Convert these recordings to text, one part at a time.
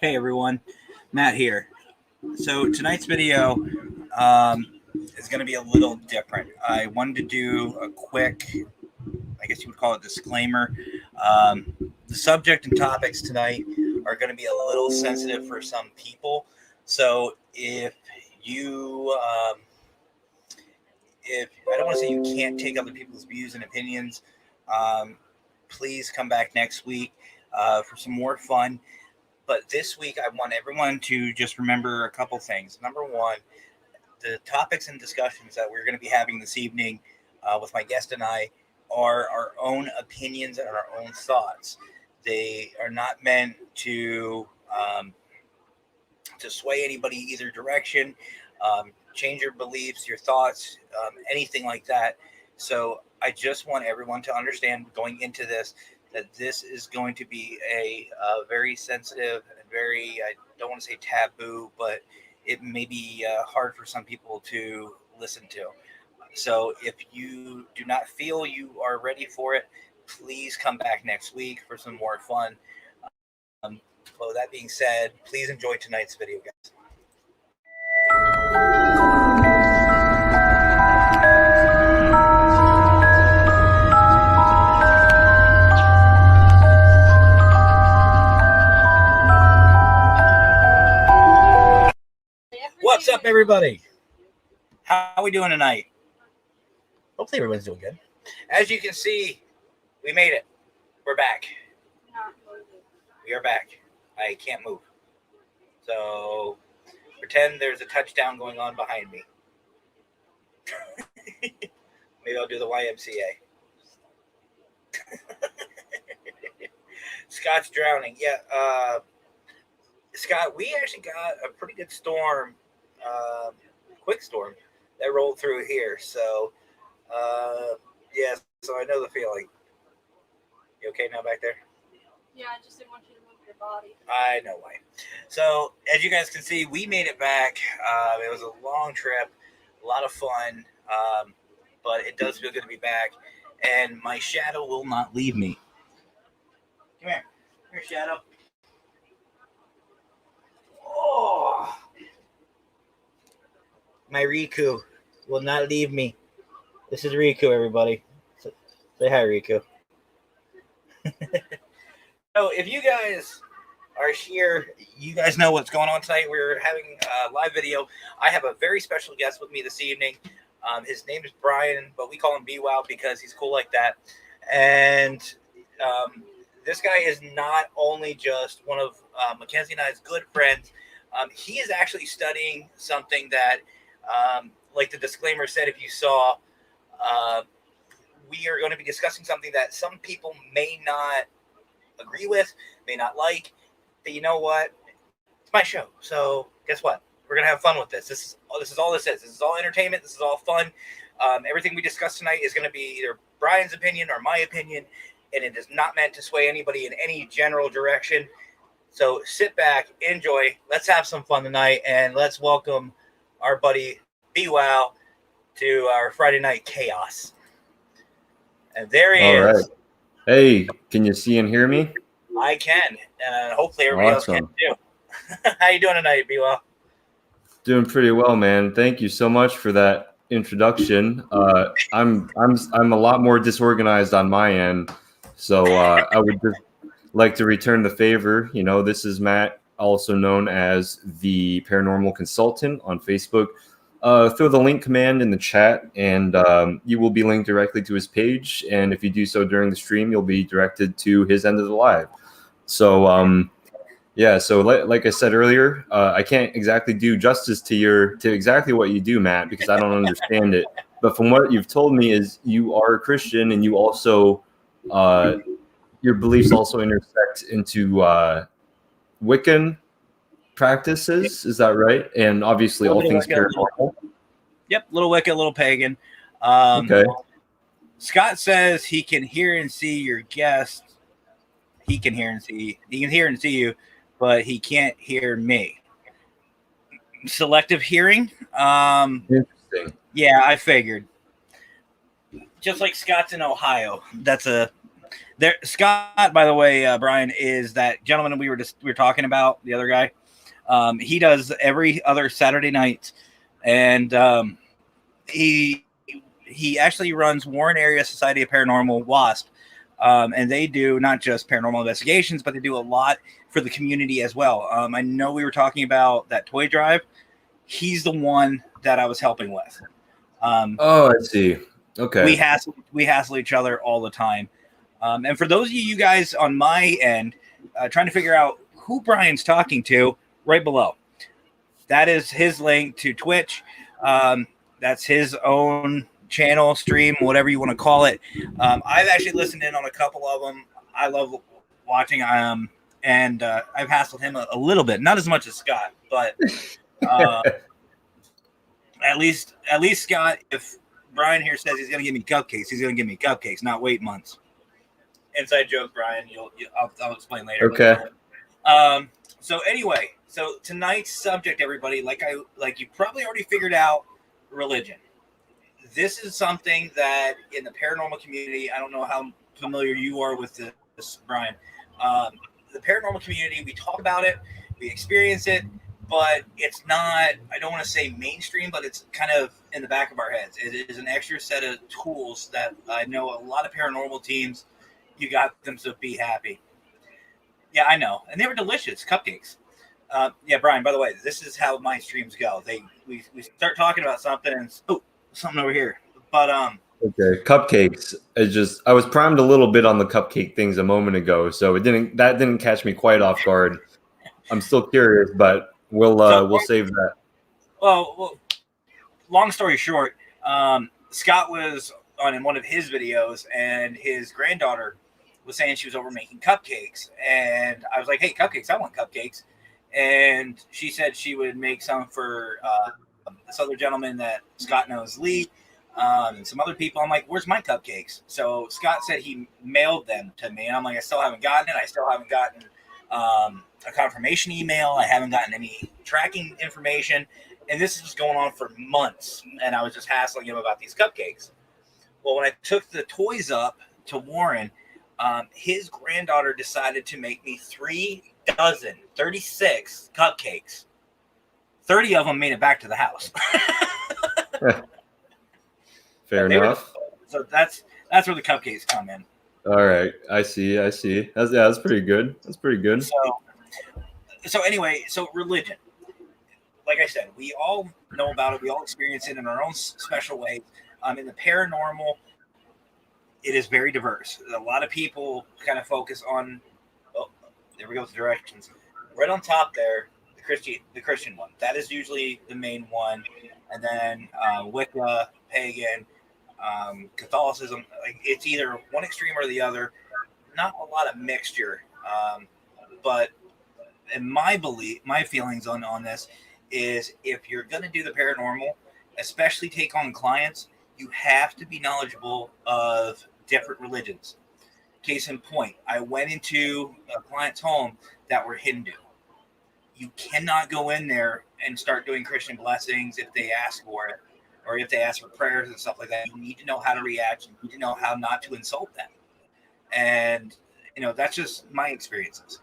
Hey everyone, Matt here. So tonight's video is going to be a little different. I wanted to do a quick, I guess you would call it disclaimer. Um, the subject and topics tonight are going to be a little sensitive for some people. So you, if I don't want to say you can't take other people's views and opinions, um, please come back next week for some more fun. But this week, I want everyone to just remember a couple things. Number one, the topics and discussions that we're going to be having this evening with my guest and I are our own opinions and our own thoughts. They are not meant to sway anybody either direction, change your beliefs, your thoughts, anything like that. So I just want everyone to understand going into this that this is going to be a very sensitive and very, I don't want to say taboo, but it may be hard for some people to listen to. So if you do not feel you are ready for it, please come back next week for some more fun. Well, that being said, please enjoy tonight's video, guys. What's up, everybody? How are we doing tonight? Hopefully everyone's doing good. As you can see, we made it. We're back. We are back. I can't move. So pretend there's a touchdown going on behind me. Maybe I'll do the YMCA. Scott's drowning. Yeah, Scott, we actually got a pretty good storm, quick storm that rolled through here. So, yeah, so I know the feeling. You okay now back there? Yeah, I just didn't want you to move your body. I know why. So, as you guys can see, we made it back. It was a long trip, a lot of fun, but it does feel good to be back. And my shadow will not leave me. Come here. Here, Shadow. Oh, my Riku will not leave me. This is Riku, everybody. Say hi, Riku. So if you guys are here, you guys know what's going on tonight. We're having a live video. I have a very special guest with me this evening. His name is Brian, but we call him B-Wow because he's cool like that. And this guy is not only just one of Mackenzie and I's good friends. He is actually studying something that, like the disclaimer said, if you saw, we are going to be discussing something that some people may not agree with, may not like. But you know what? It's my show. So guess what? We're going to have fun with this. This is all this is. This is all entertainment. This is all fun. Everything we discuss tonight is going to be either Brian's opinion or my opinion, and it is not meant to sway anybody in any general direction. So sit back, enjoy. Let's have some fun tonight, and let's welcome our buddy B-Wow to our Friday night chaos. And there he is. Right. Hey, can you see and hear me? I can, and hopefully everybody else can too. How you doing tonight, B-Wow? Doing pretty well, man. Thank you so much for that introduction. I'm a lot more disorganized on my end, so I would just like to return the favor. You know, this is Matt, also known as the Paranormal Consultant on Facebook. Throw the link command in the chat, and you will be linked directly to his page. And if you do so during the stream, you'll be directed to his end of the live. So, yeah. So, like I said earlier, I can't exactly do justice to exactly what you do, Matt, because I don't understand it. But from what you've told me, is you are a Christian, and you also your beliefs also intersect into Wiccan practices, is that right? And obviously all things paranormal. Yep, little Wicca, little pagan. Okay. Scott says he can hear and see your guest. He can hear and see you, but he can't hear me. Selective hearing. Interesting. Yeah, I figured. Just like Scott's in Ohio. There, Scott, by the way, Brian, is that gentleman we were talking about, the other guy. He does every other Saturday night, and he actually runs Warren Area Society of Paranormal, WASP, and they do not just paranormal investigations, but they do a lot for the community as well. I know we were talking about that toy drive. He's the one that I was helping with. Oh, I see. Okay. We hassle each other all the time. And for those of you guys on my end, trying to figure out who Brian's talking to, right below. That is his link to Twitch. That's his own channel, stream, whatever you want to call it. I've actually listened in on a couple of them. I love watching. And I've hassled him a little bit, not as much as Scott, but at least Scott, if Brian here says he's going to give me cupcakes, he's going to give me cupcakes, not wait months. Inside joke, Brian. I'll explain later. Okay. So anyway, so tonight's subject, everybody, like you probably already figured out, religion. This is something that in the paranormal community, I don't know how familiar you are with this, Brian. The paranormal community, we talk about it, we experience it, but it's not, I don't want to say mainstream, but it's kind of in the back of our heads. It is an extra set of tools that I know a lot of paranormal teams, you got them to be happy. Yeah, I know. And they were delicious, cupcakes. Yeah, Brian, by the way, this is how my streams go. We start talking about something and something over here. But okay, cupcakes. I was primed a little bit on the cupcake things a moment ago, so that didn't catch me quite off guard. I'm still curious, but we'll save that. Well, long story short, Scott was in one of his videos, and his granddaughter was saying she was over making cupcakes, and I was like, "Hey, cupcakes! I want cupcakes." And she said she would make some for this other gentleman that Scott knows, Lee, and some other people. I'm like, "Where's my cupcakes?" So Scott said he mailed them to me, and I'm like, "I still haven't gotten it. I still haven't gotten a confirmation email. I haven't gotten any tracking information." And this was going on for months, and I was just hassling him about these cupcakes. Well, when I took the toys up to Warren, his granddaughter decided to make me 36 cupcakes. 30 of them made it back to the house. Fair enough. So that's where the cupcakes come in. All right, I see. That's pretty good. So anyway, so religion. Like I said, we all know about it. We all experience it in our own special way. In the paranormal, it is very diverse. A lot of people kind of focus on. Oh, there we go with the directions. Right on top there, the Christian one. That is usually the main one, and then Wicca, pagan, Catholicism. Like it's either one extreme or the other. Not a lot of mixture, but in my feelings on this is if you're going to do the paranormal, especially take on clients, you have to be knowledgeable of different religions. Case in point, I went into a client's home that were Hindu. You cannot go in there and start doing Christian blessings if they ask for it, or if they ask for prayers and stuff like that. You need to know how to react. You need to know how not to insult them. And, that's just my experiences.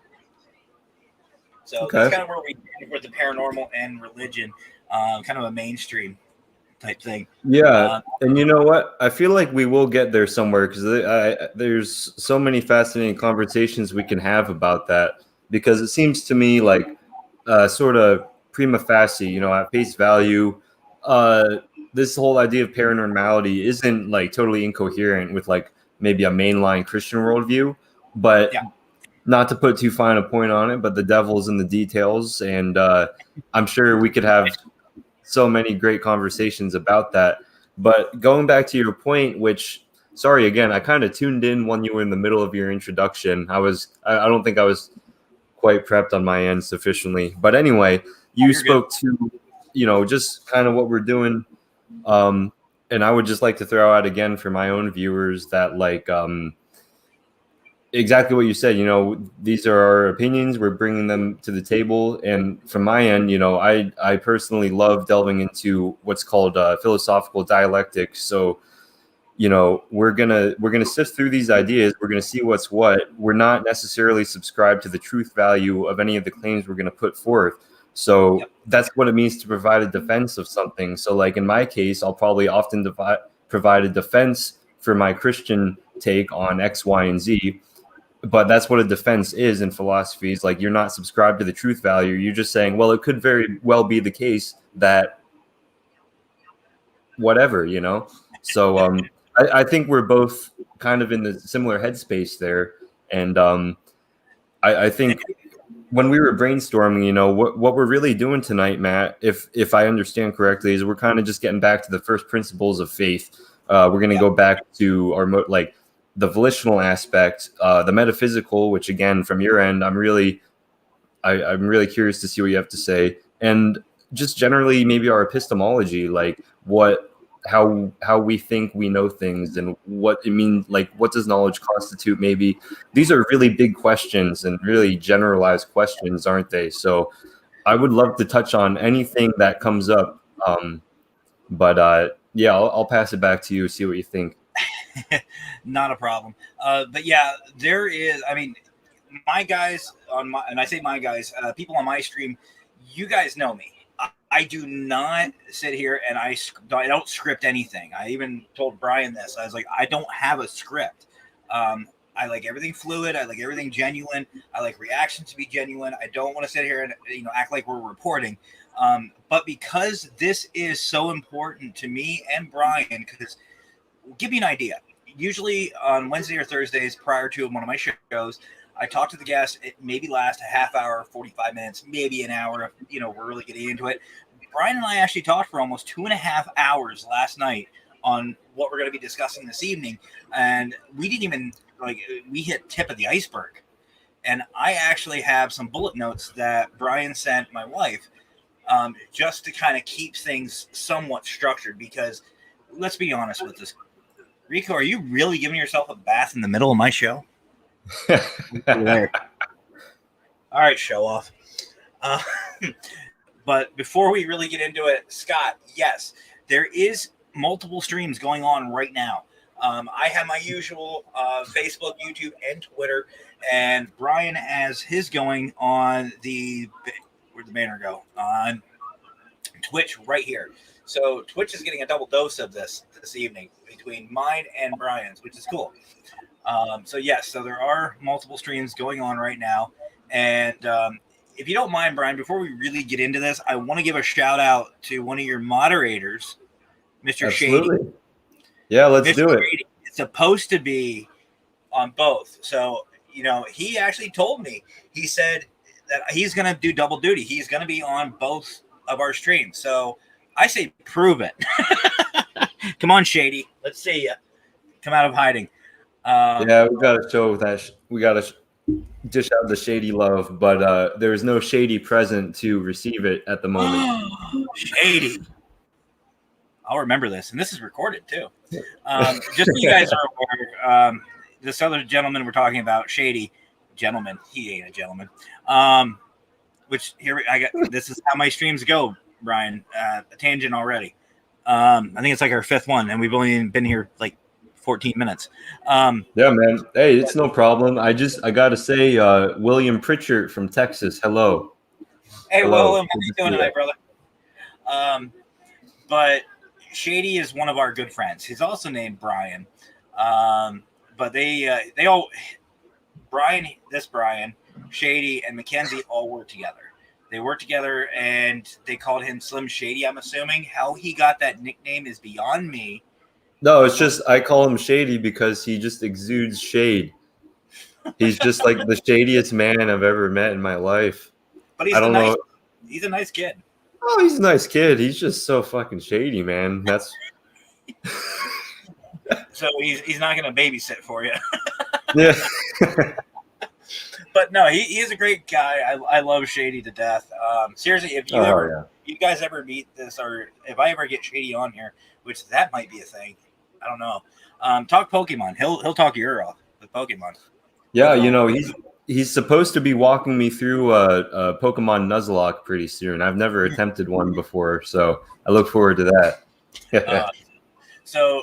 So That's kind of where we did with the paranormal and religion, kind of a mainstream type thing. Yeah, and you know what? I feel like we will get there somewhere because there's so many fascinating conversations we can have about that. Because it seems to me like sort of prima facie, at face value, this whole idea of paranormality isn't like totally incoherent with like maybe a mainline Christian worldview, but. Yeah. Not to put too fine a point on it, but the devil's in the details. And I'm sure we could have so many great conversations about that. But going back to your point, which, sorry, again, I kind of tuned in when you were in the middle of your introduction. I don't think I was quite prepped on my end sufficiently. But anyway, you spoke to, just kind of what we're doing. And I would just like to throw out again for my own viewers that like, exactly what you said, these are our opinions. We're bringing them to the table. And from my end, I personally love delving into what's called philosophical dialectics. So we're gonna sift through these ideas. We're gonna see what's what. We're not necessarily subscribed to the truth value of any of the claims we're gonna put forth. So that's what it means to provide a defense of something. So like in my case, I'll probably often provide a defense for my Christian take on X, Y, and Z. But that's what a defense is in philosophy. Is like you're not subscribed to the truth value. You're just saying, well, it could very well be the case that whatever, So I think we're both kind of in the similar headspace there. And I think when we were brainstorming, what we're really doing tonight, Matt, if I understand correctly, is we're kind of just getting back to the first principles of faith. We're going to go back to our the volitional aspect, the metaphysical, which again, from your end, I'm really curious to see what you have to say, and just generally maybe our epistemology, like how we think we know things and what it means, like what does knowledge constitute? Maybe these are really big questions and really generalized questions, aren't they? So I would love to touch on anything that comes up. But I'll pass it back to you, see what you think. Not a problem. But yeah, there is, my guys and I say my guys, people on my stream, you guys know me. I do not sit here and I don't script anything. I even told Brian this. I was like, I don't have a script. I like everything fluid. I like everything genuine. I like reactions to be genuine. I don't want to sit here and act like we're reporting. But because this is so important to me and Brian, because I'll give you an idea. Usually on Wednesday or Thursdays prior to one of my shows, I talk to the guests. It maybe lasts a half hour, 45 minutes, maybe an hour if we're really getting into it. Brian and I actually talked for almost 2.5 hours last night on what we're going to be discussing this evening. And we didn't even, we hit tip of the iceberg. And I actually have some bullet notes that Brian sent my wife just to kind of keep things somewhat structured, because let's be honest with this. Rico, are you really giving yourself a bath in the middle of my show? All right, show off. But before we really get into it, Scott, yes, there is multiple streams going on right now. I have my usual Facebook, YouTube, and Twitter, and Brian has his going on where'd the banner go? On Twitch right here. So Twitch is getting a double dose of this evening between mine and Brian's, which is cool. So there are multiple streams going on right now. And if you don't mind, Brian, before we really get into this, I want to give a shout out to one of your moderators, Mr. Absolutely. Shady. Yeah, let's do it. Shady. It's supposed to be on both. So, he actually told me, he said that he's going to do double duty. He's going to be on both of our streams. So I say, prove it. Come on, Shady. Let's see you. Come out of hiding. Yeah, we got to show that. We got to dish out the Shady love, but there is no Shady present to receive it at the moment. Shady. I'll remember this, and this is recorded too. Just so you guys are aware, this other gentleman we're talking about, Shady gentleman. He ain't a gentleman. Which here I got. This is how my streams go, Brian. A tangent already. I think it's like our 5th one, and we've only been here like 14 minutes. Yeah, man. Hey, it's no problem. I gotta say, William Pritchard from Texas. Hello. Hey, Hello. William, how you doing tonight, brother? But Shady is one of our good friends. He's also named Brian. But they all, Brian, Shady, and Mackenzie all work together. They work together, and they called him Slim Shady. I'm assuming how he got that nickname is beyond me. No, it's just I call him Shady because he just exudes shade. He's just like the shadiest man I've ever met in my life. But he's a nice kid. Oh, he's a nice kid. He's just so fucking shady, man. That's so he's not going to babysit for you. Yeah. But no, he is a great guy. I love Shady to death. Seriously, if you guys ever meet this, or if I ever get Shady on here, which that might be a thing, I don't know. Talk Pokemon. He'll talk your ear off with Pokemon. Yeah, he's supposed to be walking me through a Pokemon Nuzlocke pretty soon. I've never attempted one before, so I look forward to that. So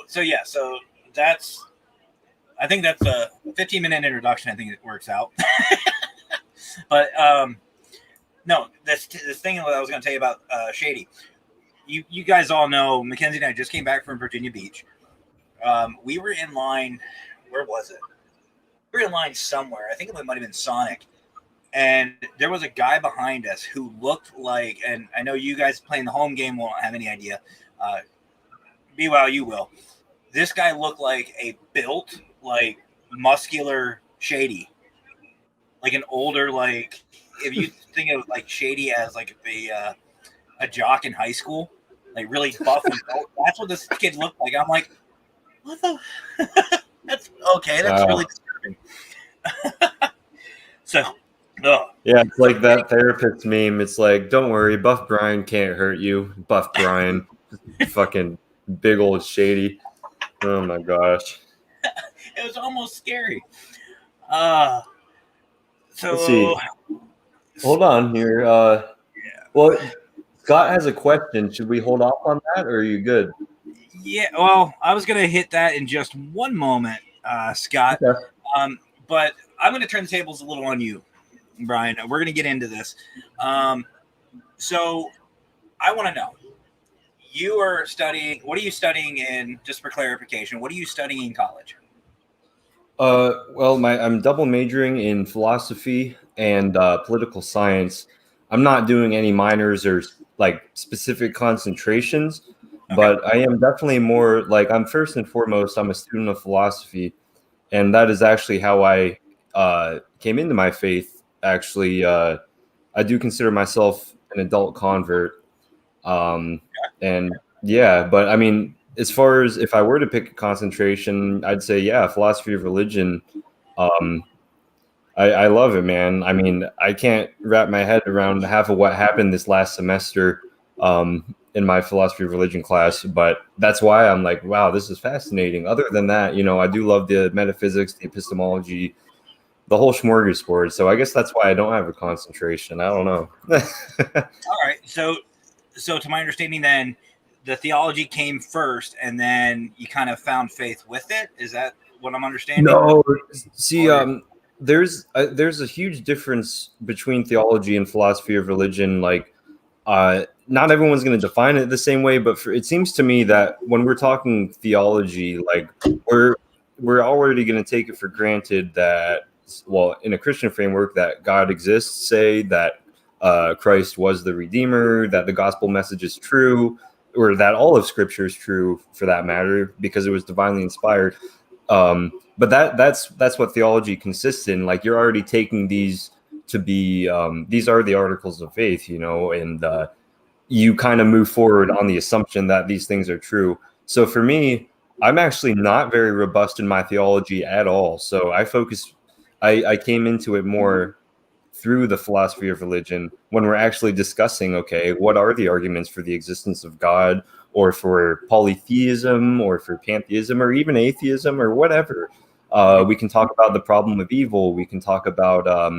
I think that's a 15-minute introduction. I think it works out. But no, this thing that I was going to tell you about Shady. You guys all know Mackenzie and I just came back from Virginia Beach. We were in line. Where was it? We were in line somewhere. I think it might have been Sonic. And there was a guy behind us who looked like, and I know you guys playing the home game won't have any idea. BYU will. This guy looked like a built, like muscular Shady, like an older, like if you think of like Shady as like a jock in high school, like really buff and built. That's what this kid looked like. I'm like, what the? That's okay. That's really disturbing. So. Yeah, it's like that therapist meme. It's like, don't worry, Buff Brian can't hurt you. Buff Brian, fucking big old Shady. Oh my gosh. It was almost scary. Let's see. Hold on here. Well, Scott has a question. Should we hold off on that, or are you good? Yeah. Well, I was gonna hit that in just one moment, Scott. Okay. But I'm gonna turn the tables a little on you, Brian. We're going to get into this. So I want to know, you are studying, what are you studying in, just for clarification, what are you studying in college? Well, I'm double majoring in philosophy and political science. I'm not doing any minors or like specific concentrations, but I am definitely more like, I'm first and foremost, I'm a student of philosophy. And that is actually how I came into my faith. Actually, I do consider myself an adult convert. And yeah, but I mean, as far as if I were to pick a concentration, I'd say, yeah, philosophy of religion. I love it, man. I mean, I can't wrap my head around half of what happened this last semester in my philosophy of religion class, but that's why I'm like, wow, this is fascinating. Other than that, you know, I do love the metaphysics, the epistemology, the whole smorgasbord. So I guess that's why I don't have a concentration. I don't know. All right. So to my understanding, then the theology came first, and then you kind of found faith with it. Is that what I'm understanding? No. See, there's a huge difference between theology and philosophy of religion. Like, not everyone's going to define it the same way, but it seems to me that when we're talking theology, like we're already going to take it for granted that, well, in a Christian framework, that God exists, say that Christ was the Redeemer, that the gospel message is true, or that all of Scripture is true for that matter, because it was divinely inspired. But that's what theology consists in. Like, you're already taking these to be these are the articles of faith, you know, and you kind of move forward on the assumption that these things are true. So for me, I'm actually not very robust in my theology at all. So I came into it more through the philosophy of religion when we're actually discussing, okay, what are the arguments for the existence of God, or for polytheism, or for pantheism, or even atheism, or whatever. We can talk about the problem of evil. We can talk about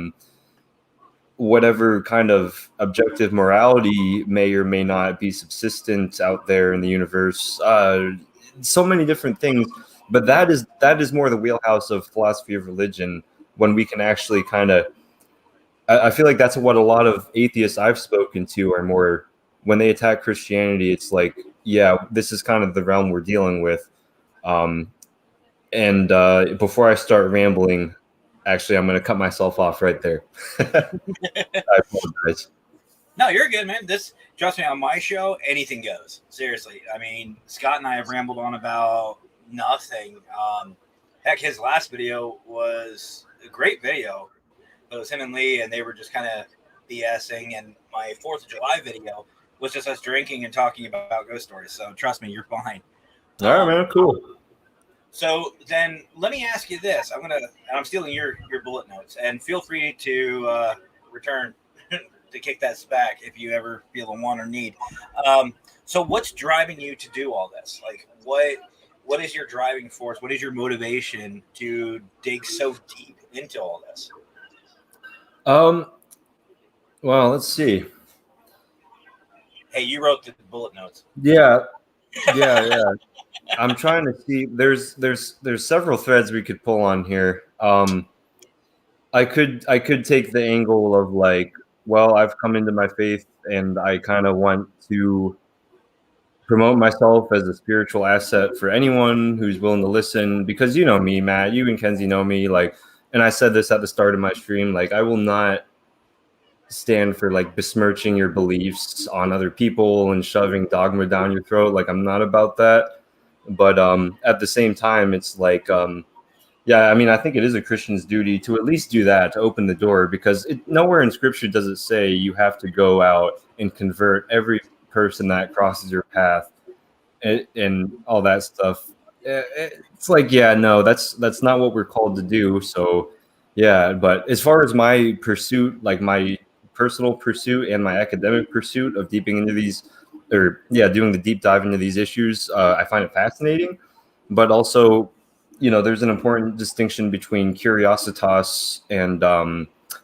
whatever kind of objective morality may or may not be subsistent out there in the universe. So many different things, but that is more the wheelhouse of philosophy of religion, when we can actually kind of, I feel like that's what a lot of atheists I've spoken to are more, when they attack Christianity, it's like, yeah, this is kind of the realm we're dealing with. And before I start rambling, actually, I'm going to cut myself off right there. I apologize. No, you're good, man. Trust me, on my show, anything goes. Seriously. I mean, Scott and I have rambled on about nothing. Heck, his last video was a great video. It was him and Lee, and they were just kind of BSing. And my 4th of July video was just us drinking and talking about ghost stories. So trust me, you're fine. All right, man. Cool. So then let me ask you this. I'm stealing your bullet notes, and feel free to return to kick that back if you ever feel a want or need. So what's driving you to do all this? Like, what is your driving force? What is your motivation to dig so deep into all this? Well, let's see. Hey, you wrote the bullet notes. Yeah. I'm trying to see. There's several threads we could pull on here. I could take the angle of like, well, I've come into my faith and I kind of want to promote myself as a spiritual asset for anyone who's willing to listen, because you know me, Matt, you and Kenzie know me, like, and I said this at the start of my stream, like I will not stand for like besmirching your beliefs on other people and shoving dogma down your throat. Like I'm not about that. But at the same time, it's like yeah, I mean, I think it is a Christian's duty to at least do that, to open the door, because nowhere in Scripture does it say you have to go out and convert every person that crosses your path and all that stuff. It's like, yeah, no, that's not what we're called to do. So, yeah, but as far as my pursuit, like my personal pursuit and my academic pursuit of deeping into these, or yeah, doing the deep dive into these issues, I find it fascinating, but also, you know, there's an important distinction between curiositas and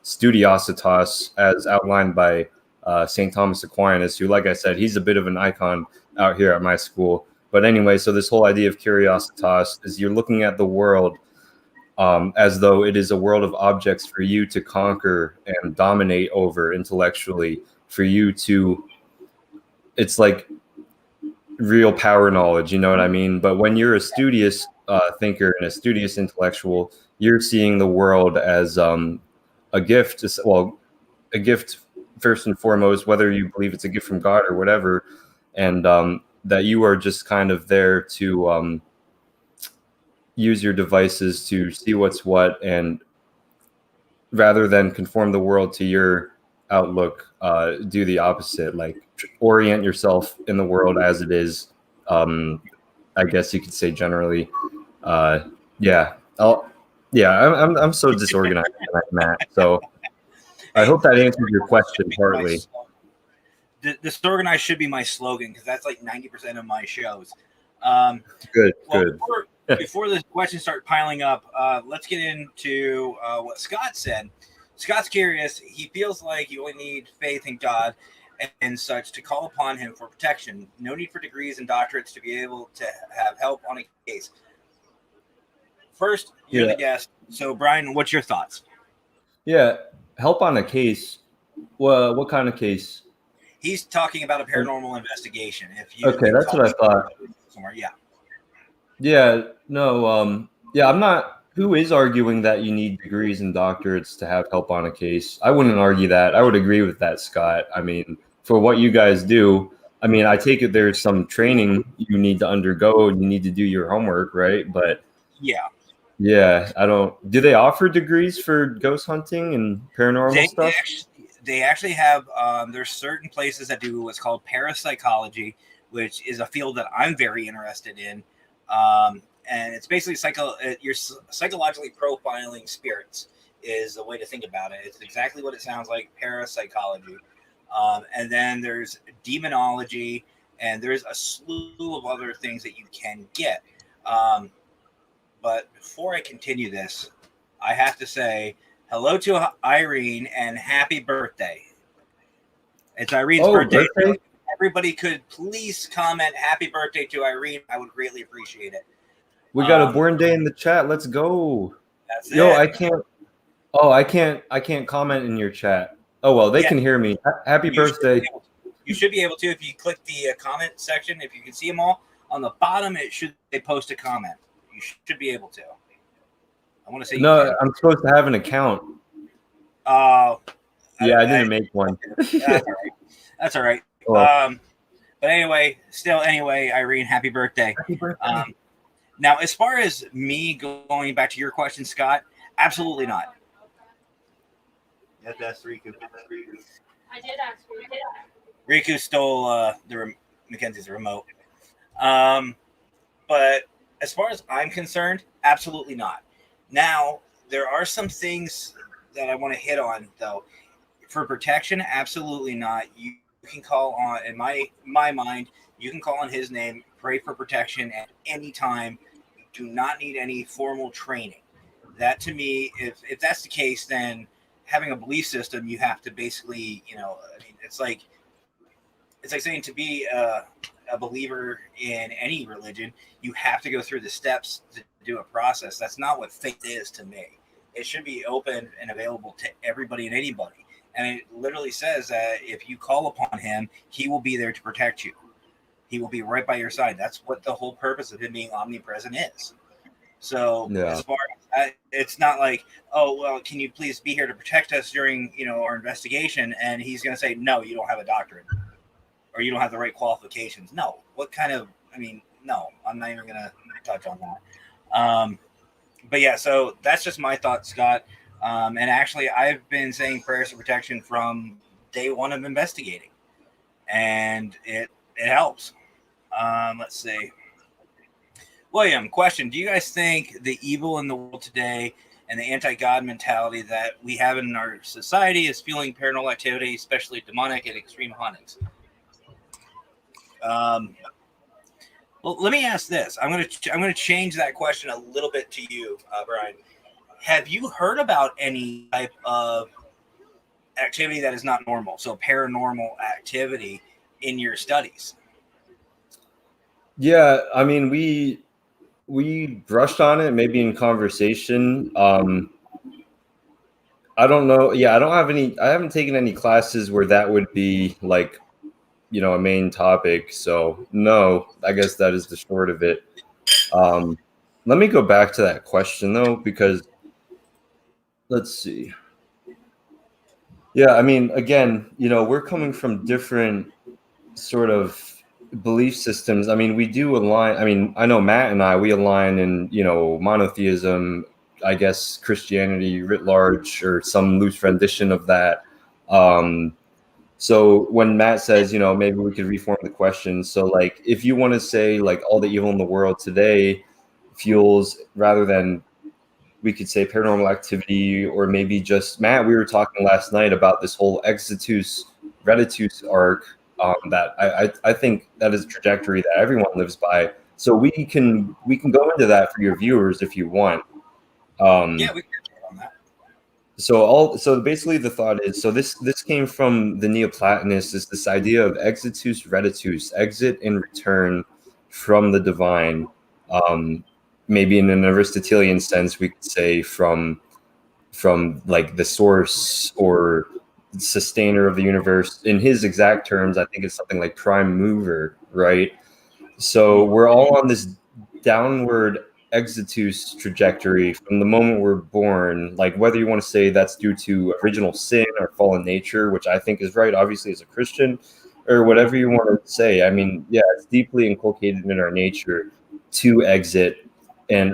studiositas, as outlined by St. Thomas Aquinas, who, like I said, he's a bit of an icon out here at my school. But anyway, so this whole idea of curiositas is you're looking at the world as though it is a world of objects for you to conquer and dominate over intellectually, for you to, it's like real power knowledge, you know what I mean? But when you're a studious thinker and a studious intellectual, you're seeing the world as a gift, well, a gift first and foremost, whether you believe it's a gift from God or whatever, and that you are just kind of there to use your devices to see what's what, and rather than conform the world to your outlook, do the opposite, like orient yourself in the world as it is. I guess you could say generally. Yeah, I'm so disorganized, Matt. So I hope that answers your question partly. Disorganized should be my slogan, because that's like 90% of my shows. Good, Well, good. before the questions start piling up, let's get into what Scott said. Scott's curious. He feels like you only need faith in God and such to call upon him for protection. No need for degrees and doctorates to be able to have help on a case. First, you're Yeah. the guest. So, Brian, what's your thoughts? Yeah, help on a case. Well, what kind of case? He's talking about a paranormal investigation. If you Okay, that's what I thought. somewhere, yeah. Yeah, no, yeah, I'm not. Who is arguing that you need degrees and doctorates to have help on a case? I wouldn't argue that. I would agree with that, Scott. I mean, for what you guys do, I mean, I take it there's some training you need to undergo and you need to do your homework, right? But Yeah. yeah, I don't. Do they offer degrees for ghost hunting and paranormal stuff? They actually have. There's certain places that do what's called parapsychology, which is a field that I'm very interested in. And it's basically you're psychologically profiling spirits is the way to think about it. It's exactly what it sounds like, parapsychology. And then there's demonology, and there's a slew of other things that you can get. But before I continue this, I have to say hello to Irene and happy birthday. It's Irene's birthday. If everybody could please comment happy birthday to Irene, I would greatly appreciate it. We got a born day in the chat. Let's go. That's Yo, it. I can't. Oh, I can't comment in your chat. Oh well, they can hear me. Happy birthday. You should be able to if you click the comment section. If you can see them all on the bottom, they post a comment. You should be able to. I want to say no. I'm supposed to have an account. Oh. Yeah, I didn't make one. That's all right. Oh. But anyway, Irene, happy birthday. Happy birthday. Now, as far as me going back to your question, Scott, absolutely not. That's Riku. I did ask Riku. Riku stole Mackenzie's remote. But as far as I'm concerned, absolutely not. Now, there are some things that I want to hit on, though. For protection, absolutely not. You can call on, in my mind, you can call on his name, pray for protection at any time. You do not need any formal training. That, to me, if that's the case, then having a belief system, you have to basically, I mean, it's like saying to be a a believer in any religion, you have to go through the steps to do a process. That's not what faith is to me. It should be open and available to everybody and anybody. And it literally says that if you call upon him, he will be there to protect you. He will be right by your side. That's what the whole purpose of him being omnipresent is. So as far as it's not like, oh, well, can you please be here to protect us during, our investigation? And he's going to say, no, you don't have a doctorate or you don't have the right qualifications. No, no, I'm not even going to touch on that. But yeah, so that's just my thoughts, Scott. And actually, I've been saying prayers of protection from day one of investigating, and it helps. Let's see. William, question. Do you guys think the evil in the world today and the anti-God mentality that we have in our society is fueling paranormal activity, especially demonic and extreme hauntings? Well, let me ask this. I'm gonna change that question a little bit to you, Brian. Have you heard about any type of activity that is not normal, so paranormal activity in your studies? Yeah, I mean, we brushed on it maybe in conversation. I don't know. Yeah, I haven't taken any classes where that would be like, a main topic. So no, I guess that is the short of it. Let me go back to that question though, because let's see. Yeah, I mean, again, we're coming from different sort of belief systems. I mean, we do align. I mean, I know Matt and we align in, monotheism, I guess Christianity writ large, or some loose rendition of that. So when Matt says, maybe we could reform the question. So like, if you want to say like all the evil in the world today fuels, rather than, we could say paranormal activity, or maybe just Matt, we were talking last night about this whole Exitus Reditus arc. That I think that is a trajectory that everyone lives by. So we can go into that for your viewers if you want. Yeah, we can on that. So basically the thought is, so this came from the Neoplatonists, is this idea of exitus reditus, exit and return from the divine. Maybe in an Aristotelian sense, we could say from like the source or sustainer of the universe. In his exact terms, I think it's something like prime mover, right? So we're all on this downward exitus trajectory from the moment we're born, like whether you want to say that's due to original sin or fallen nature, which I think is right, obviously, as a Christian, or whatever you want to say. I mean, yeah, it's deeply inculcated in our nature to exit,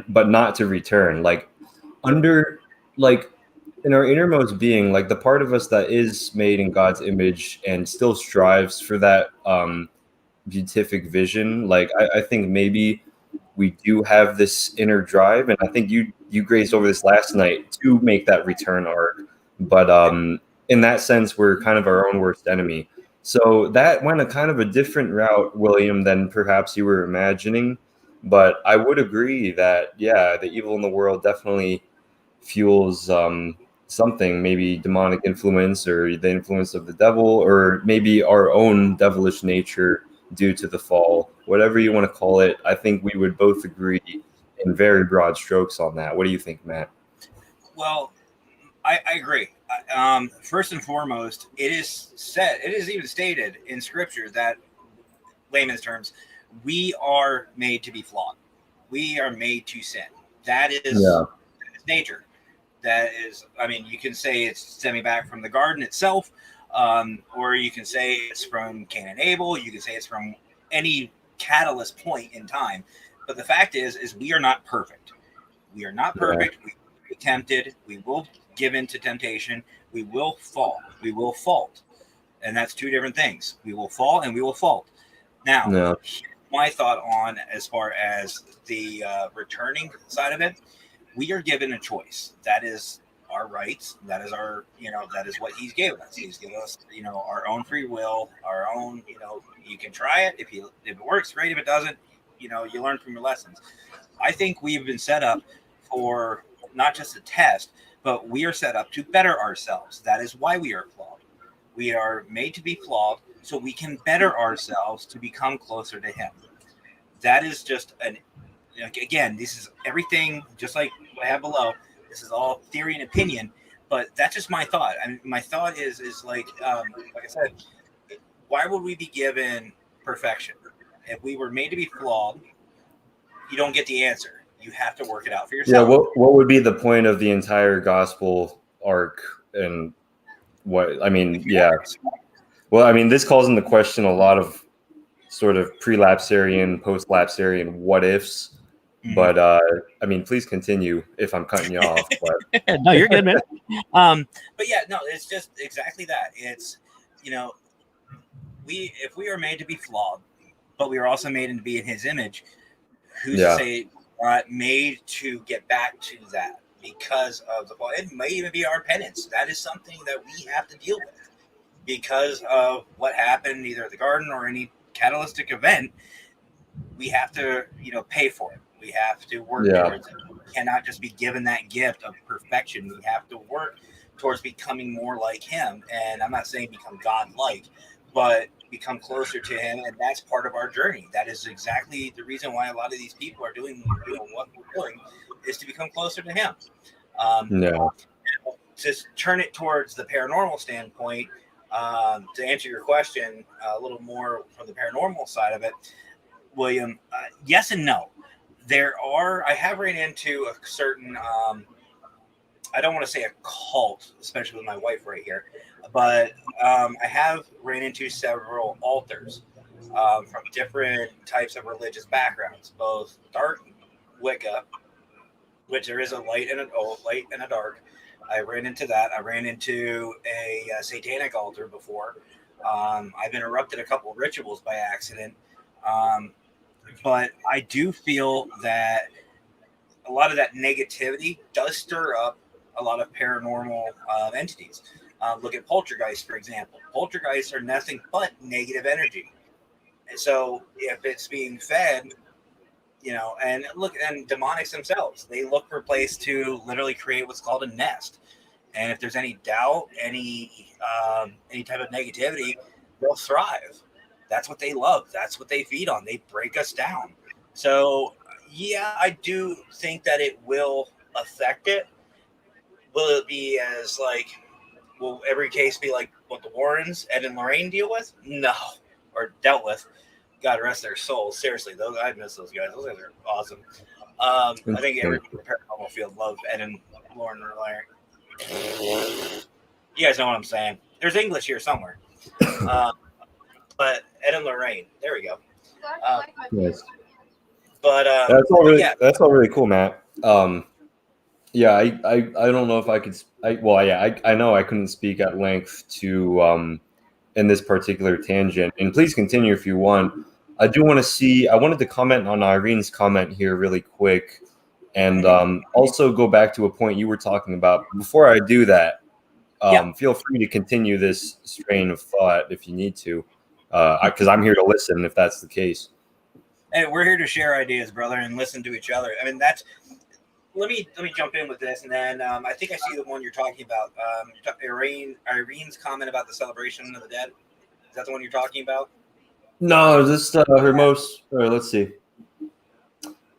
but not to return. Like in our innermost being, like the part of us that is made in God's image and still strives for that beatific vision, like I think maybe we do have this inner drive, and I think you grazed over this last night, to make that return arc. But in that sense, we're kind of our own worst enemy. So that went a kind of a different route, William, than perhaps you were imagining. But I would agree that, yeah, the evil in the world definitely fuels something, maybe demonic influence, or the influence of the devil, or maybe our own devilish nature due to the fall, whatever you want to call it. I think we would both agree in very broad strokes on that. What do you think, Matt? Well, I agree. First and foremost, it is even stated in scripture that, layman's terms, we are made to be flawed. We are made to sin. That is nature. That is, I mean, you can say it's stemming back from the garden itself, or you can say it's from Cain and Abel. You can say it's from any catalyst point in time. But the fact is we are not perfect. We are not perfect. We will be tempted. We will give in to temptation. We will fall. We will fault. And that's two different things. We will fall and we will fault. Now, my thought on as far as the returning side of it, we are given a choice. That is our rights. That is our, that is what he's given us. He's given us, our own free will, our own, you can try it. If it works, great. If it doesn't, you learn from your lessons. I think we've been set up for not just a test, but we are set up to better ourselves. That is why we are flawed. We are made to be flawed so we can better ourselves to become closer to Him. That is just again, this is everything just like what I have below. This is all theory and opinion, but that's just my thought. I mean, my thought is like I said, why would we be given perfection? If we were made to be flawed, you don't get the answer. You have to work it out for yourself. Yeah. What would be the point of the entire gospel arc? And what, I mean, yeah. Well, I mean, this calls into question a lot of sort of pre-lapsarian, post-lapsarian what ifs. But I mean, please continue if I'm cutting you off. But. No, you're good, man. But yeah, no, it's just exactly that. It's, you know, if we are made to be flawed, but we are also made to be in His image, who's to say we're not made to get back to that because of the fall? It may even be our penance. That is something that we have to deal with because of what happened, either at the garden or any catalytic event. We have to, pay for it. We have to work towards it. We cannot just be given that gift of perfection. We have to work towards becoming more like Him. And I'm not saying become God-like, but become closer to Him. And that's part of our journey. That is exactly the reason why a lot of these people are doing what we're doing, is to become closer to Him. To turn it towards the paranormal standpoint, to answer your question a little more from the paranormal side of it, William, yes and no. I have ran into a certain, I don't want to say a cult, especially with my wife right here, but I have ran into several altars from different types of religious backgrounds, both dark Wicca, which there is a light and a dark. I ran into that. I ran into a satanic altar before. I've interrupted a couple of rituals by accident. But I do feel that a lot of that negativity does stir up a lot of paranormal entities. Look at poltergeists, for example. Poltergeists are nothing but negative energy. And so if it's being fed, and demonics themselves, they look for a place to literally create what's called a nest. And if there's any doubt, any type of negativity, they'll thrive. That's what they love. That's what they feed on. They break us down. So, yeah, I do think that it will affect it. Will it be as will every case be like what the Warrens, Ed and Lorraine deal with? No. Or dealt with. God rest their souls. Seriously, I miss those guys. Those guys are awesome. I think every paranormal field loves Ed and Lauren or Larry. You guys know what I'm saying. There's English here somewhere. But Ed and Lorraine, there we go. Yes. But that's all really cool, Matt. I don't know if I could. I know I couldn't speak at length to in this particular tangent, and please continue if you want. I wanted to comment on Irene's comment here really quick, and also go back to a point you were talking about. Before I do that, feel free to continue this strain of thought if you need to. Because I'm here to listen if that's the case. Hey, we're here to share ideas, brother, and listen to each other. I mean, let me jump in with this, and then I think I see the one you're talking about. Irene's comment about the celebration of the dead. Is that the one you're talking about? No, just her most. Let's see.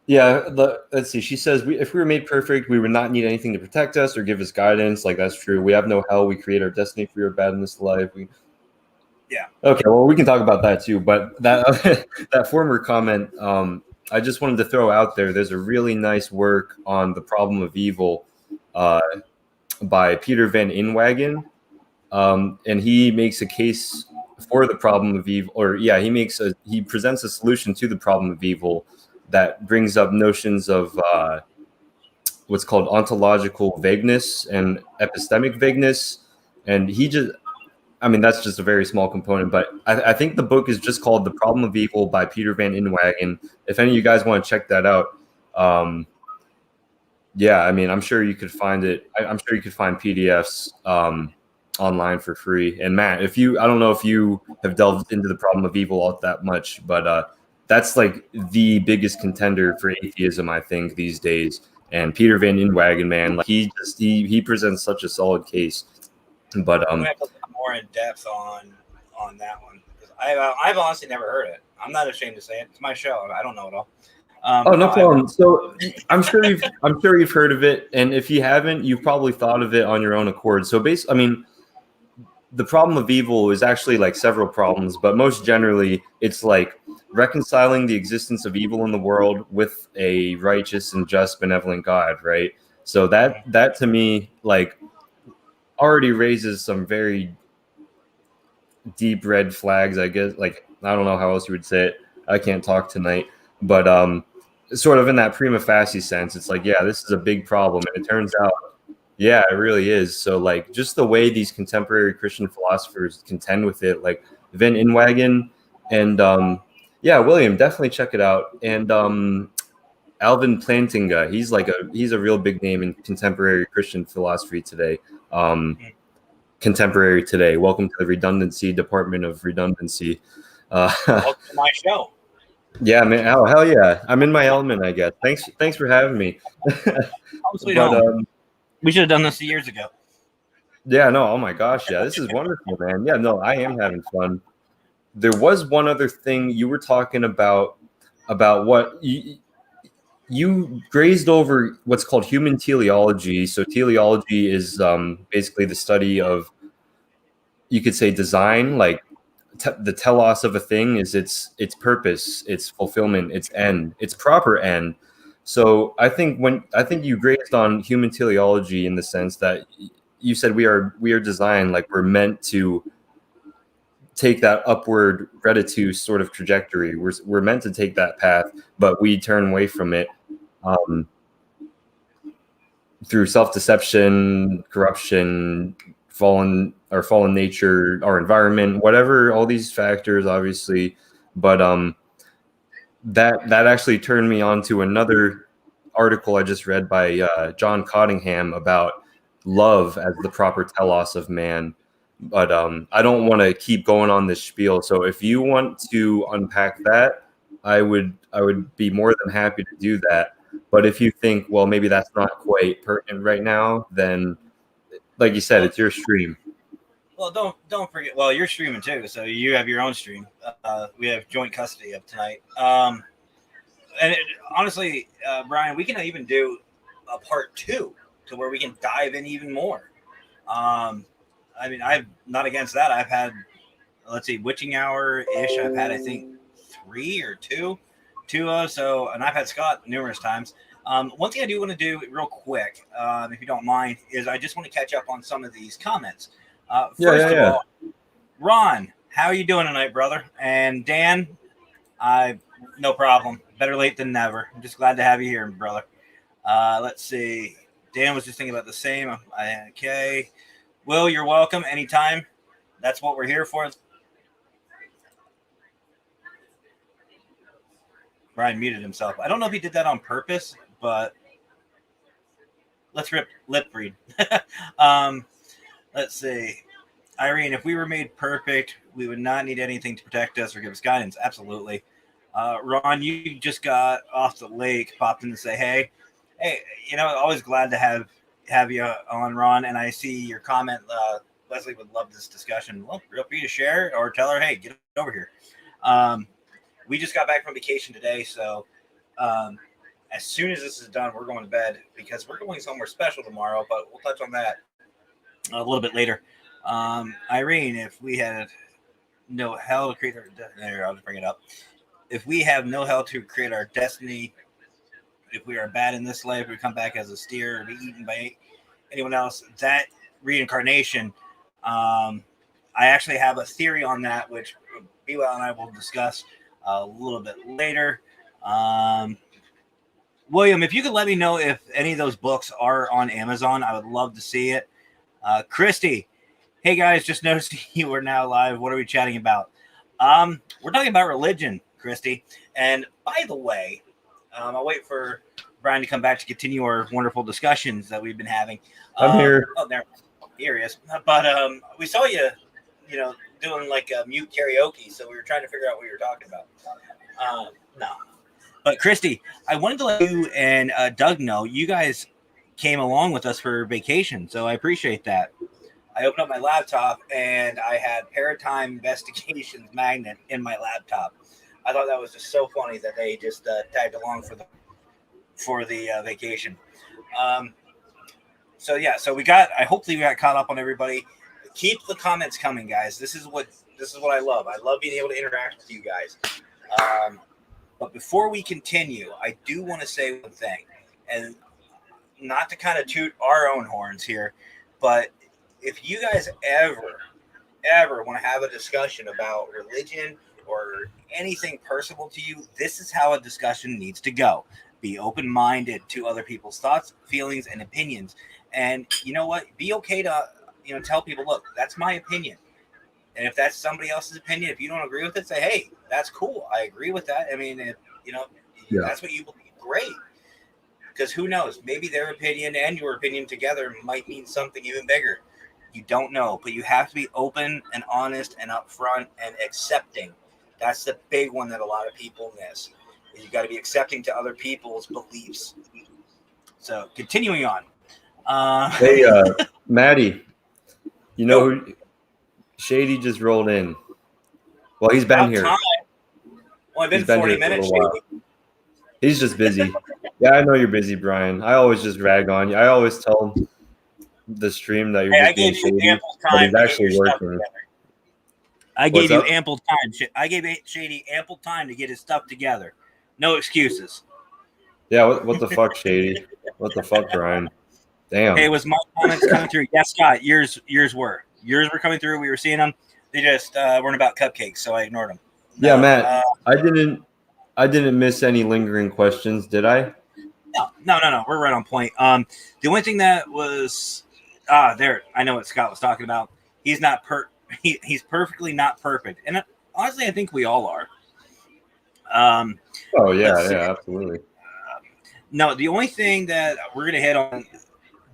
Yeah, let's see. She says, if we were made perfect, we would not need anything to protect us or give us guidance. That's true. We have no hell. We create our destiny for your bad in this life. Yeah. Okay. Well, we can talk about that too. But that former comment, I just wanted to throw out there. There's a really nice work on the problem of evil by Peter Van Inwagen, and he makes a case for the problem of evil. He presents a solution to the problem of evil that brings up notions of what's called ontological vagueness and epistemic vagueness, and that's just a very small component, but I think the book is just called The Problem of Evil by Peter Van Inwagen. If any of you guys want to check that out, I'm sure you could find it. I'm sure you could find PDFs online for free. And Matt, I don't know if you have delved into The Problem of Evil all that much, but that's the biggest contender for atheism, I think, these days. And Peter Van Inwagen, man, he presents such a solid case. But more in depth on that one. I've honestly never heard it. I'm not ashamed to say it. It's my show. I don't know it all. Oh, no problem. So I'm sure you've heard of it, and if you haven't, you've probably thought of it on your own accord. So I mean, the problem of evil is actually like several problems, but most generally, it's like reconciling the existence of evil in the world with a righteous and just, benevolent God, right? So that to me, like, already raises some very deep red flags, I guess. Like, I don't know how else you would say it. I can't talk tonight, but sort of in that prima facie sense, it's like, yeah, this is a big problem, and it turns out, yeah, it really is. So, like, just the way these contemporary Christian philosophers contend with it, like Van Inwagen and yeah, William, definitely check it out. And Alvin Plantinga, he's a real big name in contemporary Christian philosophy today. Contemporary today. Welcome to the Redundancy Department of Redundancy. Welcome to my show. Yeah, man. Oh, hell yeah. I'm in my element, I guess. Thanks for having me. We should have done this years ago. Yeah, no, oh my gosh, yeah, this is wonderful, man. Yeah, no, I am having fun. There was one other thing you were talking about what you grazed over what's called human teleology. So teleology is basically the study of, you could say, design, like the telos of a thing is its purpose, its fulfillment, its end, its proper end. So I think you grazed on human teleology in the sense that you said we are designed, like we're meant to take that upward reticus sort of trajectory. We're meant to take that path, but we turn away from it through self-deception, corruption, fallen nature, our environment, whatever, all these factors, obviously. But that actually turned me on to another article I just read by John Cottingham about love as the proper telos of man. But I don't want to keep going on this spiel. So if you want to unpack that, I would be more than happy to do that. But if you think, well, maybe that's not quite pertinent right now, then, like you said, it's your stream. Well, don't forget. Well, you're streaming too, so you have your own stream. We have joint custody of tonight. Honestly, Brian, we can even do a part 2 to where we can dive in even more. I mean, I'm not against that. I've had, let's see, Witching Hour ish. I've had, I think, 3 or 2. So, and I've had Scott numerous times. One thing I do want to do real quick, if you don't mind, is I just want to catch up on some of these comments. First of all, Ron, how are you doing tonight, brother? And Dan, no problem. Better late than never. I'm just glad to have you here, brother. Let's see. Dan was just thinking about the same. Okay. Will, you're welcome anytime. That's what we're here for. Brian muted himself. I don't know if he did that on purpose, but let's lip read. Let's see. Irene, if we were made perfect, we would not need anything to protect us or give us guidance. Absolutely. Ron, you just got off the lake, popped in to say, hey, always glad to have you on, Ron. And I see your comment. Leslie would love this discussion. Well, feel free to share or tell her, hey, get over here. We just got back from vacation today, so as soon as this is done, we're going to bed because we're going somewhere special tomorrow, but we'll touch on that a little bit later. Irene, if we had no hell to create I'll just bring it up. If we have no hell to create our destiny, if we are bad in this life, we come back as a steer or be eaten by anyone else, that reincarnation, I actually have a theory on that, which Biwa and I will discuss a little bit later. William, if you could let me know if any of those books are on Amazon, I would love to see it. Christy, hey guys, just noticed you are now live. What are we chatting about? We're talking about religion, Christy. And by the way, I'll wait for Brian to come back to continue our wonderful discussions that we've been having. I'm here. Oh, here he is. But we saw you, doing like a mute karaoke, so we were trying to figure out what you were talking about. No. But Christy, I wanted to let you and Doug know you guys came along with us for vacation, so I appreciate that. I opened up my laptop and I had Paratime Investigations magnet in my laptop. I thought that was just so funny that they just tagged along for the vacation. So hopefully we got caught up on everybody. Keep the comments coming, guys. This is what I love. I love being able to interact with you guys. But before we continue, I do want to say one thing, and not to kind of toot our own horns here, but if you guys ever want to have a discussion about religion or anything personal to you, this is how a discussion needs to go. Be open-minded to other people's thoughts, feelings, and opinions. And you know what? Be okay to tell people, look, that's my opinion. And if that's somebody else's opinion, if you don't agree with it, say, hey, that's cool. I agree with that. I mean, that's what you believe. Great. Because who knows? Maybe their opinion and your opinion together might mean something even bigger. You don't know, but you have to be open and honest and upfront and accepting. That's the big one that a lot of people miss. You got to be accepting to other people's beliefs. So continuing on. Hey, Maddie, who Shady just rolled in? Well, he's been here. Time. Well, I've been 40 minutes. He's just busy. Yeah, I know you're busy, Brian. I always just rag on you. I always tell the stream that you're just being shady, ample time. But he's actually working. I gave you ample time. I gave Shady ample time to get his stuff together. No excuses. Yeah, what the fuck, Shady? What the fuck, Brian? Damn. Hey, was my comments coming through? Yes, Scott. Yours were. Yours were coming through. We were seeing them. They just weren't about cupcakes, so I ignored them. Yeah, Matt. I didn't miss any lingering questions, did I? No. We're right on point. The only thing that was there. I know what Scott was talking about. He's not he's perfectly not perfect, and honestly, I think we all are. Oh yeah, absolutely. No, the only thing that we're gonna hit on,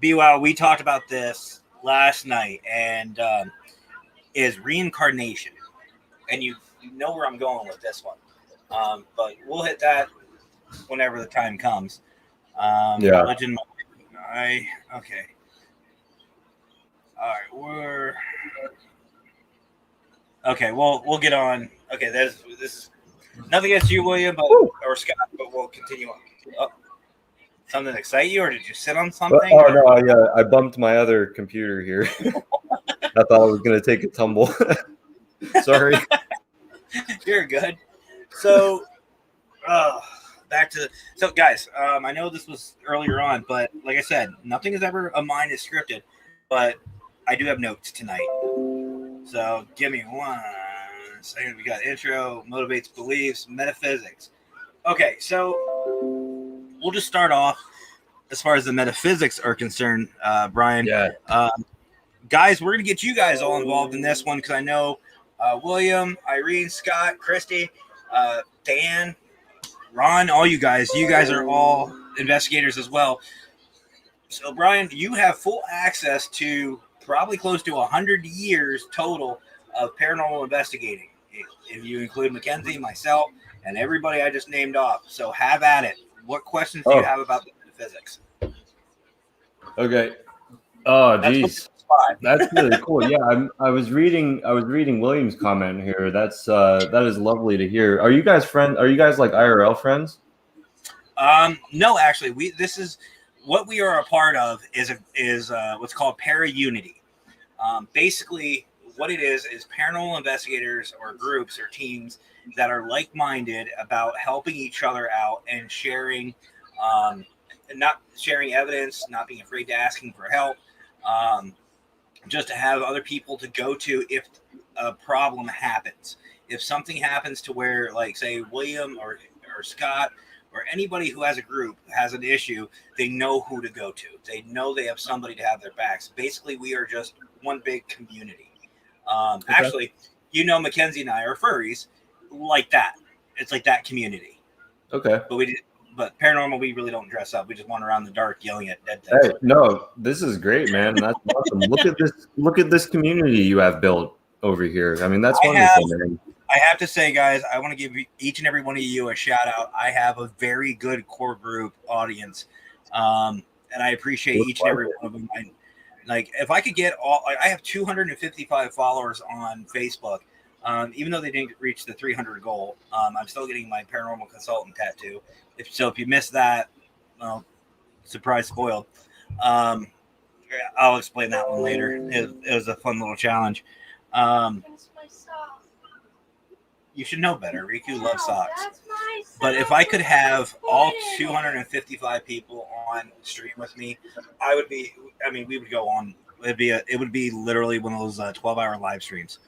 BWOW, we talked about this last night, and is reincarnation, and you know where I'm going with this one. But we'll hit that whenever the time comes. Yeah. Legend. Okay. All right, we'll get on. Okay, this is nothing against you, William, or Scott, but we'll continue on. Oh, something excite you, or did you sit on something? No, I bumped my other computer here. I thought I was gonna take a tumble. Sorry. You're good. So, guys, I know this was earlier on, but like I said, nothing is ever of mine is scripted, but I do have notes tonight. So give me 1 second. We got intro, motivates beliefs, metaphysics. Okay, so we'll just start off as far as the metaphysics are concerned, Brian. Yeah. Guys, we're going to get you guys all involved in this one because I know William, Irene, Scott, Christy, Dan, Ron, all you guys are all investigators as well. So, Brian, you have full access to probably close to 100 years total of paranormal investigating, if you include Mackenzie, myself, and everybody I just named off. So have at it. What questions do you have about the physics? Okay. Oh, geez. That's really cool. Yeah, I was reading William's comment here. That is lovely to hear. Are you guys friends? Are you guys like IRL friends? No, actually, this is what we are a part of is what's called Para-Unity. Basically, what it is paranormal investigators or groups or teams that are like-minded about helping each other out and sharing, not sharing evidence, not being afraid to asking for help, just to have other people to go to if a problem happens. If something happens to where, like, say, William or Scott or anybody who has a group has an issue, they know who to go to. They know they have somebody to have their backs. Basically, we are just one big community. Okay. Actually, Mackenzie and I are furries like that. It's like that community. Okay. But paranormal, we really don't dress up. We just wander around in the dark yelling at dead things. Hey, no, this is great, man. That's awesome. Look at this community you have built over here. I mean, that's wonderful, man. I have to say, guys, I want to give each and every one of you a shout out. I have a very good core group audience, and I appreciate each and every one of them. Like if I could get I have 255 followers on Facebook. Even though they didn't reach the 300 goal, I'm still getting my paranormal consultant tattoo. If you missed that, well, surprise spoiled. Um, I'll explain that one later. It was a fun little challenge. That's my sock. You should know better. Riku loves socks. That's my sock. But if I could have all 255 people on stream with me, I would be. I mean, we would go on. It would be literally one of those 12-hour live streams.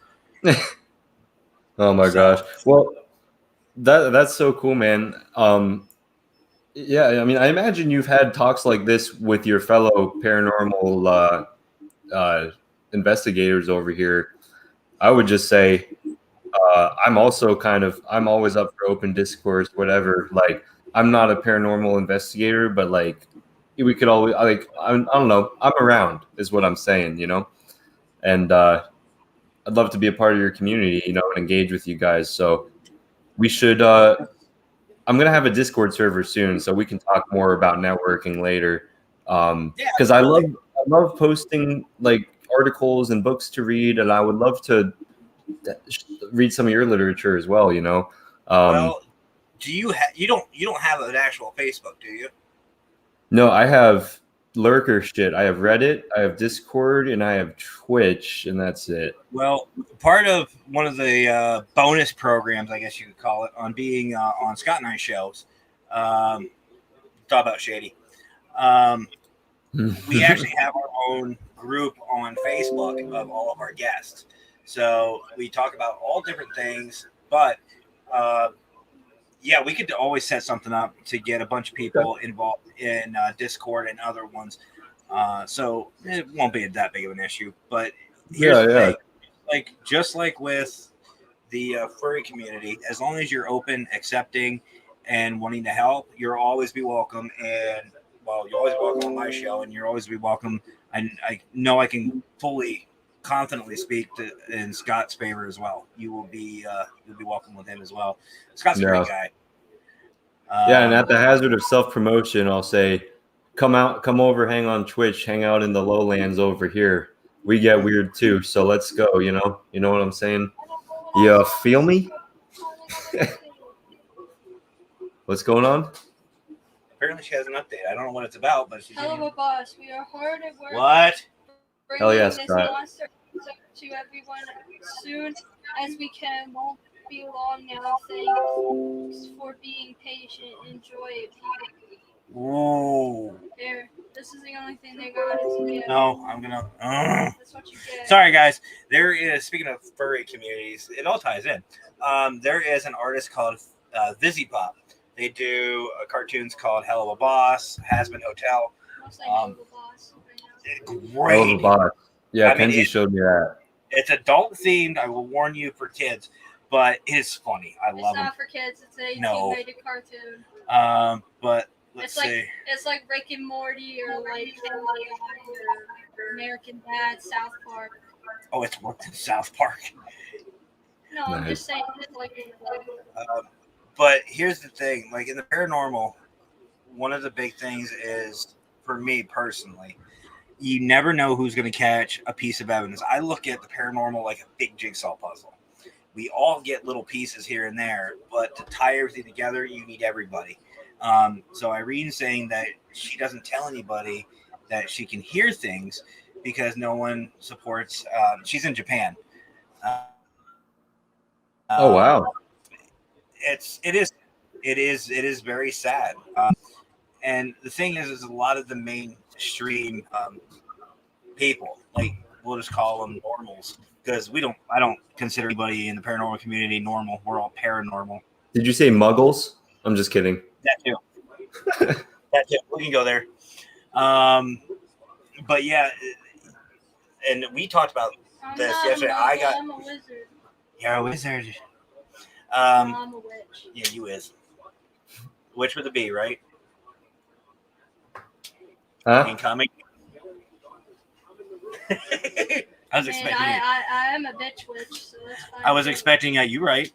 Oh my So- gosh. Well, that's so cool, man. Yeah, I mean, I imagine you've had talks like this with your fellow paranormal investigators over here. I would just say I'm also I'm always up for open discourse, whatever. Like, I'm not a paranormal investigator, but like, we could always I don't know. I'm around, is what I'm saying, you know. And I'd love to be a part of your community, you know, and engage with you guys. So we should. I'm gonna have a Discord server soon, so we can talk more about networking later. Because I love posting like articles and books to read, and I would love to read some of your literature as well. You know. Well, do you you don't have an actual Facebook, do you? No, I have lurker shit. I have Reddit, I have Discord, and I have Twitch, and that's it. Well, part of one of the bonus programs, I guess you could call it, on being on Scott and I shows, talk about Shady. We actually have our own group on Facebook of all of our guests. So we talk about all different things, but yeah, we could always set something up to get a bunch of people involved in Discord and other ones. So it won't be that big of an issue. But here's the thing. Just like with the furry community, as long as you're open, accepting, and wanting to help, you'll always be welcome. And well, you're always welcome on my show, and you're always be welcome. I know I can fully, confidently speak in Scott's favor as well. You'll be welcome with him as well. Scott's a great guy. Yeah, and at the hazard of self-promotion, I'll say, come over, hang on Twitch, hang out in the lowlands over here. We get weird too, so let's go. You know what I'm saying? You feel me? What's going on? Apparently, she has an update. I don't know what it's about, but she's. Hell of a boss. We are hard at work. What? Bringing Hell yeah, this Scott. monster to everyone soon as we can. Won't be long now. Thanks for being patient. Enjoy it. Whoa. There. This is the only thing they got. Is you get. No, I'm gonna. That's what you get. Sorry, guys. There is, speaking of furry communities, it all ties in. There is an artist called Vizipop. They do cartoons called Hell of a Boss, Has Been Hotel. Most like Hell of a boss right now. Great. Hell of a boss. Yeah, I mean, Kenzie showed me that. It's adult themed. I will warn you, for kids, but it is funny. I It's love not for kids. It's a No. rated cartoon. it. But let's It's like see. it's like Rick and Morty or like American Dad, South Park. Oh, it's worked in South Park. No, I'm Nice. just saying it's like But here's the thing: like in the paranormal, one of the big things is, for me personally, you never know who's going to catch a piece of evidence. I look at the paranormal like a big jigsaw puzzle. We all get little pieces here and there, but to tie everything together, you need everybody. So Irene's saying that she doesn't tell anybody that she can hear things because no one supports. She's in Japan. Oh wow. It is very sad. And the thing is a lot of the mainstream people, like we'll just call them normals, because I don't consider anybody in the paranormal community normal. We're all paranormal. Did you say muggles? I'm just kidding. That too. That too. We can go there. But yeah, and we talked about I'm this not yesterday. I'm a wizard. You're a wizard. I'm a witch. Yeah, you is. Witch with a B, right? Huh? Incoming. I was Man, expecting. I am a bitch witch, so that's fine. I was expecting you right.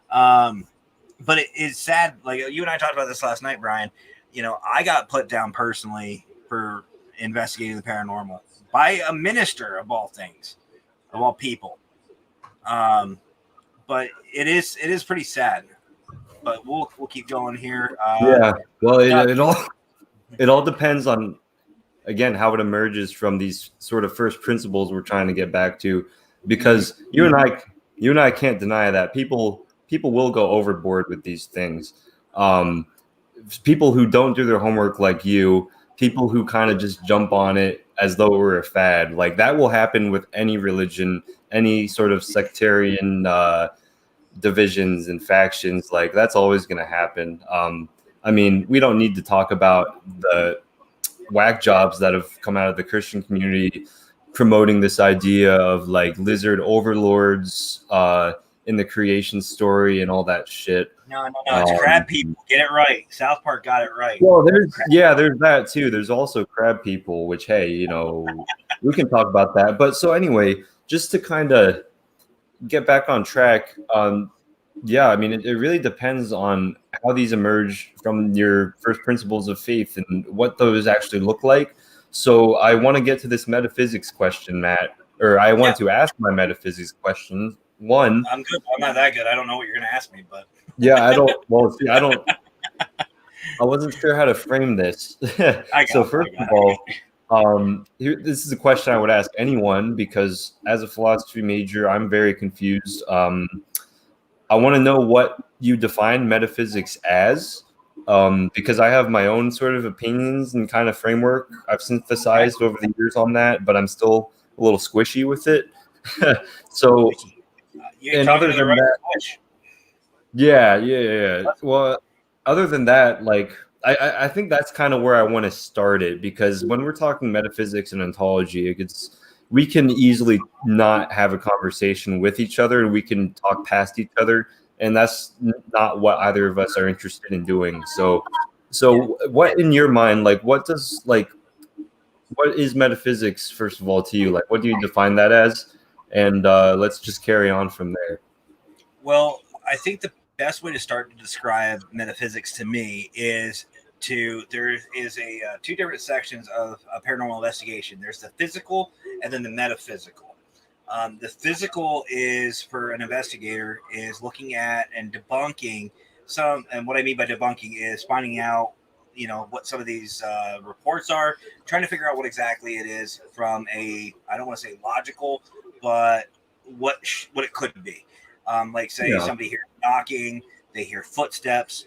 But it is sad. Like you and I talked about this last night, Brian. You know, I got put down personally for investigating the paranormal, by a minister of all things, of all people. But it is pretty sad. But we'll keep going here. Yeah. Well, yeah. it all depends on, again, how it emerges from these sort of first principles we're trying to get back to, because you and I can't deny that people will go overboard with these things. People who don't do their homework, like you, people who kind of just jump on it as though it were a fad, like that will happen with any religion, any sort of sectarian divisions and factions. Like that's always going to happen. I mean, we don't need to talk about the whack jobs that have come out of the Christian community promoting this idea of like lizard overlords in the creation story and all that shit. No, it's crab people. Get it right. South Park got it right. Well, there's that too. There's also crab people, which, hey, you know, we can talk about that. But so anyway, just to kind of get back on track, yeah, I mean, it really depends on how these emerge from your first principles of faith and what those actually look like. So I want to get to this metaphysics question, Matt, or I want to ask my metaphysics question. One, I'm good. I'm not that good. I don't know what you're going to ask me, but yeah, I don't. Well, see, I wasn't sure how to frame this. So first of all, this is a question I would ask anyone, because as a philosophy major, I'm very confused. I want to know what you define metaphysics as, because I have my own sort of opinions and kind of framework I've synthesized over the years on that, but I'm still a little squishy with it. So, and other than that, yeah. Well, other than that, like, I think that's kind of where I want to start it, because when we're talking metaphysics and ontology, we can easily not have a conversation with each other, and we can talk past each other, and that's not what either of us are interested in doing. So what in your mind, like, what is metaphysics, first of all, to you? Like, what do you define that as? And let's just carry on from there. Well, I think the best way to start to describe metaphysics to me is there is two different sections of paranormal investigation. There's the physical and then the metaphysical. The physical is, for an investigator, is looking at and debunking and what I mean by debunking is finding out, you know, what some of these reports are, trying to figure out what exactly it is from I don't want to say logical, but what it could be. Like, say somebody hears knocking, they hear footsteps.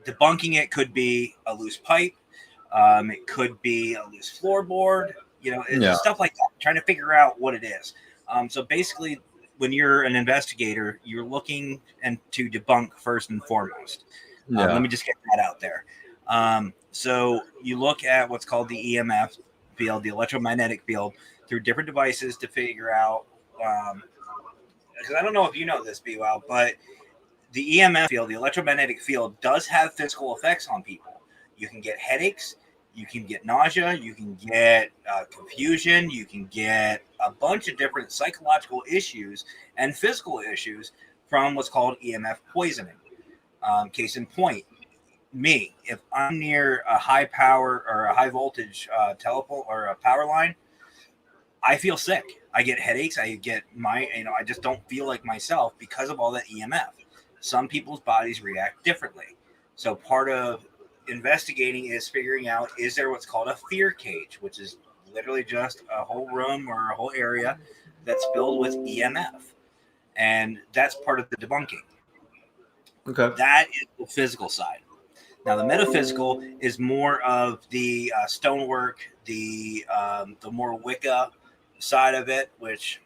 Debunking it could be a loose pipe. It could be a loose floorboard. You know, stuff like that. Trying to figure out what it is. So basically, when you're an investigator, you're looking to debunk first and foremost. Let me just get that out there. So you look at what's called the EMF field, the electromagnetic field, through different devices to figure out. Because I don't know if you know this, BWOW, but the EMF field, the electromagnetic field, does have physical effects on people. You can get headaches, you can get nausea, you can get confusion, you can get a bunch of different psychological issues and physical issues from what's called EMF poisoning. Case in point, me, if I'm near a high power or a high voltage telephone or a power line, I feel sick. I get headaches. I just don't feel like myself because of all that EMF. Some people's bodies react differently. So part of investigating is figuring out, is there what's called a fear cage, which is literally just a whole room or a whole area that's filled with EMF. And that's part of the debunking. Okay. That is the physical side. Now, the metaphysical is more of the stonework, the more Wicca side of it, which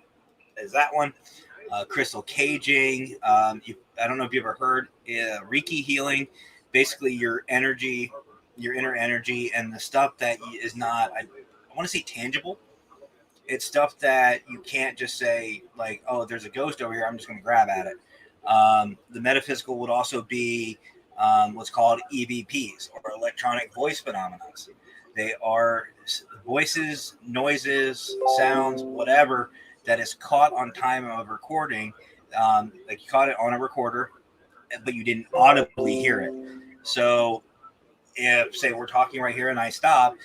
is that one. Crystal caging. I don't know if you've ever heard Reiki healing. Basically, your energy, your inner energy, and the stuff that is not, I want to say tangible. It's stuff that you can't just say, like, oh, there's a ghost over here, I'm just going to grab at it. The metaphysical would also be what's called EVPs, or electronic voice phenomena. They are voices, noises, sounds, whatever that is caught on time of recording. Like you caught it on a recorder, but you didn't audibly hear it. So if, say, we're talking right here and I stop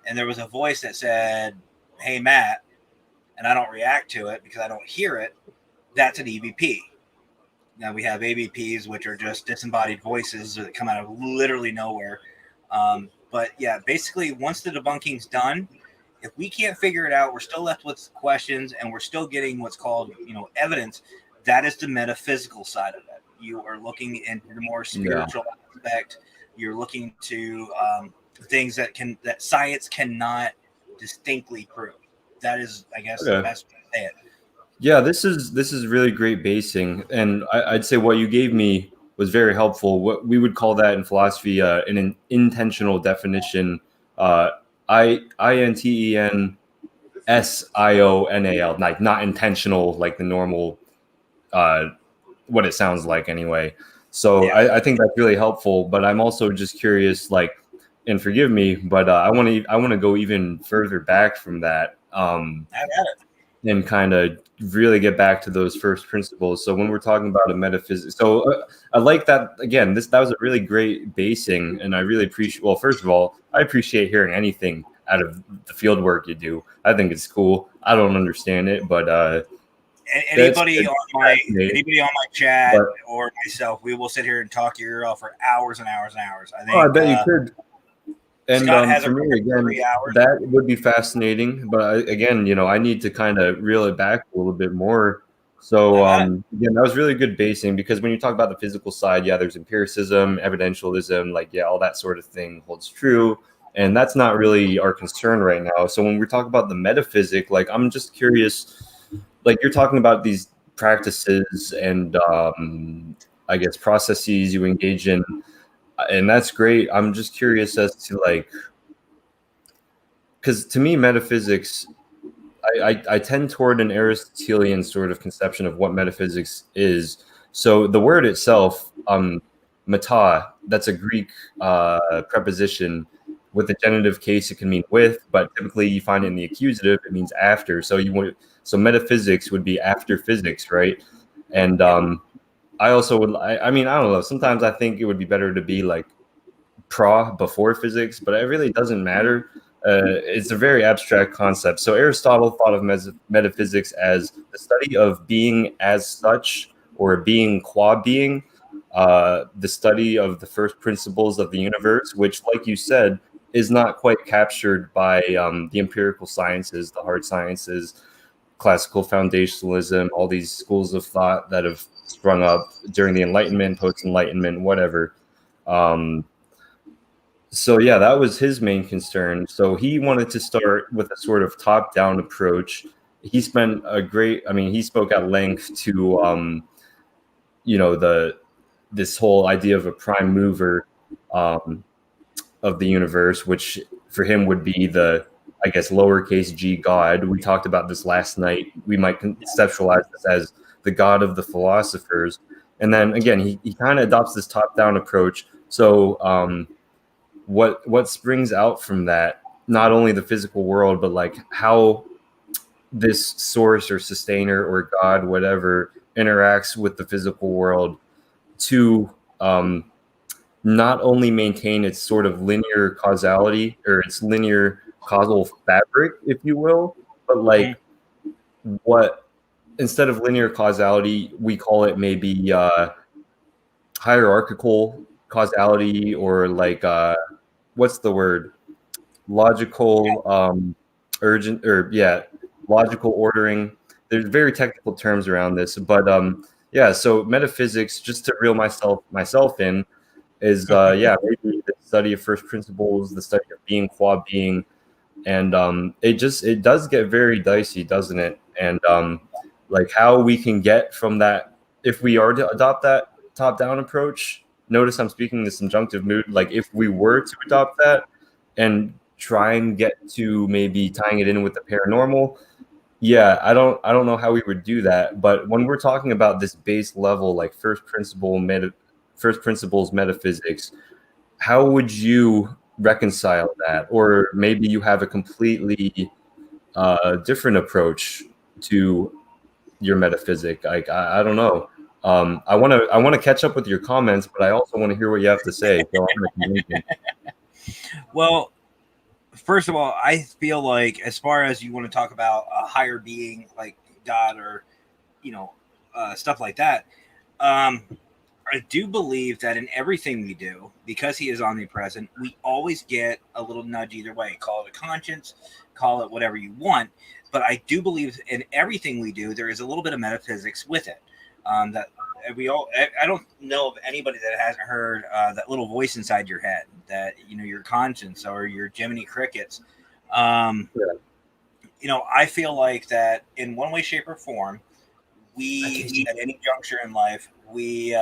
and there was a voice that said, "Hey Matt," and I don't react to it because I don't hear it, that's an EVP. Now we have AVPs, which are just disembodied voices that come out of literally nowhere. But yeah, basically, once the debunking's done, if we can't figure it out, we're still left with questions, and we're still getting what's called, evidence. That is the metaphysical side of it. You are looking into the more spiritual aspect. You're looking to things that science cannot distinctly prove. That is, I guess, the best way to say it. Yeah, this is really great basing, and I'd say what you gave me was very helpful. What we would call that in philosophy an intentional definition. INTENSIONAL, like not intentional, like the normal, what it sounds like anyway. So yeah. I think that's really helpful. But I'm also just curious, like, and forgive me, but I want to go even further back from that. And kind of really get back to those first principles. So when we're talking about a metaphysics, so I like that. Again, that was a really great basing, and I really appreciate. Well, first of all, I appreciate hearing anything out of the field work you do. I think it's cool. I don't understand it, but anybody on my chat or myself, we will sit here and talk your ear off for hours and hours and hours. I think. Oh, I bet you could. And for me, again, that would be fascinating. But again, I need to kind of reel it back a little bit more. So again, that was really good basing, because when you talk about the physical side, yeah, there's empiricism, evidentialism, like, yeah, all that sort of thing holds true. And that's not really our concern right now. So when we talk about the metaphysic, like, I'm just curious, like, you're talking about these practices and I guess processes you engage in. And that's great. I'm just curious as to, like, because to me, metaphysics, I tend toward an Aristotelian sort of conception of what metaphysics is. So the word itself, meta, that's a Greek preposition. With the genitive case, it can mean with, but typically you find it in the accusative, it means after. So metaphysics would be after physics, right? And I also would, I mean, I don't know. Sometimes I think it would be better to be like before physics, but it really doesn't matter. It's a very abstract concept. So Aristotle thought of metaphysics as the study of being as such, or being qua being, the study of the first principles of the universe, which, like you said, is not quite captured by the empirical sciences, the hard sciences, classical foundationalism, all these schools of thought that have sprung up during the Enlightenment, post-Enlightenment, whatever. So yeah, that was his main concern. So he wanted to start with a sort of top-down approach. He spent he spoke at length to, this whole idea of a prime mover of the universe, which for him would be the, I guess, lowercase g God. We talked about this last night. We might conceptualize this as the God of the philosophers. And then again, he kind of adopts this top-down approach. So what springs out from that, not only the physical world, but like how this source or sustainer or God, whatever, interacts with the physical world to not only maintain its sort of linear causality, or its linear causal fabric, if you will, but like what, instead of linear causality, we call it maybe hierarchical causality, or like what's the word? Logical logical ordering. There's very technical terms around this, but so metaphysics, just to reel myself in, is maybe the study of first principles, the study of being qua being, and it does get very dicey, doesn't it? And like how we can get from that, if we are to adopt that top-down approach. Notice I'm speaking in the subjunctive mood. Like if we were to adopt that and try and get to maybe tying it in with the paranormal, I don't know how we would do that. But when we're talking about this base level, like first principles metaphysics, how would you reconcile that? Or maybe you have a completely different approach to your metaphysic. Like I don't know. I want to catch up with your comments, but I also want to hear what you have to say. So I'm well, first of all, I feel like as far as you want to talk about a higher being like God or stuff like that, I do believe that in everything we do, because he is omnipresent, we always get a little nudge either way. Call it a conscience, call it whatever you want. But I do believe in everything we do, there is a little bit of metaphysics with it. That we all, I don't know of anybody that hasn't heard that little voice inside your head, that, your conscience or your Jiminy Crickets. I feel like that in one way, shape, or form, we at any juncture in life, we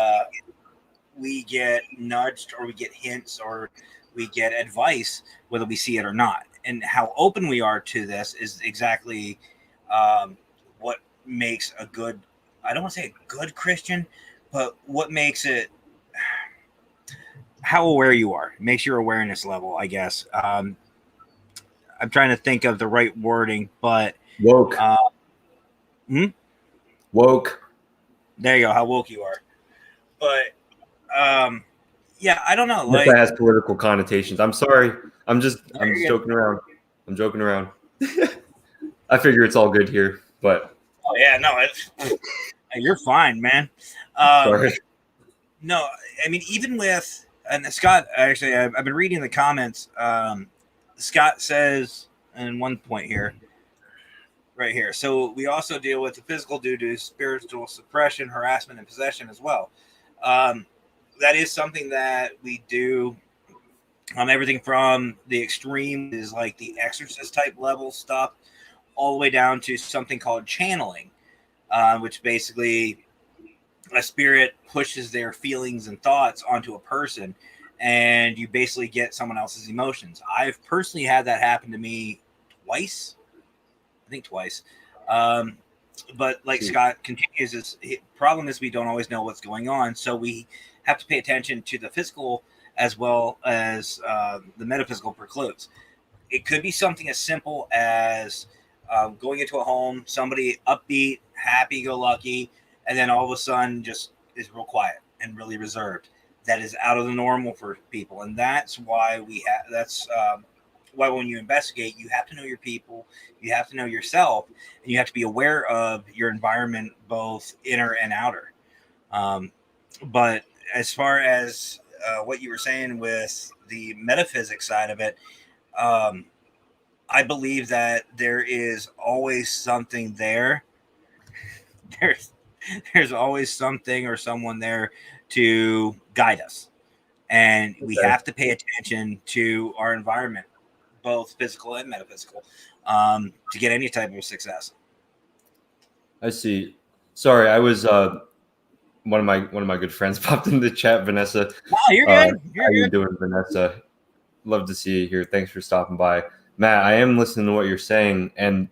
get nudged, or we get hints, or we get advice, whether we see it or not. And how open we are to this is exactly what makes a good, I don't want to say a good Christian, but what makes it, how aware you are, it makes your awareness level, I guess. I'm trying to think of the right wording, but Woke. Woke. There you go, how woke you are. But yeah, I don't know. Like, that has political connotations. I'm sorry. I'm just joking around. I'm joking around. I figure it's all good here, but oh yeah, no, you're fine, man. sorry. No, I mean, even with, and Scott, actually, I've been reading the comments. Scott says in one point here, right here. So we also deal with the physical due to spiritual suppression, harassment, and possession as well. That is something that we do. Everything from the extreme is like the exorcist type level stuff, all the way down to something called channeling, which basically a spirit pushes their feelings and thoughts onto a person, and you basically get someone else's emotions. I've personally had that happen to me twice. I think twice. But like Scott continues, the problem is we don't always know what's going on. So we have to pay attention to the physical as well as the metaphysical precludes. It could be something as simple as going into a home, somebody upbeat, happy-go-lucky, and then all of a sudden just is real quiet and really reserved. That is out of the normal for people. And that's why why when you investigate, you have to know your people, you have to know yourself, and you have to be aware of your environment, both inner and outer. But as far as what you were saying with the metaphysics side of it, I believe that there is always something there. There's always something or someone there to guide us. And we have to pay attention to our environment, both physical and metaphysical, to get any type of success. I see. Sorry, I was one of my good friends popped in the chat, Vanessa. Oh, you're good. How you doing, Vanessa? Love to see you here. Thanks for stopping by. Matt, I am listening to what you're saying, and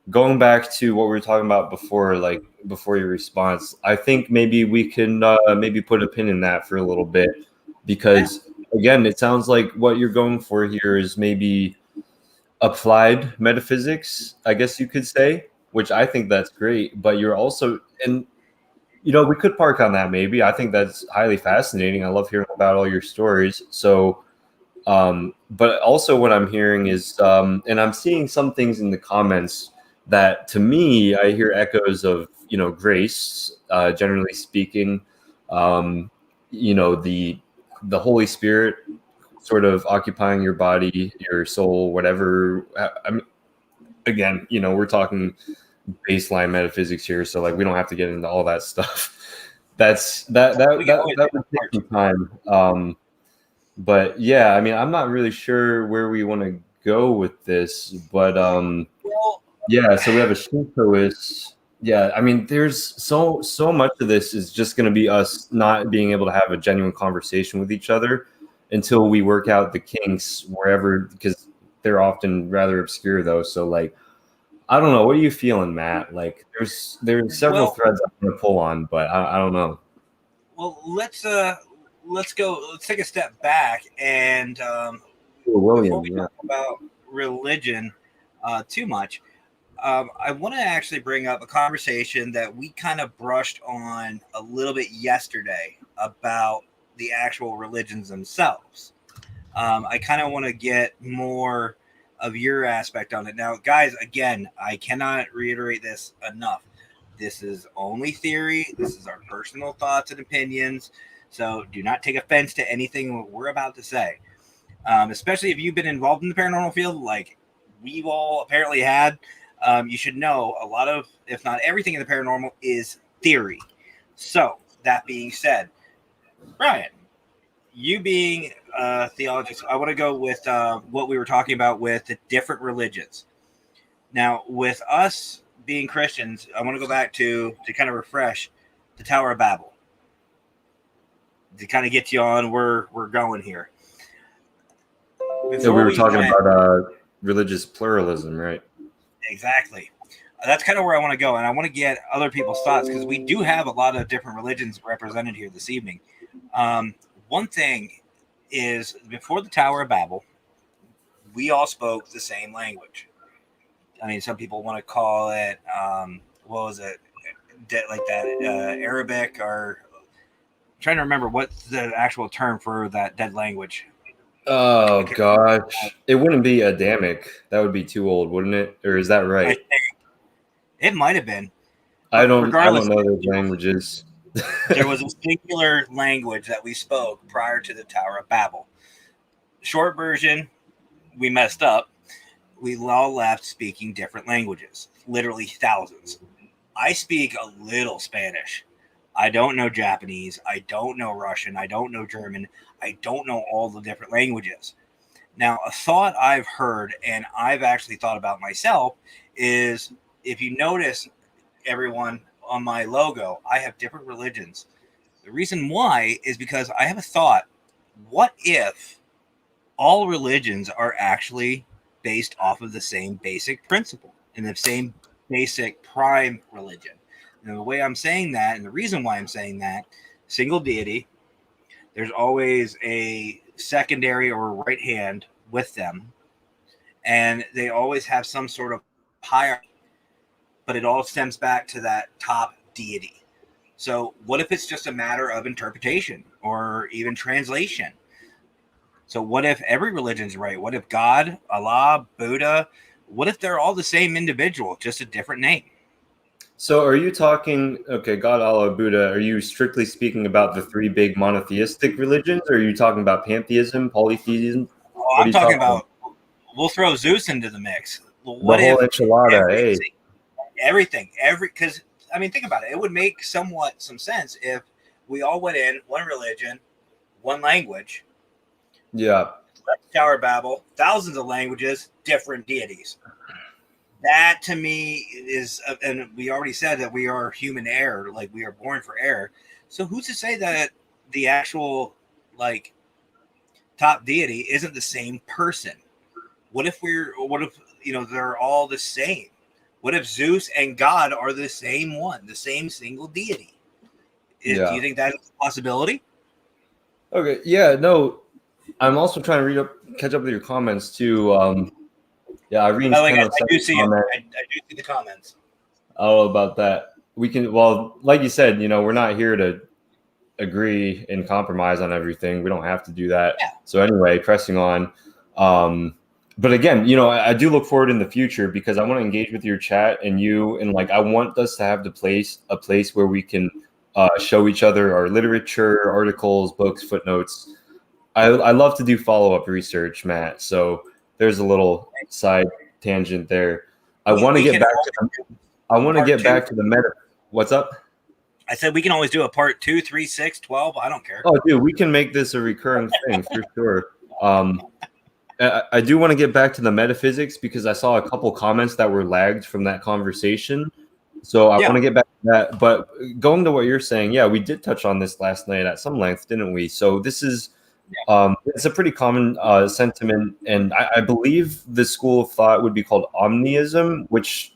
going back to what we were talking about before, like before your response, I think maybe we can maybe put a pin in that for a little bit, because again, it sounds like what you're going for here is maybe applied metaphysics, I guess you could say, which I think that's great. But you're also, and we could park on that maybe. I think that's highly fascinating. I love hearing about all your stories. So, but also what I'm hearing is, and I'm seeing some things in the comments that to me, I hear echoes of, grace, generally speaking, the Holy Spirit sort of occupying your body, your soul, whatever. Again, we're talking baseline metaphysics here, so like we don't have to get into all that stuff. That would take some time. But yeah, I mean, I'm not really sure where we want to go with this, but yeah. So we have a Shintoist. Yeah, I mean, there's so much of this is just going to be us not being able to have a genuine conversation with each other until we work out the kinks wherever, because they're often rather obscure though. So like, I don't know. What are you feeling, Matt? Like there's several threads I'm going to pull on, but I don't know. Well, let's go. Let's take a step back and William, before we talk about religion too much, I want to actually bring up a conversation that we kind of brushed on a little bit yesterday about the actual religions themselves. I kind of want to get more of your aspect on it. Now, guys, again, I cannot reiterate this enough. This is only theory. This is our personal thoughts and opinions. So do not take offense to anything we're about to say. Especially if you've been involved in the paranormal field, like we've all apparently had. You should know a lot of, if not everything in the paranormal is theory. So that being said, Brian, you being a theologist, I want to go with what we were talking about with the different religions. Now, with us being Christians, I want to go back to kind of refresh the Tower of Babel, to kind of get you on where we're going here. So we were talking about religious pluralism, right? Exactly. That's kind of where I want to go, and I want to get other people's thoughts because we do have a lot of different religions represented here this evening. One thing is, before the Tower of Babel, we all spoke the same language. I mean, some people want to call it, what was it, like that, Arabic, or I'm trying to remember what's the actual term for that dead language. Oh gosh, it wouldn't be Adamic. That would be too old, wouldn't it? Or is that right? I think it might have been. I don't Regardless, know those languages. There was a singular language that we spoke prior to the Tower of Babel. Short version, we messed up. We all left speaking different languages, literally thousands. I speak a little Spanish. I don't know Japanese. I don't know Russian. I don't know German. I don't know all the different languages. Now, a thought I've heard and I've actually thought about myself is, if you notice, everyone, on my logo, I have different religions. The reason why is because I have a thought. What if all religions are actually based off of the same basic principle and the same basic prime religion? And the way I'm saying that, and the reason why I'm saying that, single deity, there's always a secondary or right hand with them, and they always have some sort of hierarchy, but it all stems back to that top deity. So what if it's just a matter of interpretation or even translation? So what if every religion's right? What if God, Allah, Buddha, what if they're all the same individual, just a different name? So are you talking, okay, God, Allah, Buddha, are you strictly speaking about the three big monotheistic religions, or are you talking about pantheism, polytheism? Oh, I'm talking about, we'll throw Zeus into the mix. What the whole enchilada, everything, because, I mean, think about it. It would make somewhat some sense if we all went in, one religion, one language. Yeah. Tower of Babel, thousands of languages, different deities. That to me is, and we already said that we are human error, like we are born for error. So who's to say that the actual, like, top deity isn't the same person? What if they're all the same? What if Zeus and God are the same one, the same single deity? Do you think that is a possibility? Okay, yeah, no. I'm also trying to catch up with your comments too. Yeah, Irene's I do see the comments. Oh, about that. We can, well, like you said, we're not here to agree and compromise on everything. We don't have to do that. Yeah. So anyway, pressing on. But again, I do look forward in the future because I want to engage with your chat and you, and like, I want us to have a place where we can show each other our literature, articles, books, footnotes. I love to do follow-up research, Matt. So there's a little side tangent there. I want to get back to the meta. What's up? I said we can always do a part 2, 3, 6, 12. I don't care. Oh, dude, we can make this a recurring thing for sure. I do want to get back to the metaphysics because I saw a couple comments that were lagged from that conversation. So I want to get back to that. But going to what you're saying, yeah, we did touch on this last night at some length, didn't we? So this is it's a pretty common sentiment, and I believe the school of thought would be called omniism, which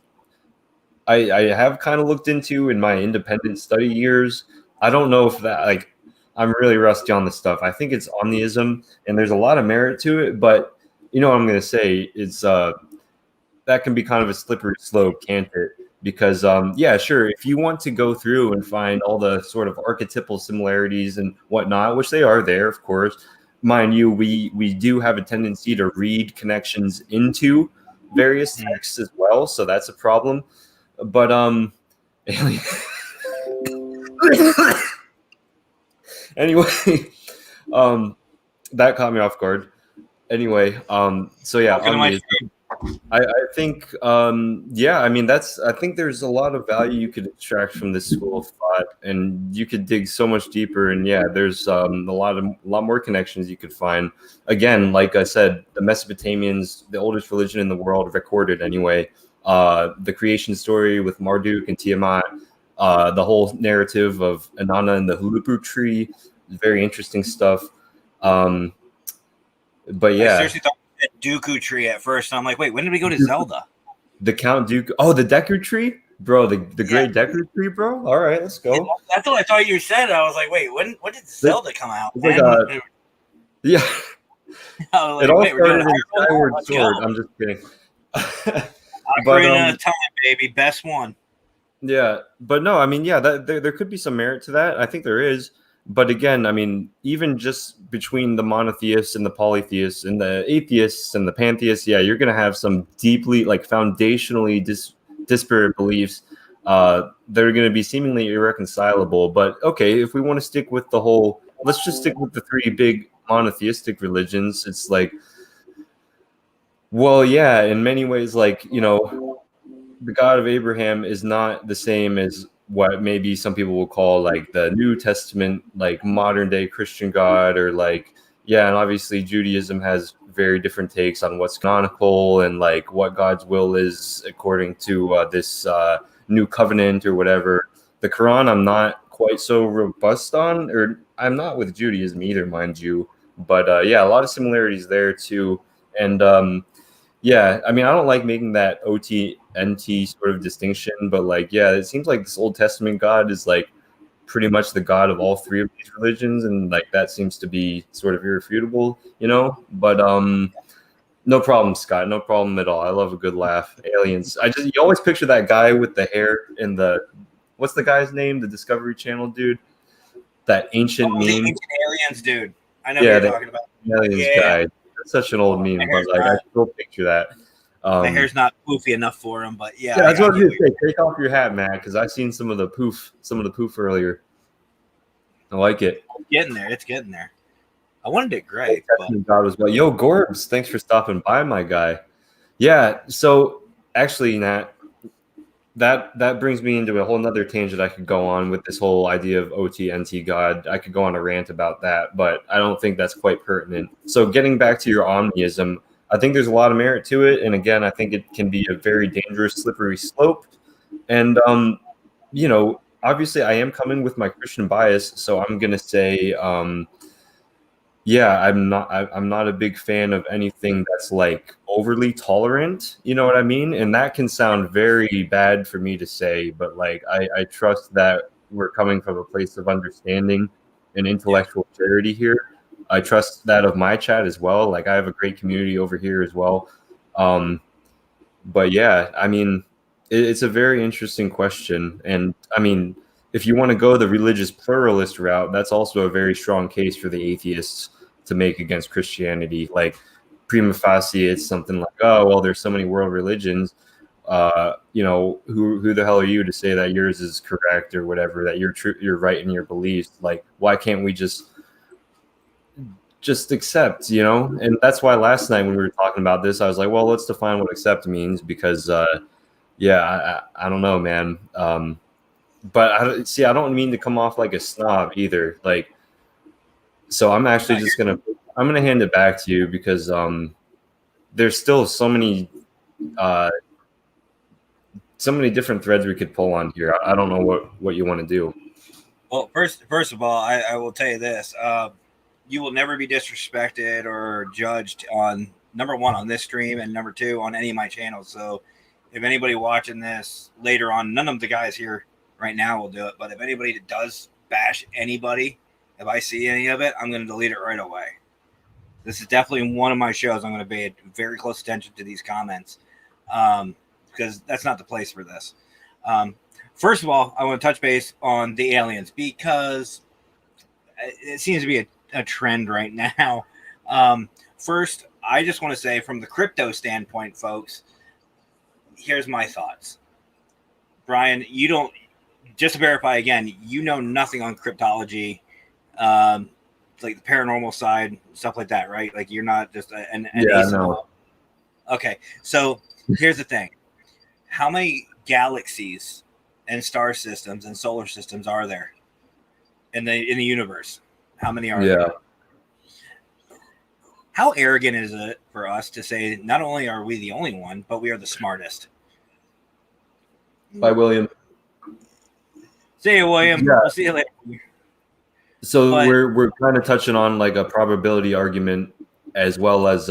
I have kind of looked into in my independent study years. I don't know if that, like, I'm really rusty on this stuff. I think it's omniism, and there's a lot of merit to it, but you know what I'm going to say? It's that can be kind of a slippery slope, can't it? Because, yeah, sure, if you want to go through and find all the sort of archetypal similarities and whatnot, which they are there, of course, mind you, we do have a tendency to read connections into various texts as well, so that's a problem. But alien. Anyway, that caught me off guard. Anyway, so yeah, I think yeah, I mean I think there's a lot of value you could extract from this school of thought, and you could dig so much deeper, and yeah, there's a lot more connections you could find. Again, like I said, the Mesopotamians, the oldest religion in the world recorded anyway, the creation story with Marduk and Tiamat, the whole narrative of Inanna and the Huluppu tree, very interesting stuff. But yeah, I seriously thought Dooku tree at first. And I'm like, wait, when did we go to Zelda? The Count Dooku. Oh, the Deku tree, bro. The Great Deku tree, bro. All right, let's go. That's what I thought you said. I was like, wait, when did Zelda come out? Like, yeah. Like, it all started in Skyward Sword. I'm just kidding. Ocarina of Time, baby, best one. Yeah, but no, I mean, yeah, there could be some merit to that. I think there is. But again, I mean, even just between the monotheists and the polytheists and the atheists and the pantheists, yeah, you're going to have some deeply, like, foundationally disparate beliefs that are going to be seemingly irreconcilable. But okay, if we want to stick with the whole, let's just stick with the three big monotheistic religions. It's like, well, yeah, in many ways, like, you know, the God of Abraham is not the same as what maybe some people will call like the New Testament, like modern day Christian God, or like, yeah, and obviously Judaism has very different takes on what's canonical and like what God's will is according to this new covenant or whatever. The Quran, I'm not quite so robust on, or I'm not with Judaism either, mind you, but yeah, a lot of similarities there too. And yeah, I mean, I don't like making that OT-NT sort of distinction, but like, yeah, it seems like this Old Testament God is like pretty much the God of all three of these religions, and like that seems to be sort of irrefutable, you know? But no problem, Scott, no problem at all. I love a good laugh. Aliens. You always picture that guy with the hair in the, what's the guy's name? The Discovery Channel dude? That ancient meme. The ancient aliens dude. I know what you're talking about. Aliens guy. Such an old meme, but like I still picture that. My hair's not poofy enough for him, but yeah. That's what I was gonna say. Take off your hat, Matt, because I've seen some of the poof earlier. I like it. It's getting there. I wanted it gray. God was, but yo, Gorbs, thanks for stopping by, my guy. Yeah. So actually, Nat, that brings me into a whole nother tangent I could go on with this whole idea of OT-NT God. I could go on a rant about that, but I don't think that's quite pertinent. So getting back to your omniism, I think there's a lot of merit to it. And again, I think it can be a very dangerous, slippery slope. And, you know, obviously I am coming with my Christian bias. So I'm going to say, yeah, I'm not a big fan of anything that's like overly tolerant, you know what I mean? And that can sound very bad for me to say, but like I trust that we're coming from a place of understanding and intellectual charity here. I trust that of my chat as well. Like I have a great community over here as well. But yeah, I mean, it's a very interesting question. And I mean, if you want to go the religious pluralist route, that's also a very strong case for the atheists to make against Christianity. Like prima facie, it's something like, oh, well, there's so many world religions. You know, who the hell are you to say that yours is correct or whatever, that you're right in your beliefs? Like, why can't we just accept, you know? And that's why last night when we were talking about this, I was like, well, let's define what accept means, because yeah, I don't know, man. But I don't mean to come off like a snob either. Like, so I'm actually just gonna hand it back to you, because there's still so many different threads we could pull on here. I don't know what you want to do. Well, first of all, I will tell you this: you will never be disrespected or judged on, number one, on this stream, and number two, on any of my channels. So if anybody watching this later on, none of the guys here right now will do it, but if anybody does bash anybody, if I see any of it, I'm going to delete it right away. This is definitely one of my shows. I'm going to pay very close attention to these comments, because that's not the place for this. First of all, I want to touch base on the aliens, because it seems to be a trend right now First, I just want to say from the crypto standpoint, folks, here's my thoughts. Brian, you don't, just to verify again, you know nothing on cryptology, like the paranormal side, stuff like that, right? Like you're not just an ace in the hole. Okay, so here's the thing. How many galaxies and star systems and solar systems are there in the universe? How many are there? How arrogant is it for us to say not only are we the only one, but we are the smartest? By William. See you, William. Yeah. We'll see you later. So we're kind of touching on like a probability argument as well as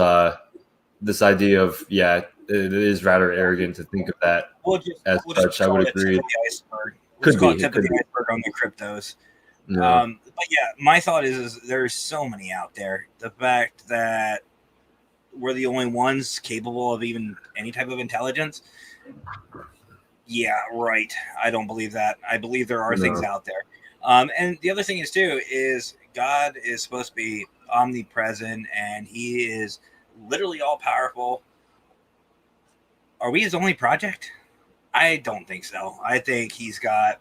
this idea of it is rather arrogant to think of that as such. I would agree. Could be tip of the iceberg on the cryptos. Yeah. But yeah, my thought is there's so many out there. The fact that we're the only ones capable of even any type of intelligence. Yeah, right. I don't believe that. I believe there are things out there. And the other thing is too is God is supposed to be omnipresent and he is literally all powerful. Are we his only project? I don't think so. I think he's got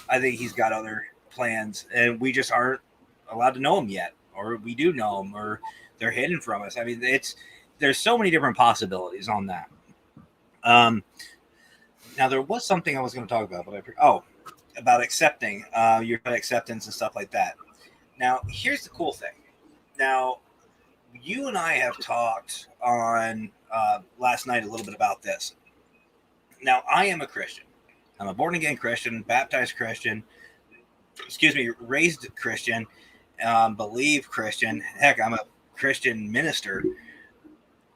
other plans and we just aren't allowed to know them yet, or we do know them, or they're hidden from us. I mean, there's so many different possibilities on that. Now there was something I was going to talk about, but about accepting your acceptance and stuff like that. Now, here's the cool thing. Now, you and I have talked on last night a little bit about this. Now, I am a Christian. I'm a born-again Christian, baptized Christian, raised Christian, believe Christian. Heck, I'm a Christian minister.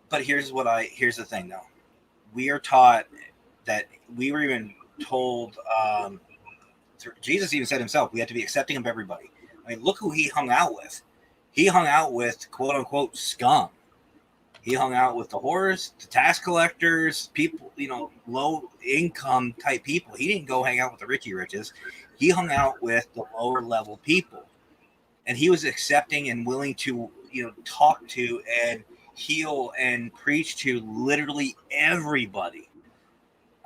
But here's the thing, though. We are taught that we were even told, Jesus even said himself, we have to be accepting of everybody. I mean, look who he hung out with. He hung out with quote-unquote scum. He hung out with the whores, the tax collectors, people, low-income type people. He didn't go hang out with the Richie Riches. He hung out with the lower-level people. And he was accepting and willing to, talk to and heal and preach to literally everybody.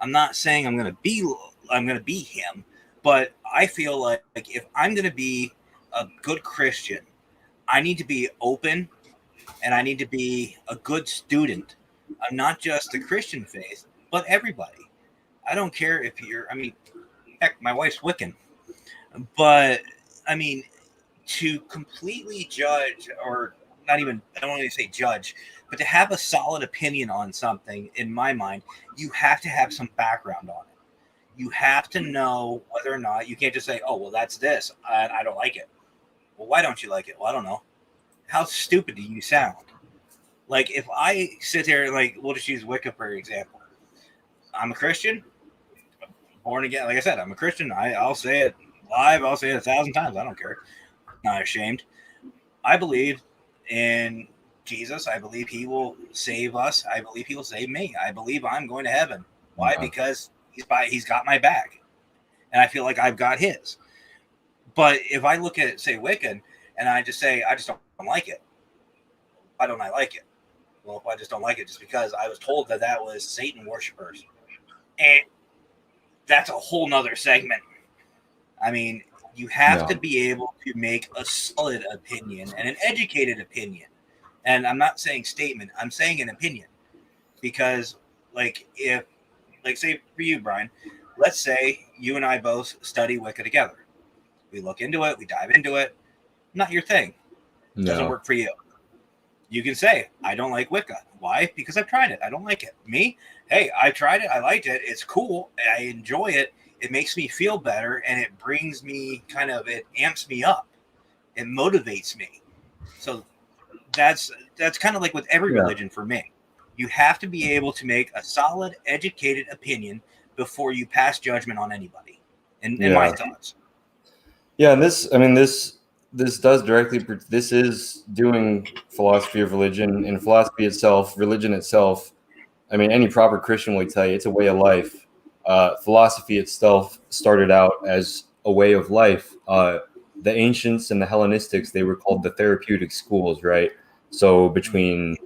I'm not saying I'm going to be him, but I feel like if I'm going to be a good Christian, I need to be open and I need to be a good student of not just the Christian faith, but everybody. I don't care if heck, my wife's Wiccan, but I mean, to completely judge, or not even, I don't want to say judge, but to have a solid opinion on something, in my mind, you have to have some background on it. You have to know whether or not, you can't just say, oh, well, that's this, and I don't like it. Well, why don't you like it? Well, I don't know. How stupid do you sound? Like, if I sit there, we'll just use Wicca, for example. I'm a Christian, born again. Like I said, I'm a Christian. I'll say it live. I'll say it 1,000 times. I don't care. Not ashamed. I believe in Jesus. I believe he will save us. I believe he will save me. I believe I'm going to heaven. Why? Yeah. Because he's got my back. And I feel like I've got his. But if I look at, say, Wiccan, and I just say, I just don't like it. Why don't I like it? Well, if I just don't like it, just because I was told that was Satan worshipers. And that's a whole nother segment. I mean, you have to be able to make a solid opinion and an educated opinion. And I'm not saying statement, I'm saying an opinion. Because, say for you, Brian, let's say you and I both study Wicca together. We look into it, we dive into it. Not your thing. It doesn't work for you. You can say, I don't like Wicca. Why? Because I've tried it. I don't like it. Me? Hey, I tried it. I liked it. It's cool. I enjoy it. It makes me feel better, and it brings me it amps me up. It motivates me. So that's kind of like with every religion for me. You have to be able to make a solid, educated opinion before you pass judgment on anybody. In my thoughts. Yeah, and this does directly. This is doing philosophy of religion, and philosophy itself, religion itself. I mean, any proper Christian will tell you it's a way of life. Philosophy itself started out as a way of life. The ancients and the Hellenistics, they were called the therapeutic schools, right? So between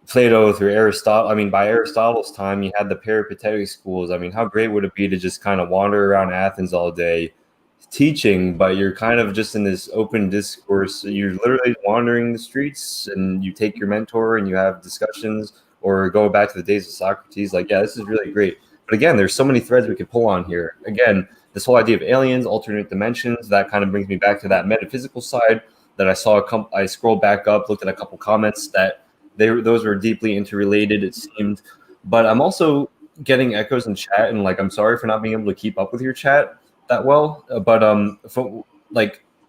Plato through Aristotle, I mean, by Aristotle's time, you had the Peripatetic schools. I mean, how great would it be to just kind of wander around Athens all day teaching, but you're kind of just in this open discourse. You're literally wandering the streets and you take your mentor and you have discussions, or go back to the days of Socrates. Like, yeah, this is really great. But again, there's so many threads we could pull on here. Again, this whole idea of aliens, alternate dimensions, that kind of brings me back to that metaphysical side that I saw. I scrolled back up, looked at a couple comments that those were deeply interrelated, it seemed. But I'm also getting echoes in chat, and like, I'm sorry for not being able to keep up with your chat that well. But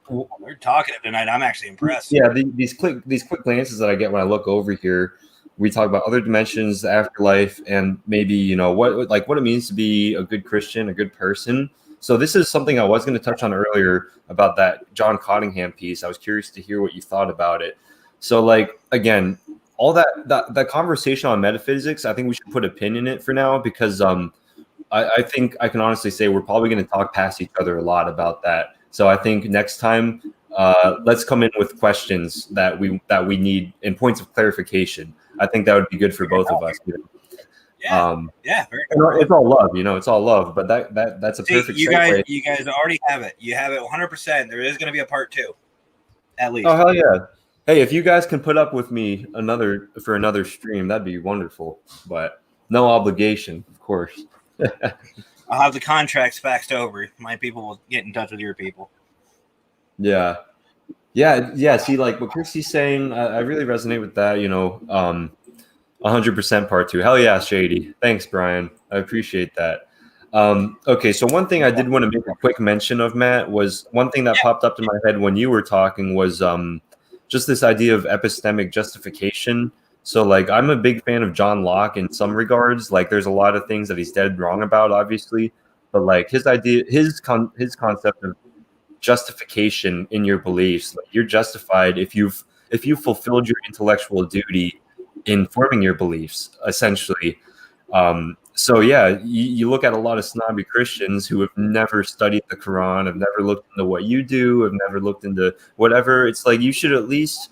We're talking tonight. I'm actually impressed. yeah, these quick glances that I get when I look over here, we talk about other dimensions, the afterlife, and maybe what it means to be a good Christian, a good person. So this is something I was going to touch on earlier about that John Cottingham piece. I was curious to hear what you thought about it. So like, again, all that conversation on metaphysics, I think we should put a pin in it for now, because I think I can honestly say we're probably going to talk past each other a lot about that. So I think next time, let's come in with questions that we need and points of clarification. I think that would be good for both of us. Yeah, very it's all love, it's all love. But that's a perfect. You guys already have it. You have it 100%. There is going to be a part 2, at least. Oh hell yeah! Hey, if you guys can put up with me for another stream, that'd be wonderful. But no obligation, of course. I'll have the contracts faxed over. My people will get in touch with your people. Yeah. See, like what Christy's saying, I really resonate with that. 100% part 2. Hell yeah, Shady. Thanks, Brian. I appreciate that. Okay, so one thing I did want to make a quick mention of, Matt, was one thing that popped up in my head when you were talking was just this idea of epistemic justification. So like, I'm a big fan of John Locke in some regards. Like, there's a lot of things that he's dead wrong about, obviously, but like his concept of justification in your beliefs, like you're justified if you've fulfilled your intellectual duty in forming your beliefs, essentially. So yeah, you look at a lot of snobby Christians who have never studied the Quran, have never looked into what you do, have never looked into whatever. It's like, you should at least,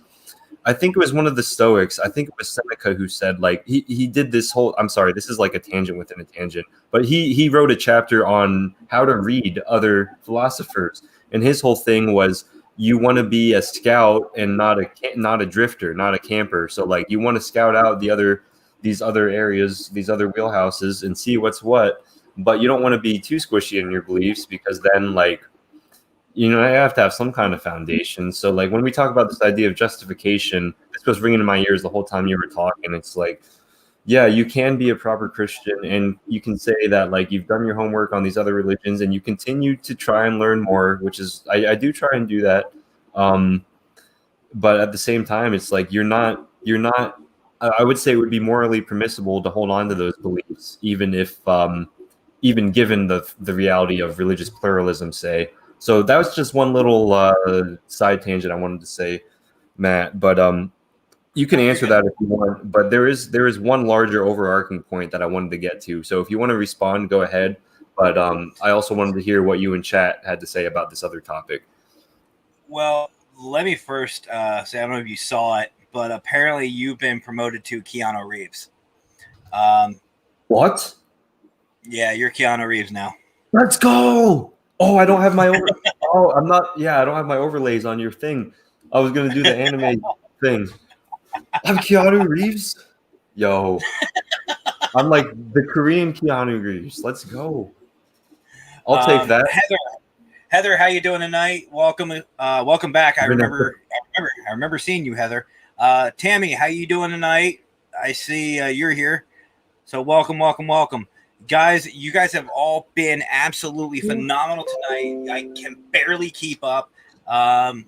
I think it was one of the Stoics, I think it was Seneca, who said, like, he did this whole, I'm sorry, this is like a tangent within a tangent, but he wrote a chapter on how to read other philosophers. And his whole thing was, you want to be a scout and not a drifter, not a camper. So like, you want to scout out these other areas, these other wheelhouses, and see what's what, but you don't want to be too squishy in your beliefs, because then like, I have to have some kind of foundation. So like, when we talk about this idea of justification, this was ringing in my ears the whole time you were talking. It's like, yeah, you can be a proper Christian, and you can say that like you've done your homework on these other religions, and you continue to try and learn more, which is I do try and do that. But at the same time, it's like you're not. I would say it would be morally permissible to hold on to those beliefs, even if, even given the reality of religious pluralism, say. So that was just one little side tangent I wanted to say, Matt. But you can answer that if you want. But there is one larger overarching point that I wanted to get to. So if you want to respond, go ahead. But I also wanted to hear what you in chat had to say about this other topic. Well, let me first say, I don't know if you saw it, but apparently you've been promoted to Keanu Reeves. What? Yeah, you're Keanu Reeves now. Let's go. Oh, I don't have my I don't have my overlays on your thing. I was gonna do the anime thing. I'm Keanu Reeves. Yo. I'm like the Korean Keanu Reeves. Let's go. I'll take that. Heather, how you doing tonight? Welcome back. I remember seeing you, Heather. Tammy, how you doing tonight? I see you're here. So welcome. Guys, you guys have all been absolutely phenomenal tonight. I can barely keep up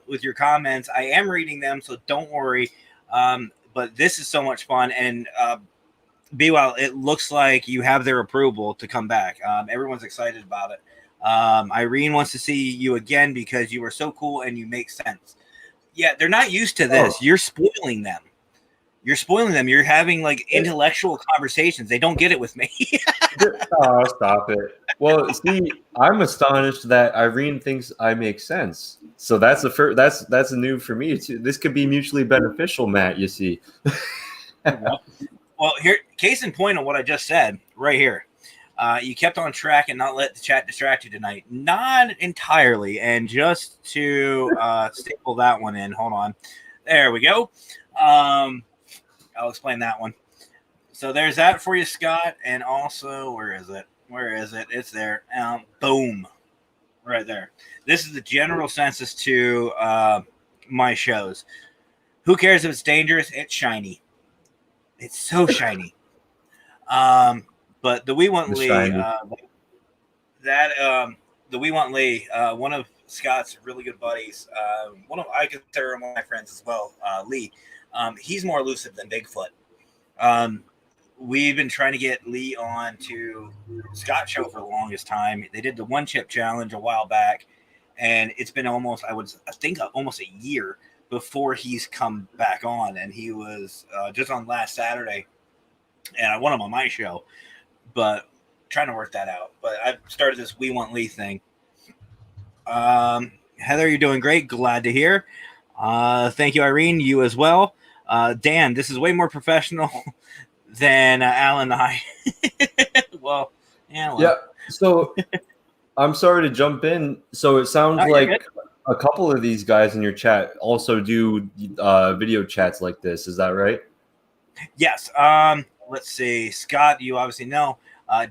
with your comments. I am reading them, so don't worry. But this is so much fun. And BWoww, it looks like you have their approval to come back. Everyone's excited about it. Irene wants to see you again because you are so cool and you make sense. Yeah, they're not used to this. You're spoiling them. You're spoiling them. You're having like intellectual conversations. They don't get it with me. Oh, stop it. Well, see, I'm astonished that Irene thinks I make sense. So that's the first. That's a new for me too. This could be mutually beneficial, Matt. You see. Well, here, case in point on what I just said, right here. You kept on track and not let the chat distract you tonight. Not entirely. And just to staple that one in, hold on. There we go. I'll explain that one. So there's that for you, Scott. And also, where is it? Where is it? It's there. Boom. Right there. This is the general census to my shows. Who cares if it's dangerous? It's shiny. It's so shiny. But the We Want Lee, the We Want Lee, one of Scott's really good buddies, I consider him one of my friends as well, Lee. He's more elusive than Bigfoot. We've been trying to get Lee on to Scott's show for the longest time. They did the one chip challenge a while back, and it's been almost a year before he's come back on. And he was just on last Saturday, and I want him on my show, but trying to work that out. But I've started this We Want Lee thing. Heather, you're doing great. Glad to hear. Thank you, Irene. You as well. Dan, this is way more professional than Alan and I. Well, yeah. Yeah. So I'm sorry to jump in. So it sounds like a couple of these guys in your chat also do video chats like this. Is that right? Yes. Let's see. Scott, you obviously know.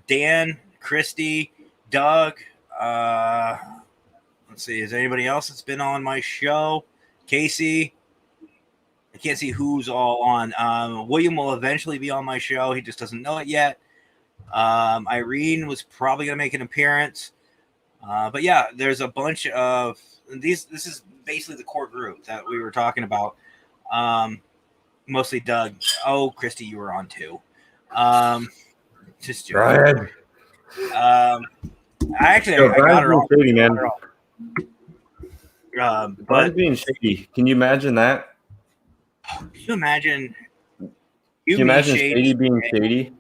Dan, Christy, Doug. Let's see. Is there anybody else that's been on my show? Casey. I can't see who's all on. William will eventually be on my show. He just doesn't know it yet. Irene was probably going to make an appearance. But yeah, there's a bunch of these. This is basically the core group that we were talking about. Mostly Doug. Oh, Christy, you were on too. Just joking. I got her on. Shady, man. But being shady. Can you imagine that? Can you imagine? Can you imagine Shady being shady?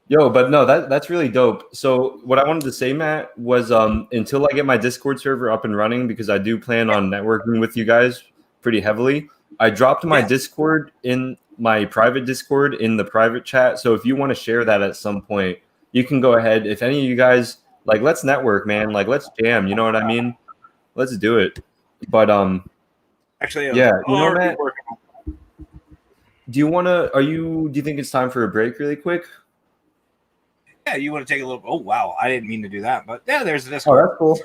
Yo, but no, that's really dope. So what I wanted to say, Matt, was until I get my Discord server up and running, because I do plan on networking with you guys pretty heavily, I dropped my Discord in my private Discord in the private chat. So if you want to share that at some point, you can go ahead. If any of you guys let's network, man. Let's jam. You know what I mean? Let's do it. But actually, Matt, do you think it's time for a break really quick? Yeah, you want to take a little. Oh wow, I didn't mean to do that, but yeah, there's this. Oh, that's cool.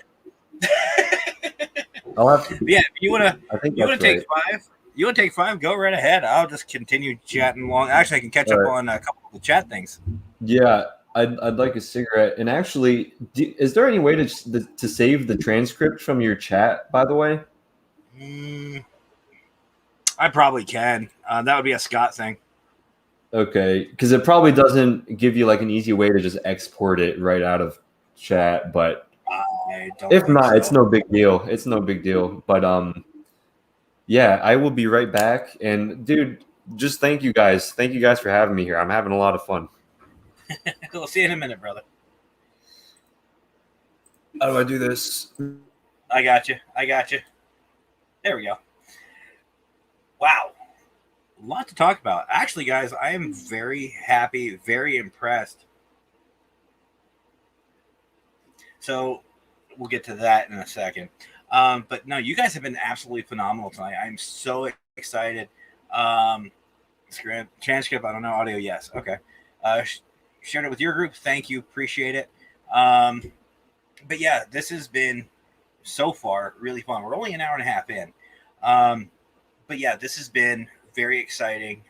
I'll have to. Yeah, you want to. I think you want to take 5. You want to take 5? Go right ahead. I'll just continue chatting along. Actually, I can catch up on a couple of the chat things. Yeah, I'd like a cigarette. And actually, is there any way to save the transcript from your chat? By the way, I probably can. That would be a Scott thing. Okay, because it probably doesn't give you an easy way to just export it right out of chat. But if not, it's no big deal. It's no big deal. But yeah, I will be right back. And dude, just thank you guys. Thank you guys for having me here. I'm having a lot of fun. We'll see you in a minute, brother. How do I do this? I got you. There we go. Wow. A lot to talk about. Actually, guys, I am very happy, very impressed. So we'll get to that in a second. But no, you guys have been absolutely phenomenal tonight. I'm so excited. Transcript, I don't know. Audio, yes. Okay. Shared it with your group. Thank you. Appreciate it. But yeah, this has been so far really fun. We're only an hour and a half in. But yeah, this has been very exciting.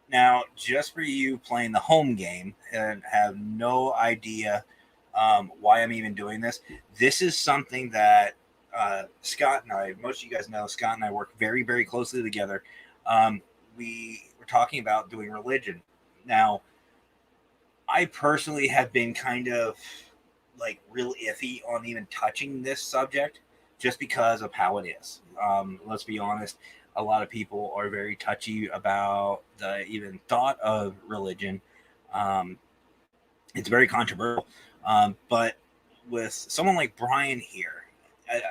Now, just for you playing the home game and have no idea why I'm even doing this, this is something that Scott and I, most of you guys know, Scott and I work very, very closely together. We were talking about doing religion. Now, I personally have been kind of real iffy on even touching this subject just because of how it is. Let's be honest. A lot of people are very touchy about the even thought of religion. Um, it's very controversial. But with someone like Brian here,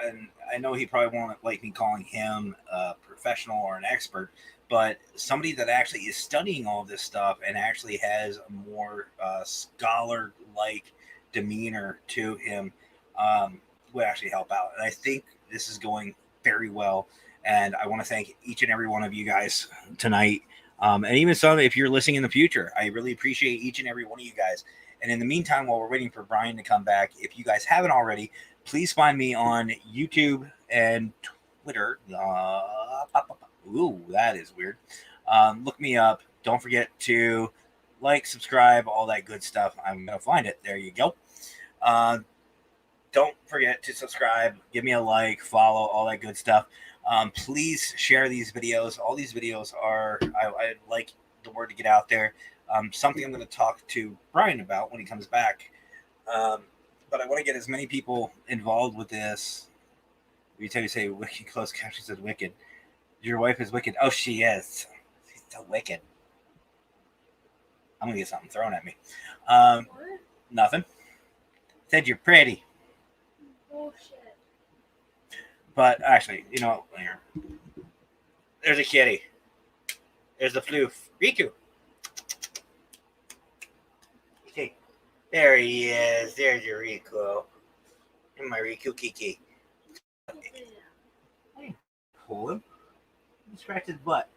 and I know he probably won't like me calling him a professional or an expert, but somebody that actually is studying all this stuff and actually has a more scholar like demeanor to him would actually help out. And I think this is going very well. And I want to thank each and every one of you guys tonight. And even some, if you're listening in the future, I really appreciate each and every one of you guys. And in the meantime, while we're waiting for Brian to come back, if you guys haven't already, please find me on YouTube and Twitter. Ooh, that is weird. Look me up. Don't forget to like, subscribe, all that good stuff. I'm going to find it. There you go. Don't forget to subscribe. Give me a like, follow, all that good stuff. Please share these videos. All these videos are, I'd like the word to get out there. Something I'm going to talk to Brian about when he comes back. But I want to get as many people involved with this. You tell you say wicked close caption says wicked. Your wife is wicked. Oh, she is. She's so wicked. I'm going to get something thrown at me. What? Nothing. Said you're pretty. Bullshit. But actually, you know, here. There's a kitty. There's the floof. Riku. Okay. There he is. There's your Riku. And my Riku Kiki. Pull him. Scratch his butt.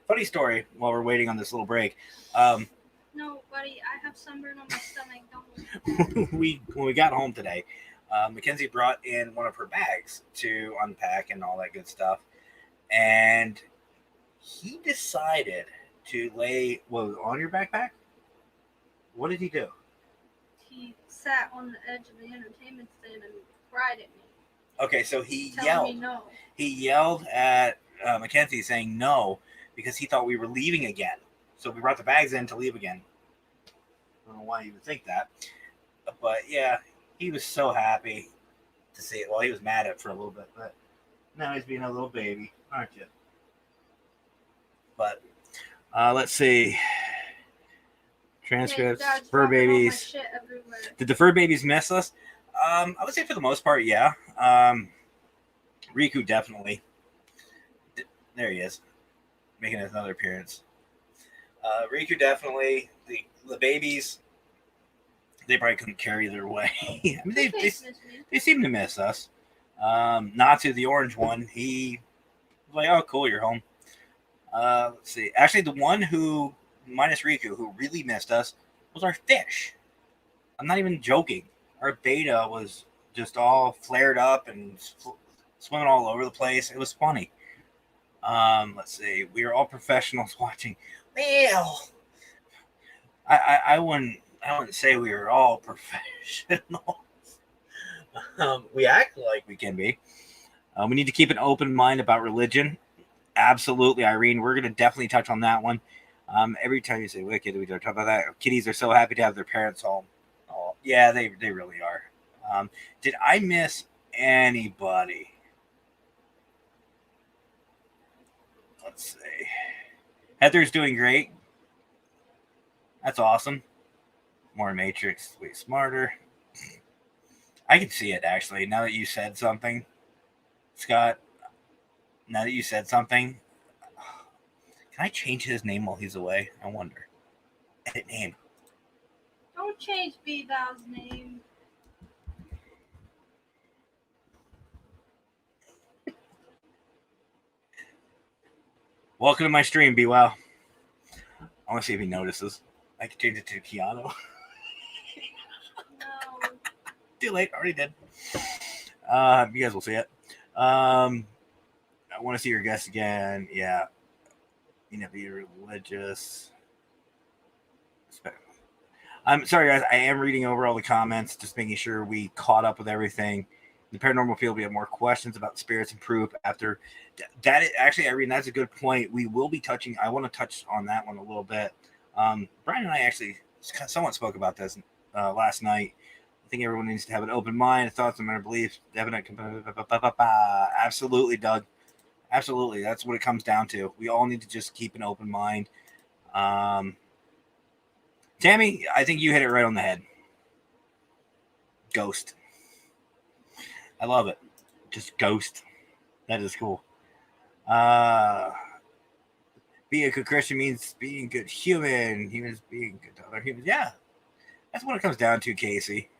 Funny story while we're waiting on this little break. No, buddy, I have sunburn on my stomach. Don't. When we got home today, Mackenzie brought in one of her bags to unpack and all that good stuff. And he decided to lay on your backpack? What did he do? He sat on the edge of the entertainment stand and cried at me. Okay, so he Telling me yelled. no. He yelled at Mackenzie saying no because he thought we were leaving again. So we brought the bags in to leave again. I don't know why you would think that. But yeah, he was so happy to see it. Well, he was mad at it for a little bit, but now he's being a little baby, aren't you? But let's see. Transcripts, Dad's fur dropping all my babies. shit everywhere. Did the fur babies miss us? I would say for the most part, yeah. Riku definitely. There he is, making another appearance. Riku definitely. The babies, they probably couldn't carry their way. I mean, they seem to miss us. Natsu, the orange one, he was like, "Oh, cool, you're home." Let's see. Actually, the one who, minus Riku, who really missed us was our fish. I'm not even joking. Our beta was just all flared up and swimming all over the place. It was funny. Let's see. We were all professionals watching. Well, I wouldn't say we were all professionals. We act like we can be. We need to keep an open mind about religion. Absolutely, Irene. We're going to definitely touch on that one. Every time you say wicked, we talk about that. Kitties are so happy to have their parents home. Oh, yeah, they really are. Did I miss anybody? Let's see. Heather's doing great. That's awesome. More Matrix, way smarter. I can see it actually. Now that you said something, Scott. Now that you said something, can I change his name while he's away? I wonder. Edit name. Don't change B-Val's name. Welcome to my stream, B-Wow. I want to see if he notices. I can change it to Keanu. No. Too late. Already did. You guys will see it. I want to see your guest again. Yeah. You know, be religious. I'm sorry, guys. I am reading over all the comments, just making sure we caught up with everything. The paranormal field, we have more questions about spirits and proof after that. Actually, Irene, that's a good point. We will be touching. I want to touch on that one a little bit. Brian and I actually somewhat spoke about this last night. I think everyone needs to have an open mind, thoughts, and their beliefs. Absolutely, Doug. Absolutely. That's what it comes down to. We all need to just keep an open mind. Tammy, I think you hit it right on the head. Ghost. I love it. Just ghost. That is cool. Being a good Christian means being a good human. Humans being good to other humans. Yeah. That's what it comes down to, Casey.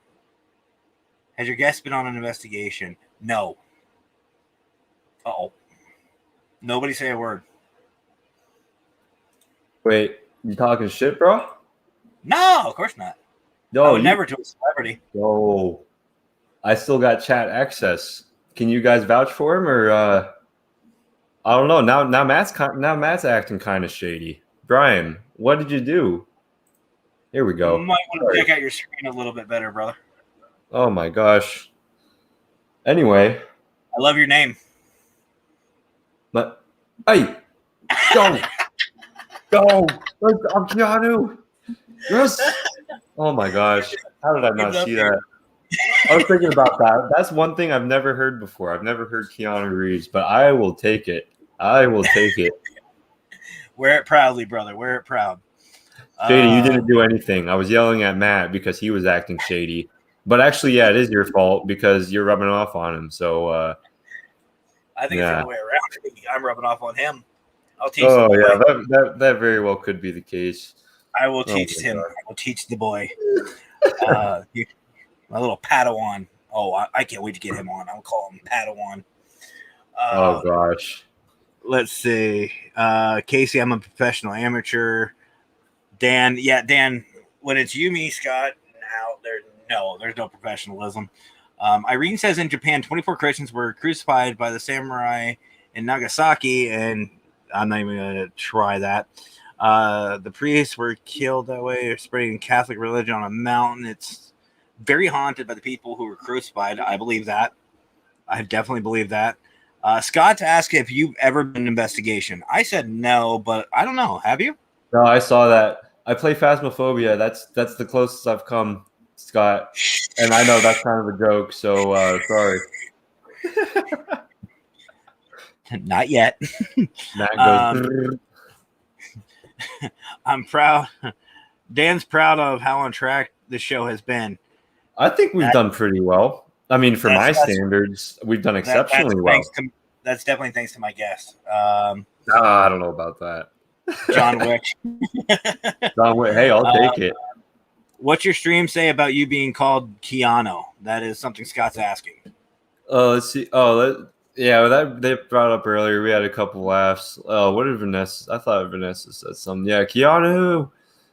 Has your guest been on an investigation? No. Uh-oh. Nobody say a word. Wait, you talking shit, bro? No, of course not. I No, would never to a celebrity. No, I still got chat access. Can you guys vouch for him, or I don't know. Now Matt's acting kind of shady. Brian, what did you do? Here we You go. might want to check out your screen a little bit better, brother. Oh my gosh. Anyway, I love your name. but hey, go, go! I'm Keanu. Yes. Oh my gosh, how did I not see that? I was thinking about that. That's one thing I've never heard before. I've never heard Keanu Reeves, but I will take it. I will take it. Wear it proudly, brother. Wear it proud. Shady, you didn't do anything. I was yelling at Matt because he was acting shady. But actually, yeah, it is your fault because you're rubbing off on him. So, I think it's the other way around. I think I'm rubbing off on him. I'll teach oh the boy. yeah, that very well could be the case. I will teach my him. God. I will teach the boy. My little Padawan. Oh, I can't wait to get him on. I'll call him Padawan. Oh gosh. Let's see. Casey, I'm a professional amateur. Dan, when it's you, me, Scott, there's no professionalism. Irene says in Japan, 24 Christians were crucified by the samurai in Nagasaki, and I'm not even going to try that. The priests were killed that way, spreading Catholic religion on a mountain. It's very haunted by the people who were crucified. I believe that. I definitely believe that. Scott's asked if you've ever been in an investigation. I said no, but I don't know. Have you? No, I saw that. I play Phasmophobia. That's the closest I've come, Scott. And I know that's kind of a joke, so sorry. Not yet. Matt goes. I'm proud. Dan's proud of how on track the show has been. I think we've done pretty well. I mean, for my standards, we've done exceptionally well. That's definitely thanks to my guest. I don't know about that. John Wick. John Wick. Hey, I'll take it. What's your stream say about you being called Keanu? That is something Scott's asking. Let's see. That they brought up earlier. We had a couple laughs. What did Vanessa? I thought Vanessa said something. Yeah, Keanu.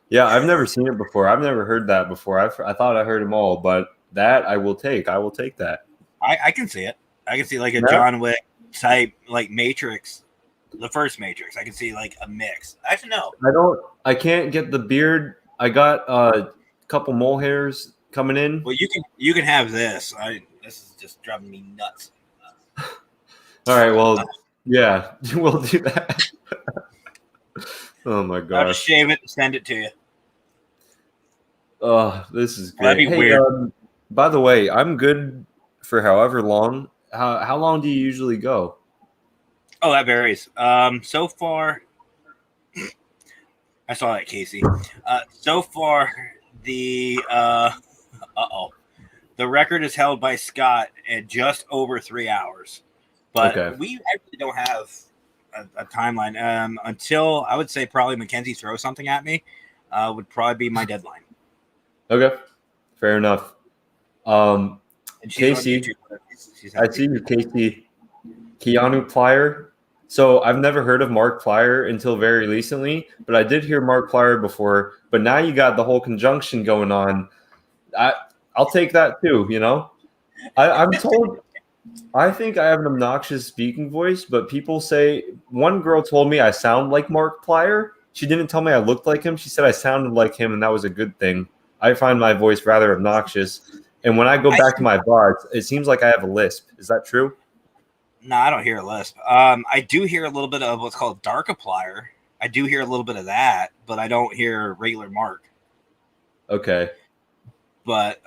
Yeah, I've never seen it before. I've never heard that before. I thought I heard them all, but that I will take. I will take that. I can see it. I can see like a John Wick type, like Matrix, the first Matrix. I can see like a mix. Actually, no. I can't get the beard. I got a couple mole hairs coming in. Well, you can have this. This is just driving me nuts. All right. Well, yeah, we'll do that. Oh my I'll gosh. just shave it and send it to you. Oh, this is great. That'd be weird. By the way, I'm good for however long. How long do you usually go? Oh, that varies. So far, I saw that, Casey. So far, the record is held by Scott at just over 3 hours. But we actually don't have a timeline until I would say probably Mackenzie throws something at me. Would probably be my deadline. Okay, fair enough. Casey, I see you, Casey. Keanu Plier. So I've never heard of Mark Plier until very recently, but I did hear Mark Plier before. But now you got the whole conjunction going on. I'll take that too. You know, I'm told. I think I have an obnoxious speaking voice, but people say one girl told me I sound like Mark Plier. She didn't tell me I looked like him. She said I sounded like him, and that was a good thing. I find my voice rather obnoxious. And when I go back to my VODs, it seems like I have a lisp. Is that true? No, I don't hear a lisp. I do hear a little bit of what's called Darkiplier. I do hear a little bit of that, but I don't hear regular Mark. Okay. But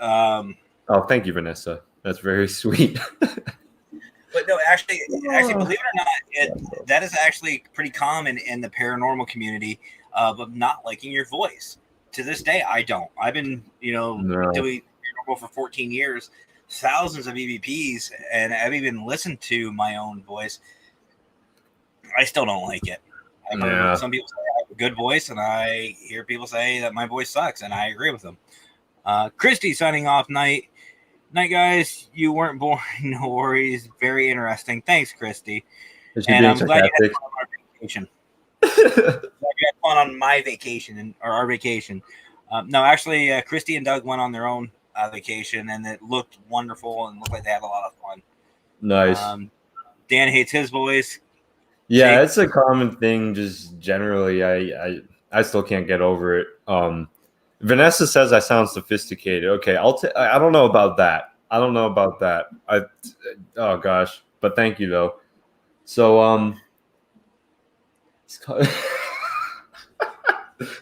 Oh, thank you, Vanessa. That's very sweet. But no, actually, believe it or not, that is actually pretty common in the paranormal community of not liking your voice. To this day, I don't. I've been, No. doing paranormal for 14 years, thousands of EVPs, and I've even listened to my own voice. I still don't like it. I've heard some people say I have a good voice, and I hear people say that my voice sucks, and I agree with them. Christy signing off. Night, guys. You weren't boring. No worries. Very interesting. Thanks, Christy. And I'm glad you had fun on our vacation. You had fun on my vacation or our vacation. No, actually, Christy and Doug went on their own vacation, and it looked wonderful and looked like they had a lot of fun. Nice. Dan hates his voice. Yeah, it's a common thing. Just generally, I still can't get over it. Vanessa says I sound sophisticated. Okay, I don't know about that. Oh gosh, but thank you though. So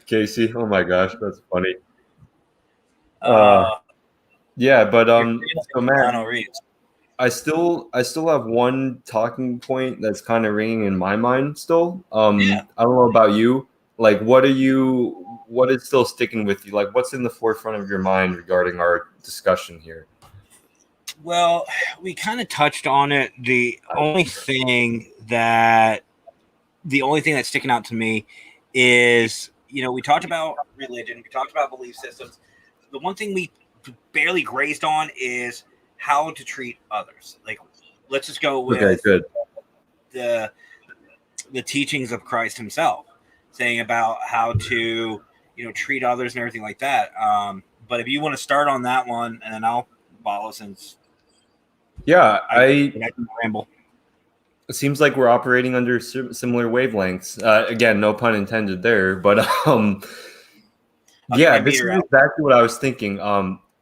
Casey, oh my gosh, that's funny. Yeah, but so Matt, I still have one talking point that's kind of ringing in my mind still. I don't know about you. Like, what is still sticking with you? Like, what's in the forefront of your mind regarding our discussion here? Well, we kind of touched on it. The only thing that's sticking out to me is, we talked about religion, we talked about belief systems. The one thing we barely grazed on is how to treat others. Like, let's just go with the teachings of Christ himself, saying about how to, treat others and everything like that. But if you want to start on that one, and then I'll follow since. Yeah, I can ramble. It seems like we're operating under similar wavelengths. Again, no pun intended there, but yeah, this is exactly what I was thinking.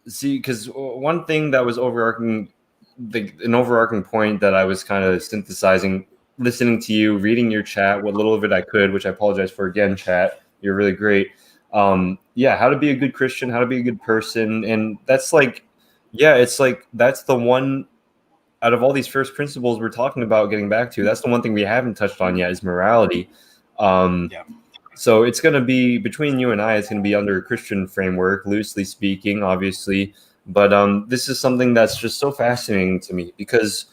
See, because one thing that was an overarching point that I was kind of synthesizing, listening to you, reading your chat, what little of it I could, which I apologize for again, chat. You're really great. Yeah, how to be a good Christian, how to be a good person. And that's like, yeah, it's like, that's the one out of all these first principles we're talking about getting back to. That's the one thing we haven't touched on yet is morality. So it's going to be between you and I, it's going to be under a Christian framework, loosely speaking, obviously. But this is something that's just so fascinating to me because,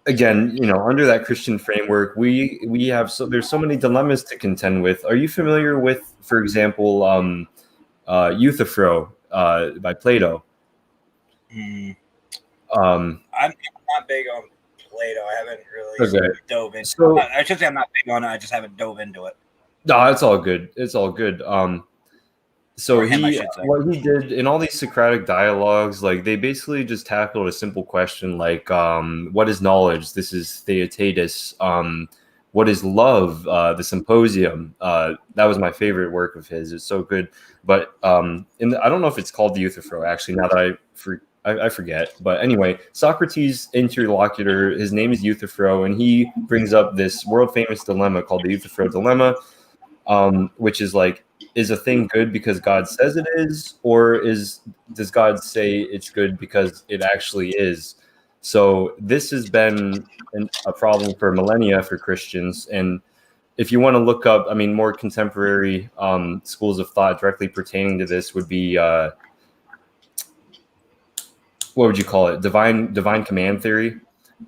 again, under that Christian framework, we have there's so many dilemmas to contend with. Are you familiar with, for example, Euthyphro by Plato? I'm not big on Plato. I haven't really dove into it. I should say I'm not big on it. I just haven't dove into it. No, it's all good. It's all good. So what he did in all these Socratic dialogues, like they basically just tackled a simple question like, what is knowledge? This is Theaetetus. What is love? The Symposium. That was my favorite work of his. It's so good. But I don't know if it's called the Euthyphro, actually, now that I forget. But anyway, Socrates' interlocutor, his name is Euthyphro, and he brings up this world-famous dilemma called the Euthyphro dilemma, which is like, is a thing good because God says it is, or does God say it's good because it actually is? So this has been a problem for millennia for Christians. And if you want to look up, more contemporary schools of thought directly pertaining to this would be, what would you call it? Divine command theory.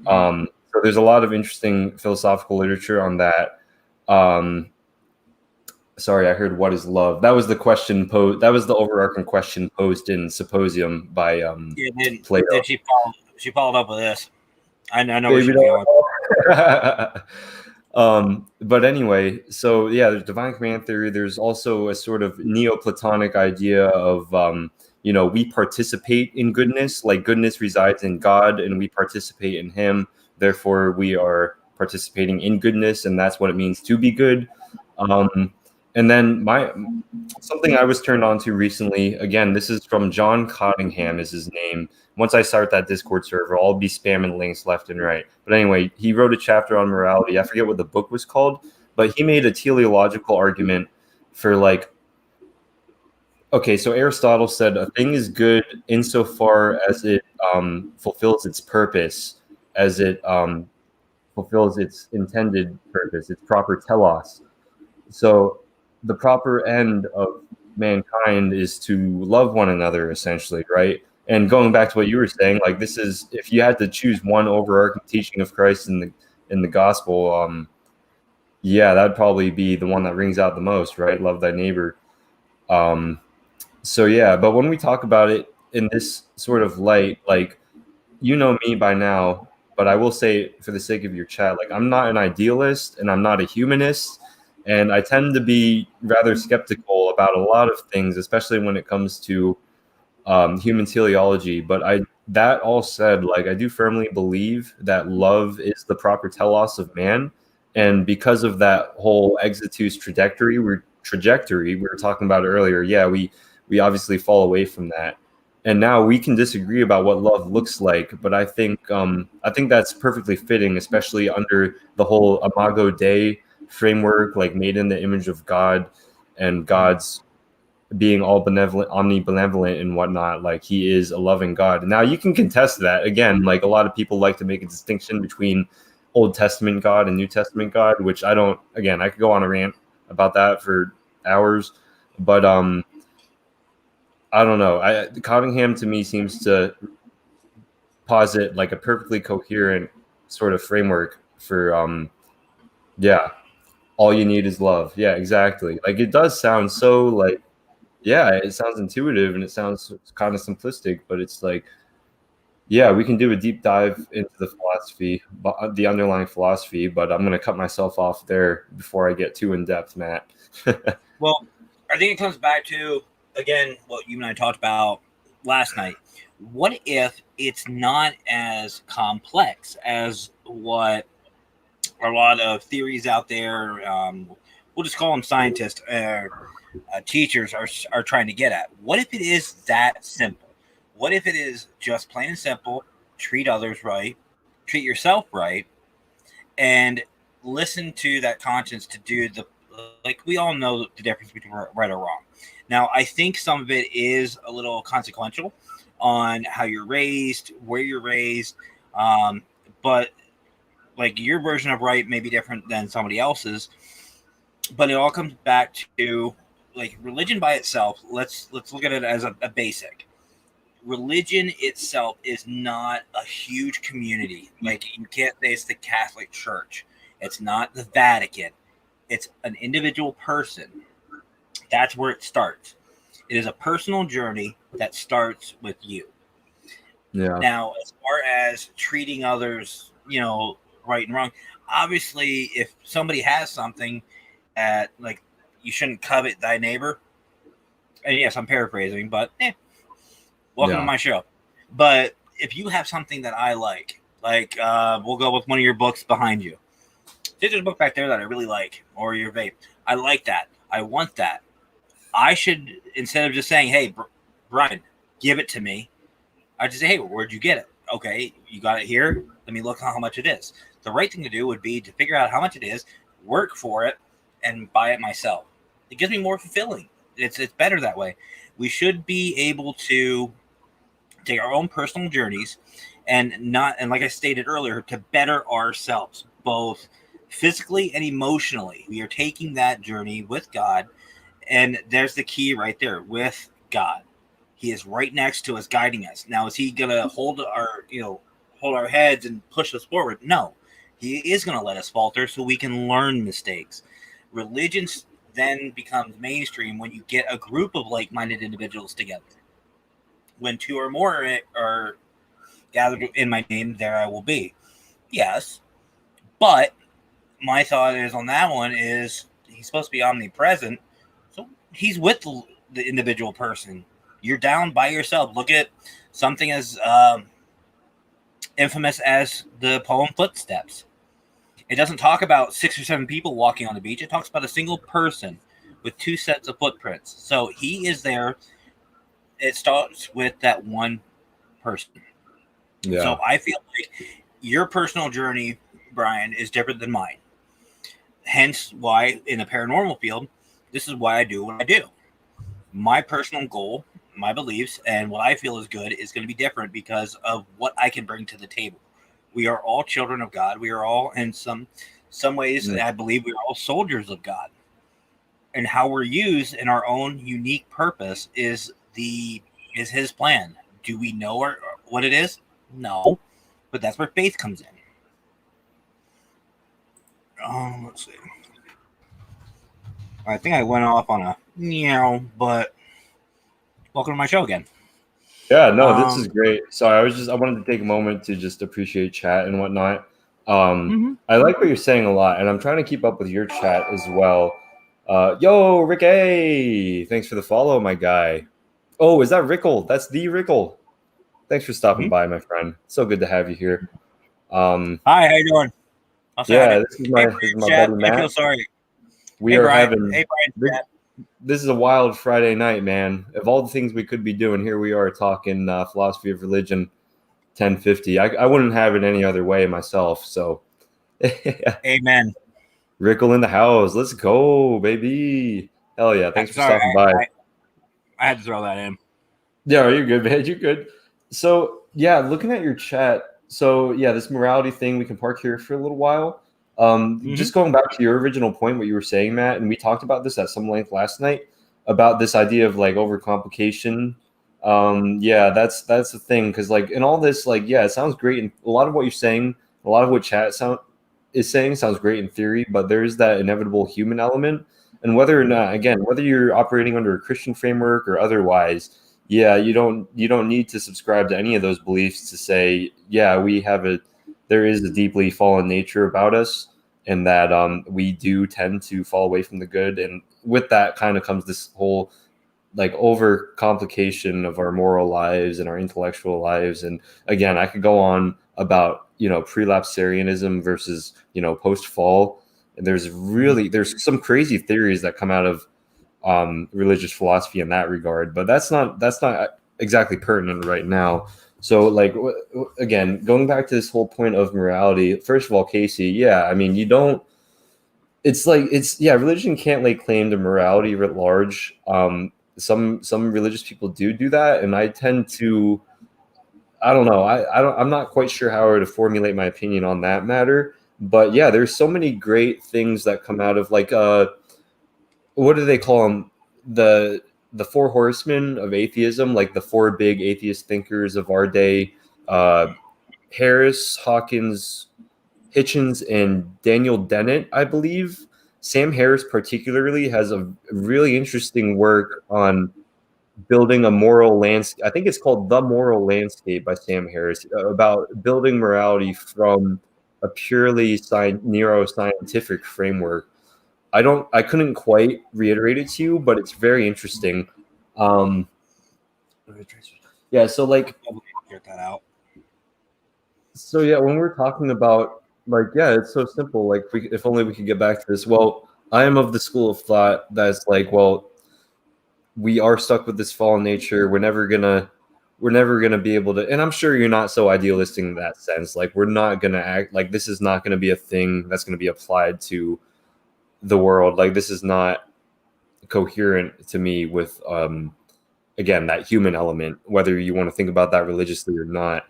So there's a lot of interesting philosophical literature on that. Sorry, I heard what is love. That was the question posed. That was the overarching question posed in Symposium by Plato. She followed up with this. I know where she's going. But anyway, so yeah, there's divine command theory. There's also a sort of Neoplatonic idea of we participate in goodness, like goodness resides in God and we participate in him. Therefore, we are participating in goodness, and that's what it means to be good. And then something I was turned on to recently, again, this is from John Cottingham is his name. Once I start that Discord server, I'll be spamming links left and right. But anyway, he wrote a chapter on morality. I forget what the book was called, but he made a teleological argument for like Okay, so Aristotle said a thing is good insofar as it fulfills its purpose, as it fulfills its intended purpose, its proper telos. So the proper end of mankind is to love one another, essentially, right? And going back to what you were saying, like this is if you had to choose one overarching teaching of Christ in the gospel, yeah, that'd probably be the one that rings out the most, right? Love thy neighbor. Um, so yeah, but when we talk about it in this sort of light, like you know me by now, but I will say for the sake of your chat, like I'm not an idealist and I'm not a humanist, and I tend to be rather skeptical about a lot of things, especially when it comes to human teleology. But that all said, like I do firmly believe that love is the proper telos of man, and because of that whole exitus trajectory we were talking about earlier, yeah, we obviously fall away from that. And now we can disagree about what love looks like, but I think that's perfectly fitting, especially under the whole Imago Dei framework, like made in the image of God, and God's being all benevolent, omnibenevolent, and whatnot. Like he is a loving God. Now you can contest that again. Like a lot of people like to make a distinction between Old Testament God and New Testament God, which I don't. Again, I could go on a rant about that for hours, but I don't know. Cottingham to me seems to posit like a perfectly coherent sort of framework for yeah, all you need is love. Yeah, exactly. Like it does sound so like yeah, it sounds intuitive and it sounds kind of simplistic, but it's like yeah, we can do a deep dive into the philosophy, the underlying philosophy, but I'm going to cut myself off there before I get too in depth, Matt. Well, I think it comes back to, again, what you and I talked about last night. What if it's not as complex as what a lot of theories out there, we'll just call them scientists, teachers are trying to get at? What if it is that simple? What if it is just plain and simple, treat others right, treat yourself right, and listen to that conscience to do the, like we all know the difference between right or wrong. Now, I think some of it is a little consequential on how you're raised, where you're raised, but like your version of right may be different than somebody else's. But it all comes back to like religion by itself. Let's look at it as a basic. Religion itself is not a huge community. Like you can't say it's the Catholic Church. It's not the Vatican. It's an individual person. That's where it starts. It is a personal journey that starts with you. Yeah. Now, as far as treating others, right and wrong, obviously, if somebody has something that, like, you shouldn't covet thy neighbor. And yes, I'm paraphrasing, but welcome to my show. But if you have something that I like, we'll go with one of your books behind you. There's a book back there that I really like, or your vape. I like that. I want that. I should, instead of just saying, hey, Brian, give it to me, I just say, hey, where'd you get it? Okay, you got it here. Let me look at how much it is. The right thing to do would be to figure out how much it is, work for it, and buy it myself. It gives me more fulfilling. It's better that way. We should be able to take our own personal journeys and like I stated earlier, to better ourselves, both physically and emotionally. We are taking that journey with God, and there's the key right there, with God. He is right next to us, guiding us. Now, is he going to hold our heads and push us forward? No. He is going to let us falter so we can learn mistakes. Religion then becomes mainstream when you get a group of like-minded individuals together. When two or more are gathered in my name, there I will be. Yes, but my thought is on that one is he's supposed to be omnipresent, so he's with the individual person. You're down by yourself. Look at something as infamous as the poem Footsteps. It doesn't talk about 6 or 7 people walking on the beach. It talks about a single person with 2 sets of footprints. So he is there. It starts with that one person. Yeah. So I feel like your personal journey, Brian, is different than mine. Hence why in the paranormal field, this is why I do what I do. my personal goal, my beliefs, and what I feel is good is going to be different because of what I can bring to the table. We are all children of God. We are all, in some ways, I believe we are all soldiers of God. And how we're used in our own unique purpose is His plan. Do we know what it is? No, but that's where faith comes in. Let's see. I think I went off on a meow, but welcome to my show again. Yeah, no, this is great. Sorry, I wanted to take a moment to just appreciate chat and whatnot. I like what you're saying a lot, and I'm trying to keep up with your chat as well. Yo, Rick A, thanks for the follow, my guy. Oh, is that Rickle? That's the Rickle. Thanks for stopping by, my friend. So good to have you here. Hi, how you doing? This is my buddy Matt. I feel sorry. We are having. This is a wild Friday night, man. Of all the things we could be doing, here we are talking philosophy of religion, 1050. I wouldn't have it any other way myself. So, amen. Rickle in the house. Let's go, baby. Hell yeah. Thanks for stopping by. I had to throw that in. Yeah, you're good, man. You're good. So, yeah, looking at your chat. So, yeah, this morality thing, we can park here for a little while. Just going back to your original point, what you were saying, Matt, and we talked about this at some length last night about this idea of like overcomplication. That's the thing. Cause like in all this, like, yeah, it sounds great. And a lot of what you're saying, a lot of what chat is saying sounds great in theory, but there's that inevitable human element. And whether or not, again, whether you're operating under a Christian framework or otherwise, yeah, you don't need to subscribe to any of those beliefs to say, yeah, there is a deeply fallen nature about us, and that we do tend to fall away from the good. And with that kind of comes this whole like over complication of our moral lives and our intellectual lives. And again, I could go on about, prelapsarianism versus, post fall. And there's some crazy theories that come out of religious philosophy in that regard, but that's not exactly pertinent right now. So, like, again, going back to this whole point of morality, first of all, Casey, yeah, I mean, religion can't lay claim to morality writ large. Some religious people do that, and I tend to, I don't know, I'm not quite sure how to formulate my opinion on that matter. But yeah, there's so many great things that come out of like, what do they call them? The four horsemen of atheism, like the four big atheist thinkers of our day, Harris, Hawkins, Hitchens, and Daniel Dennett, I believe. Sam Harris particularly has a really interesting work on building a moral landscape. I think it's called The Moral Landscape by Sam Harris, about building morality from a purely neuroscientific framework. I couldn't quite reiterate it to you, but it's very interesting. Yeah, so like, get that out. So yeah, when we're talking about like, yeah, it's so simple. Like, if only we could get back to this. Well, I am of the school of thought that's like, well, we are stuck with this fallen nature. We're never gonna be able to. And I'm sure you're not so idealistic in that sense. Like, we're not gonna act like this is not gonna be a thing that's gonna be applied to the world. Like, this is not coherent to me with again, that human element, whether you want to think about that religiously or not.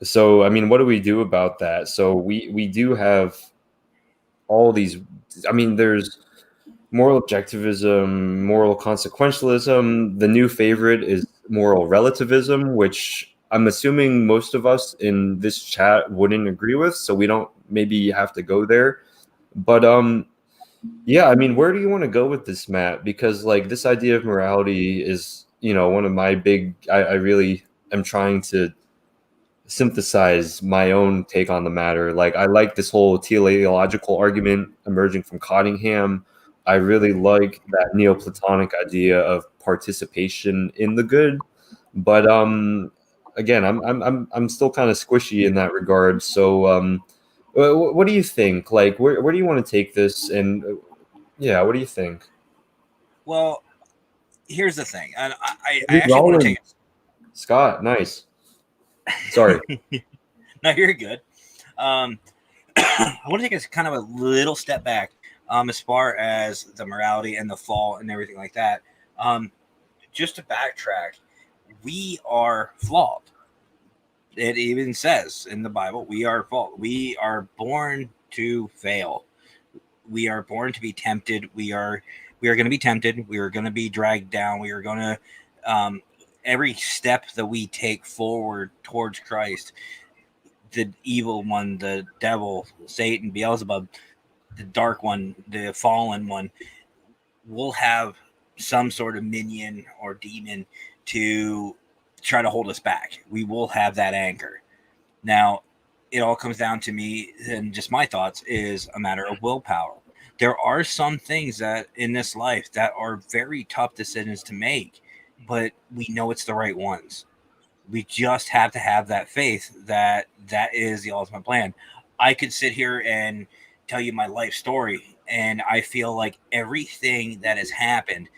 So I mean, what do we do about that? So we do have all these, I mean, there's moral objectivism, moral consequentialism. The new favorite is moral relativism, which I'm assuming most of us in this chat wouldn't agree with, so we don't maybe have to go there. But yeah, I mean, where do you want to go with this, Matt? Because like, this idea of morality is, one of my big, I really am trying to synthesize my own take on the matter. Like, I like this whole teleological argument emerging from Cottingham. I really like that Neoplatonic idea of participation in the good. But again, I'm still kind of squishy in that regard. So what do you think? Like, where do you want to take this? And yeah, what do you think? Well, here's the thing, and I actually want to take it. Scott, nice. Sorry. No, you're good. I want to take a kind of a little step back. as far as the morality and the fall and everything like that. Just to backtrack, we are flawed. It even says in the Bible, we are flawed. We are born to fail. We are born to be tempted. We are going to be tempted. We are going to be dragged down. We are going to every step that we take forward towards Christ, the evil one, the devil, Satan, Beelzebub, the dark one, the fallen one, will have some sort of minion or demon to try to hold us back. We will have that anger. Now, it all comes down to me, and just my thoughts, is a matter of willpower. There are some things that in this life that are very tough decisions to make, but we know it's the right ones. We just have to have that faith that that is the ultimate plan. I could sit here and tell you my life story, and I feel like everything that has happened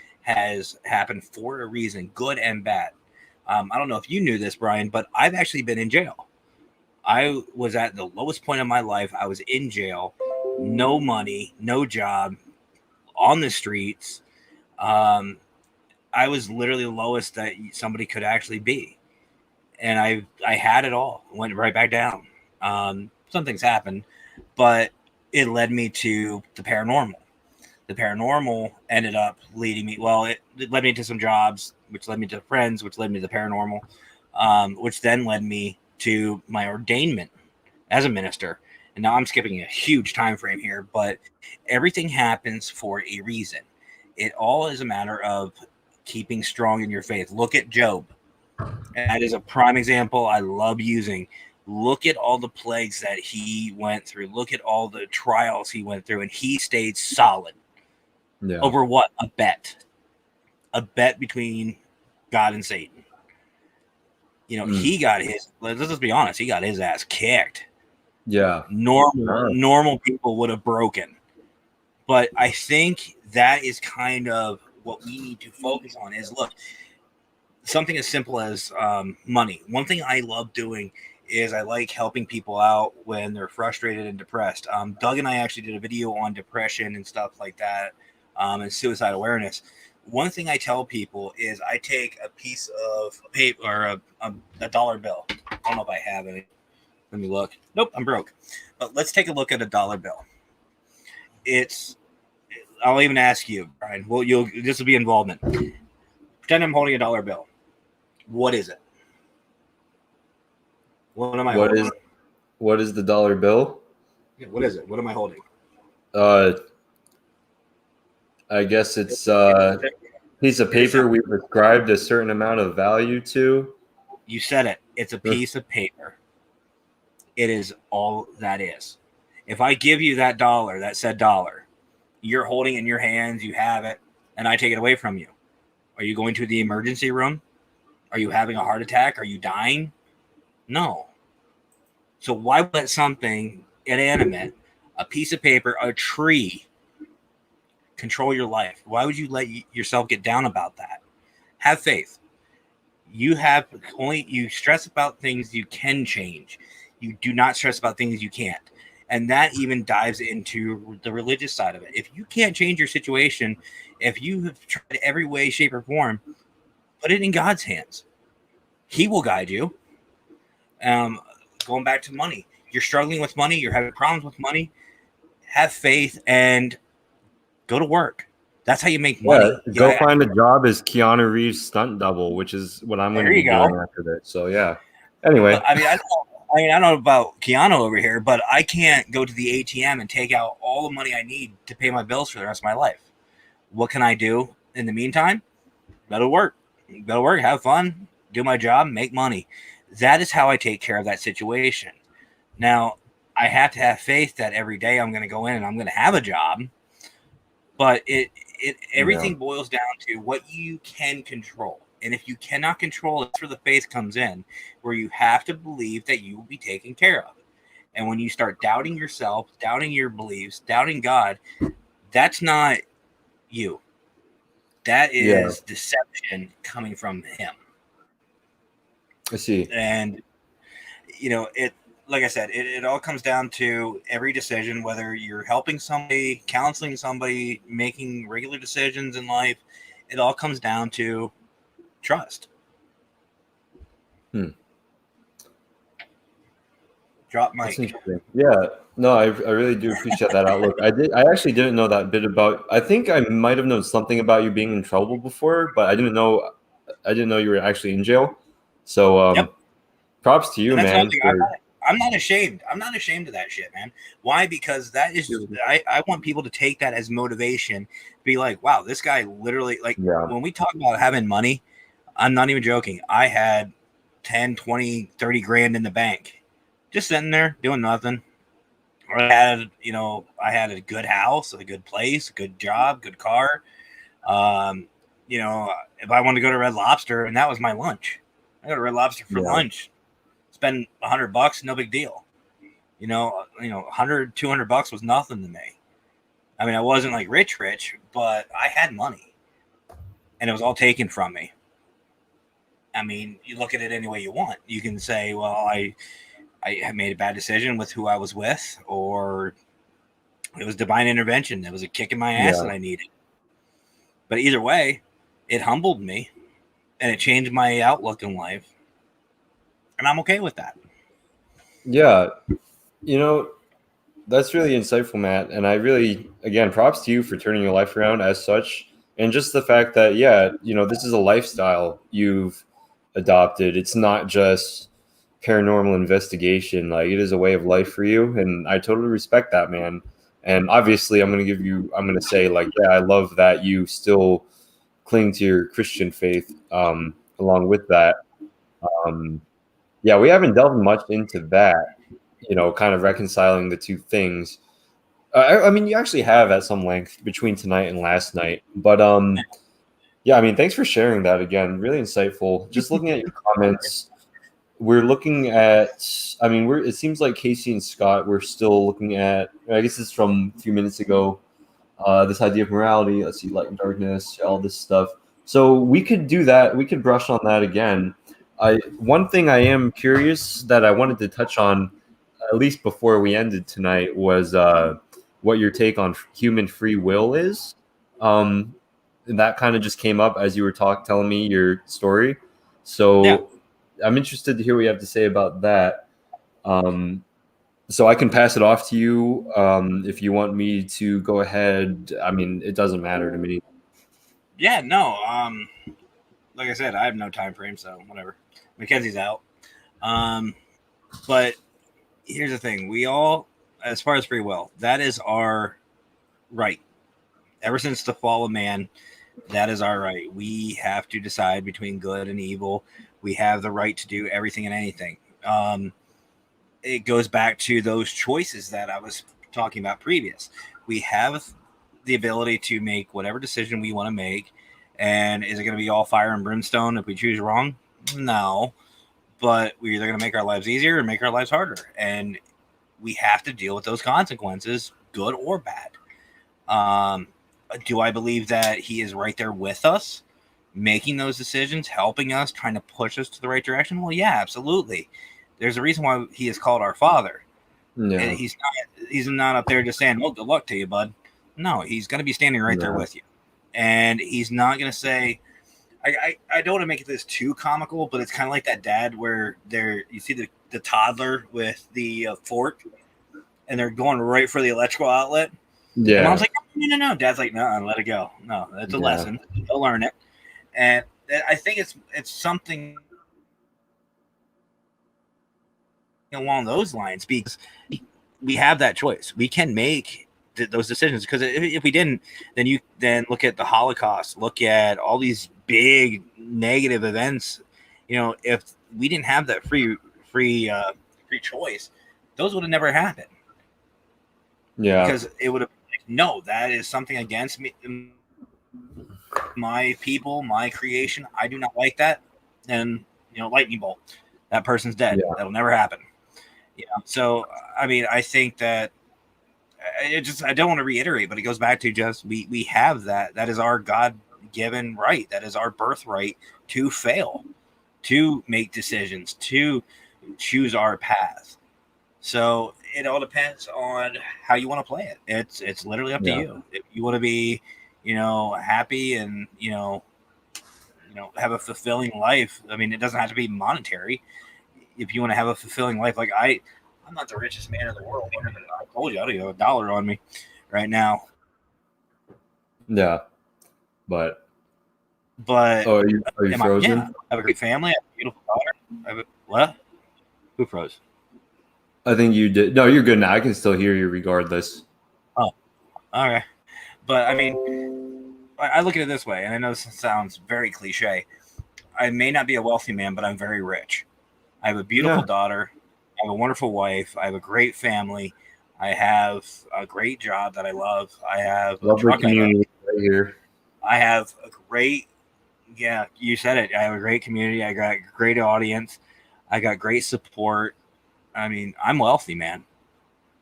for a reason, good and bad. I don't know if you knew this, Brian, but I've actually been in jail. I was at the lowest point of my life. I was in jail, no money, no job, on the streets. I was literally the lowest that somebody could actually be. And I had it all, went right back down. Some things happened, but it led me to the paranormal. The paranormal ended up leading me, well, it led me to some jobs, which led me to friends, which led me to the paranormal, which then led me to my ordainment as a minister. And now I'm skipping a huge time frame here, but everything happens for a reason. It all is a matter of keeping strong in your faith. Look at Job. And that is a prime example I love using. Look at all the plagues that he went through. Look at all the trials he went through, and he stayed solid. Yeah. Over what? A bet between God and Satan. You know, he got his, let's just be honest, he got his ass kicked. Yeah. Normal people would have broken. But I think that is kind of what we need to focus on is, look, something as simple as money. One thing I love doing is I like helping people out when they're frustrated and depressed. Doug and I actually did a video on depression and stuff like that, and suicide awareness. One thing I tell people is I take a piece of paper or a dollar bill. I don't know if I have any. Let me look. Nope, I'm broke. But let's take a look at a dollar bill. I'll even ask you, Brian. Well, this will be involvement. Pretend I'm holding a dollar bill. What is it? What am I holding? What is the dollar bill? Yeah, what is it? What am I holding? I guess it's a piece of paper we've ascribed a certain amount of value to. You said it. It's a piece of paper. It is all that is. If I give you that dollar, that said dollar, you're holding it in your hands, you have it, and I take it away from you. Are you going to the emergency room? Are you having a heart attack? Are you dying? No. So why let something inanimate, a piece of paper, a tree, control your life? Why would you let yourself get down about that? Have faith. You stress about things you can change. You do not stress about things you can't. And that even dives into the religious side of it. If you can't change your situation, if you have tried every way, shape, or form, put it in God's hands. He will guide you. Going back to money. You're struggling with money. You're having problems with money. Have faith and go to work. That's how you make money. Go find a job as Keanu Reeves' stunt double, which is what I'm going to be doing after that. So, yeah. Anyway. I don't know about Keanu over here, but I can't go to the ATM and take out all the money I need to pay my bills for the rest of my life. What can I do in the meantime? Go to work, have fun, do my job, make money. That is how I take care of that situation. Now, I have to have faith that every day I'm going to go in and I'm going to have a job, but everything boils down to what you can control. And if you cannot control it, that's where the faith comes in, where you have to believe that you will be taken care of. And when you start doubting yourself, doubting your beliefs, doubting God, that's not you. That is deception coming from him. I see. And, like I said, it all comes down to every decision, whether you're helping somebody, counseling somebody, making regular decisions in life. It all comes down to trust. Drop That's mic. interesting. Yeah, no, I really do appreciate that outlook. I actually didn't know that bit about. I think I might have known something about you being in trouble before, but I didn't know you were actually in jail. So Yep. props to you, And that's another man. thing. I'm not ashamed. I'm not ashamed of that shit, man. Why? Because that is, I want people to take that as motivation. Be like, wow, this guy literally, like, Yeah. when we talk about having money, I'm not even joking. I had 10, 20, 30 grand in the bank, just sitting there doing nothing. Or I had a good house, a good place, a good job, good car. If I wanted to go to Red Lobster, and that was my lunch, I go to Red Lobster for lunch. Spend $100, no big deal. 100, $200 was nothing to me. I mean, I wasn't like rich, but I had money, and it was all taken from me. I mean, you look at it any way you want. You can say, well, I made a bad decision with who I was with, or it was divine intervention. It was a kick in my ass that I needed. But either way, it humbled me, and it changed my outlook in life, and I'm okay with that. Yeah, that's really insightful, Matt. And I really, again, props to you for turning your life around as such. And just the fact that, this is a lifestyle you've adopted. It's not just paranormal investigation. Like, it is a way of life for you. And I totally respect that, man. And obviously, I'm going to say, like, yeah, I love that you still cling to your Christian faith along with that. We haven't delved much into that, kind of reconciling the two things. I mean, you actually have at some length between tonight and last night, but I mean, thanks for sharing that again. Really insightful. Just looking at your comments, we're looking at. I mean, it seems like Casey and Scott. We're still looking at. I guess it's from a few minutes ago. This idea of morality. Let's see, light and darkness, all this stuff. So we could do that. We could brush on that again. One thing I am curious that I wanted to touch on, at least before we ended tonight, was what your take on human free will is. And that kind of just came up as you were telling me your story. So I'm interested to hear what you have to say about that. So I can pass it off to you if you want me to go ahead. I mean, it doesn't matter to me. Yeah, no. Like I said, I have no time frame, so whatever. Mackenzie's out. But here's the thing. We all, as far as free will, that is our right. Ever since the fall of man, that is our right. We have to decide between good and evil. We have the right to do everything and anything. It goes back to those choices that I was talking about previous. We have the ability to make whatever decision we want to make. And is it going to be all fire and brimstone if we choose wrong? No. But we're either going to make our lives easier or make our lives harder. And we have to deal with those consequences, good or bad. Do I believe that he is right there with us, making those decisions, helping us, trying to push us to the right direction? Well, yeah, absolutely. There's a reason why he is called our Father. Yeah. And he's not up there just saying, well, good luck to you, bud. No, he's going to be standing right there with you. And he's not going to say, I don't want to make this too comical, but it's kind of like that dad where you see the toddler with the fork and they're going right for the electrical outlet. Yeah. And mom's like, no. Dad's like, no, let it go. No, that's a lesson. They'll learn it. And I think it's something along those lines because we have that choice. We can make those decisions because if we didn't, then look at the Holocaust, look at all these big negative events. If we didn't have that free choice, those would have never happened. Yeah, because it would have no, that is something against me, my people, my creation. I do not like that. And lightning bolt, that person's dead. Yeah. That'll never happen. So I mean, I think that I don't want to reiterate, but it goes back to just we have that. That is our God-given right. That is our birthright to fail, to make decisions, to choose our path. So it all depends on how you want to play it. It's literally up to Yeah. you. If you want to be, happy and have a fulfilling life. I mean, it doesn't have to be monetary. If you want to have a fulfilling life, like I'm not the richest man in the world. I told you I don't have a dollar on me right now. Yeah. But But are you frozen? I have a great family. I have a beautiful daughter. What? Who froze? I think you did. No, you're good now. I can still hear you regardless. Oh, all right. But I mean, I look at it this way, and I know this sounds very cliche. I may not be a wealthy man, but I'm very rich. I have a beautiful daughter. I have a wonderful wife. I have a great family. I have a great job that I love. I have a Lovely truck I love. community right here. I have a great, yeah, you said it. I have a great community. I got a great audience. I got great support. I mean, I'm wealthy, man,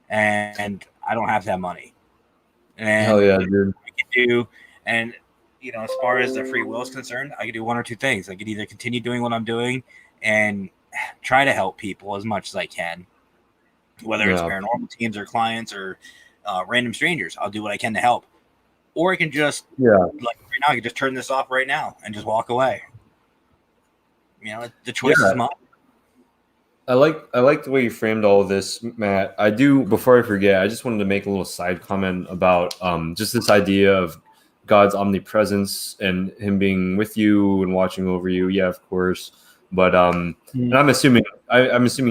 and I don't have to have money. And Hell yeah, dude. I can do, and as far as the free will is concerned, I can do one or two things. I could either continue doing what I'm doing and try to help people as much as I can, whether it's paranormal teams or clients or random strangers. I'll do what I can to help, or I can just like right now, I can just turn this off right now and just walk away. The choice is mine. I like the way you framed all of this, Matt. I do. Before I forget, I just wanted to make a little side comment about just this idea of God's omnipresence and Him being with you and watching over you. Yeah, of course. But and I'm assuming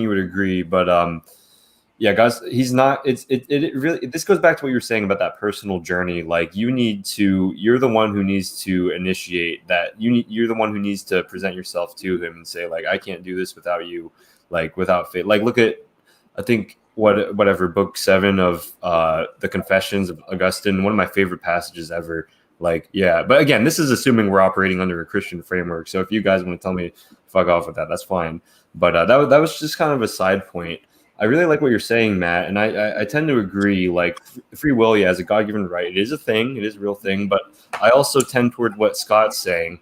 you would agree. But yeah, guys, He's not. It really. This goes back to what you were saying about that personal journey. Like you're the one who needs to initiate that. You're the one who needs to present yourself to Him and say, like, I can't do this without you. Like without faith, like look at, I think whatever book 7 of the Confessions of Augustine, one of my favorite passages ever. Like, yeah, but again, this is assuming we're operating under a Christian framework. So if you guys want to tell me fuck off with that, that's fine. But that was just kind of a side point. I really like what you're saying, Matt, and I tend to agree. Like free will, yeah, as a God-given right, it is a thing, it is a real thing. But I also tend toward what Scott's saying,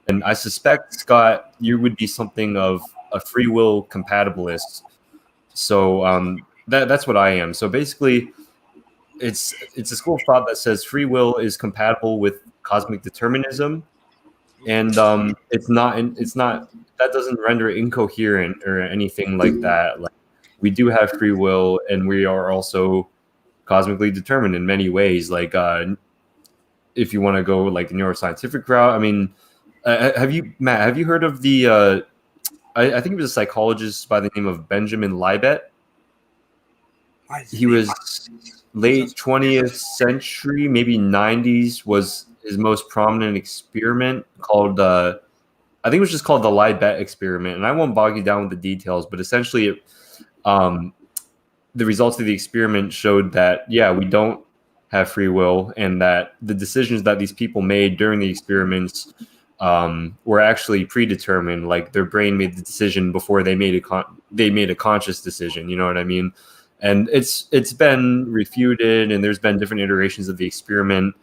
and I suspect, Scott, you would be something of a free will compatibilist. So that's what I am. So basically, it's a school of thought that says free will is compatible with cosmic determinism, and it's not that doesn't render it incoherent or anything like that. Like we do have free will, and we are also cosmically determined in many ways. Like if you want to go like the neuroscientific route, I mean, Matt, have you heard of the I think he was a psychologist by the name of Benjamin Libet. He was late 20th century, maybe 90s, was his most prominent experiment called, I think it was just called the Libet experiment. And I won't bog you down with the details, but essentially the results of the experiment showed that, yeah, we don't have free will, and that the decisions that these people made during the experiments were actually predetermined. Like their brain made the decision before they made a conscious decision. You know what I mean? And it's been refuted, and there's been different iterations of the experiment.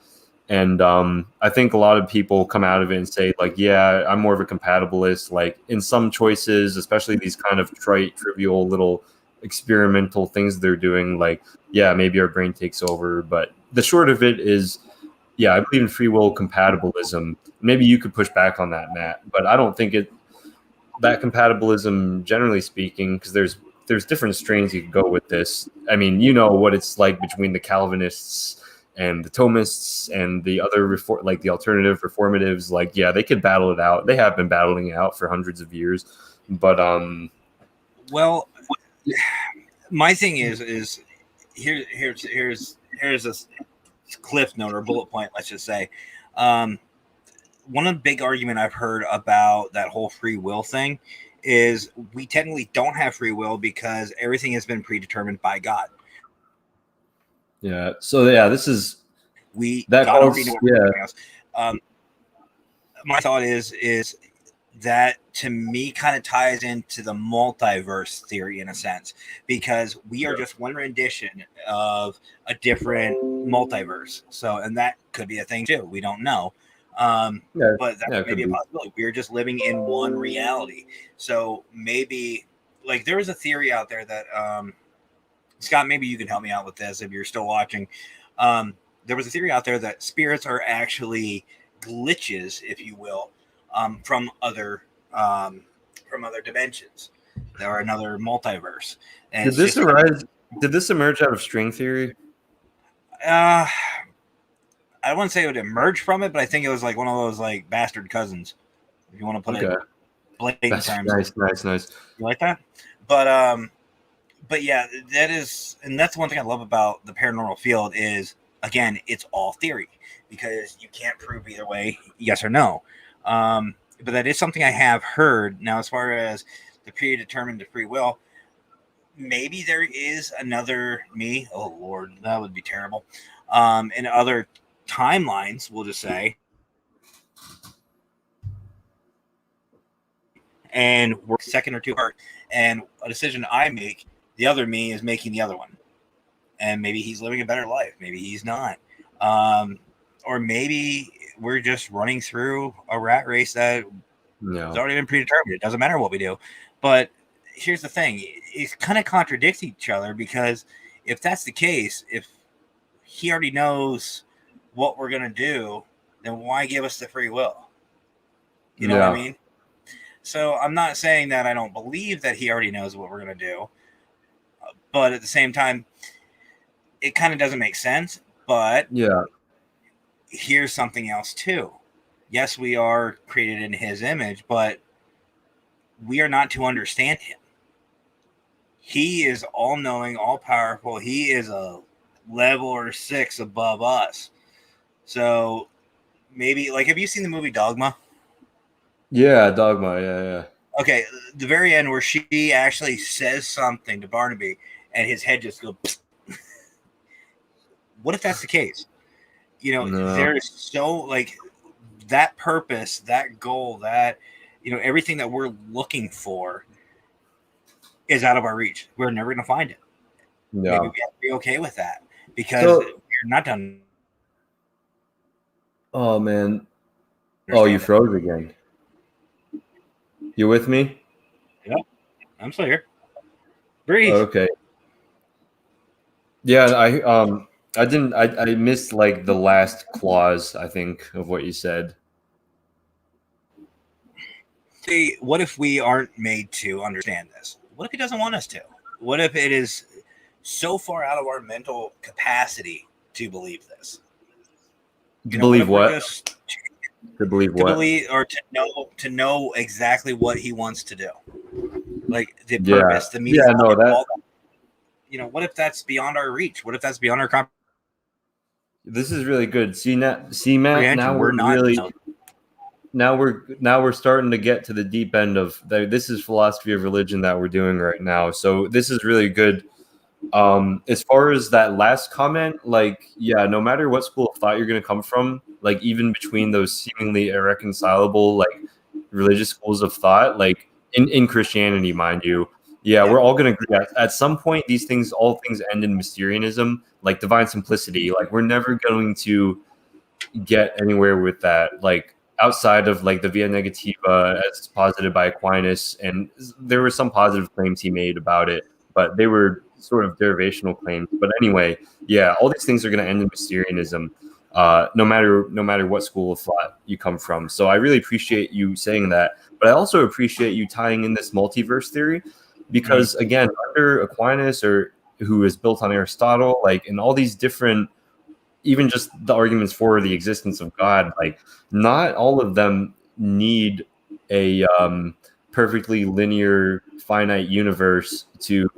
And I think a lot of people come out of it and say, like, yeah, I'm more of a compatibilist. Like in some choices, especially these kind of trite, trivial little experimental things they're doing, like, yeah, maybe our brain takes over. But the short of it is, yeah, I believe in free will compatibilism. Maybe you could push back on that, Matt, but I don't think that compatibilism, generally speaking, because there's different strains you could go with this. I mean, you know what it's like between the Calvinists and the Thomists and the other like the alternative reformatives. Like, yeah, they could battle it out. They have been battling it out for hundreds of years. But well, my thing is here's a cliff note or bullet point, let's just say. One of the big argument I've heard about that whole free will thing is we technically don't have free will because everything has been predetermined by God. Yeah. So yeah, this is my thought is that to me kind of ties into the multiverse theory in a sense, because we are just one rendition of a different multiverse. So, and that could be a thing too. We don't know. But that may be a possibility. We're just living in one reality. So maybe, like, there was a theory out there that Scott, maybe you can help me out with this if you're still watching. There was a theory out there that spirits are actually glitches, if you will, from other dimensions. There are another multiverse. And Did it's this just- arise? Did this emerge out of string theory? I wouldn't say it would emerge from it, but I think it was like one of those like bastard cousins, if you want to put it blatant That's terms. nice. You like that? But yeah, that is, and that's one thing I love about the paranormal field is, again, it's all theory because you can't prove either way, yes or no. But that is something I have heard. Now, as far as the predetermined free will, maybe there is another me. Oh Lord, that would be terrible. In other timelines, we'll just say, and we're second or two apart, and a decision I make, the other me is making the other one, and maybe he's living a better life, maybe he's not, or maybe we're just running through a rat race that has already been predetermined. It doesn't matter what we do. But here's the thing, it kind of contradicts each other, because if that's the case, if he already knows what we're going to do, then why give us the free will? You know what I mean? So I'm not saying that I don't believe that he already knows what we're going to do, but at the same time, it kind of doesn't make sense. But here's something else too. Yes, we are created in his image, but we are not to understand him. He is all knowing, all powerful. He is a level or 6 above us. So maybe, like, have you seen the movie Dogma? Yeah, Dogma. Yeah. Okay, the very end where she actually says something to Barnaby and his head just goes. What if that's the case? You know, there's so, like, that purpose, that goal, that, you know, everything that we're looking for is out of our reach. We're never going to find it. Maybe we have to be okay with that, because we're not done. Oh man. Oh, you froze again. You with me? Yep. I'm still here. Breathe. Okay. Yeah, I missed like the last clause, I think, of what you said. See, what if we aren't made to understand this? What if he doesn't want us to? What if it is so far out of our mental capacity to believe this? To believe what? To believe, or to know exactly what he wants to do, like the purpose, the meaning. All that. You know, what if that's beyond our reach? What if that's beyond our This is really good. See, Matt. Now we're not really. Now we're starting to get to the deep end of this is philosophy of religion that we're doing right now. So this is really good. As far as that last comment, like, yeah, no matter what school of thought you're going to come from, like even between those seemingly irreconcilable like religious schools of thought, like in Christianity, mind you, we're all going to agree at some point all things end in Mysterianism, like divine simplicity. Like we're never going to get anywhere with that, like outside of like the Via Negativa as posited by Aquinas, and there were some positive claims he made about it, but they were sort of derivational claims. But anyway, all these things are going to end in Mysterianism, no matter what school of thought you come from. So I really appreciate you saying that, but I also appreciate you tying in this multiverse theory, because again, under Aquinas, or who is built on Aristotle, like, and all these different, even just the arguments for the existence of God, like not all of them need a perfectly linear finite universe to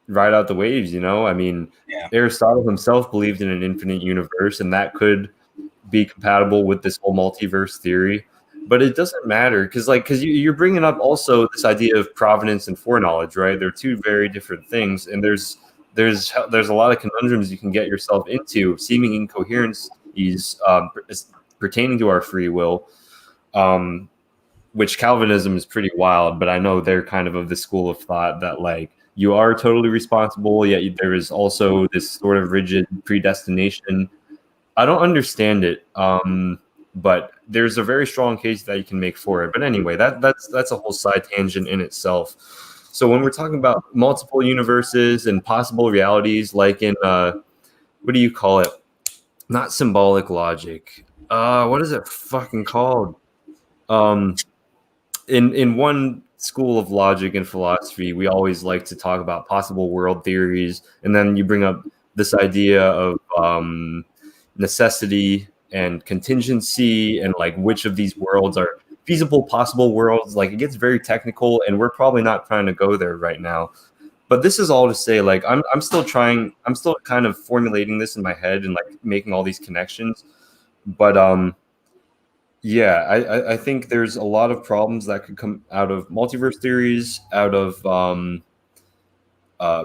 ride out the waves, you know? I mean, Aristotle himself believed in an infinite universe, and that could be compatible with this whole multiverse theory. But it doesn't matter, because you're bringing up also this idea of providence and foreknowledge, right? They're two very different things, and there's a lot of conundrums you can get yourself into, seeming incoherencies pertaining to our free will, which Calvinism is pretty wild, but I know they're kind of the school of thought that like you are totally responsible, yet there is also this sort of rigid predestination. I don't understand it, but there's a very strong case that you can make for it. But anyway, that's a whole side tangent in itself. So when we're talking about multiple universes and possible realities, like in what do you call it? Not symbolic logic. What is it fucking called? Um, in one school of logic and philosophy, we always like to talk about possible world theories, and then you bring up this idea of necessity and contingency, and like which of these worlds are feasible possible worlds. Like it gets very technical, and we're probably not trying to go there right now. But this is all to say, like I'm still trying. I'm still kind of formulating this in my head and like making all these connections. But yeah, I think there's a lot of problems that could come out of multiverse theories, out of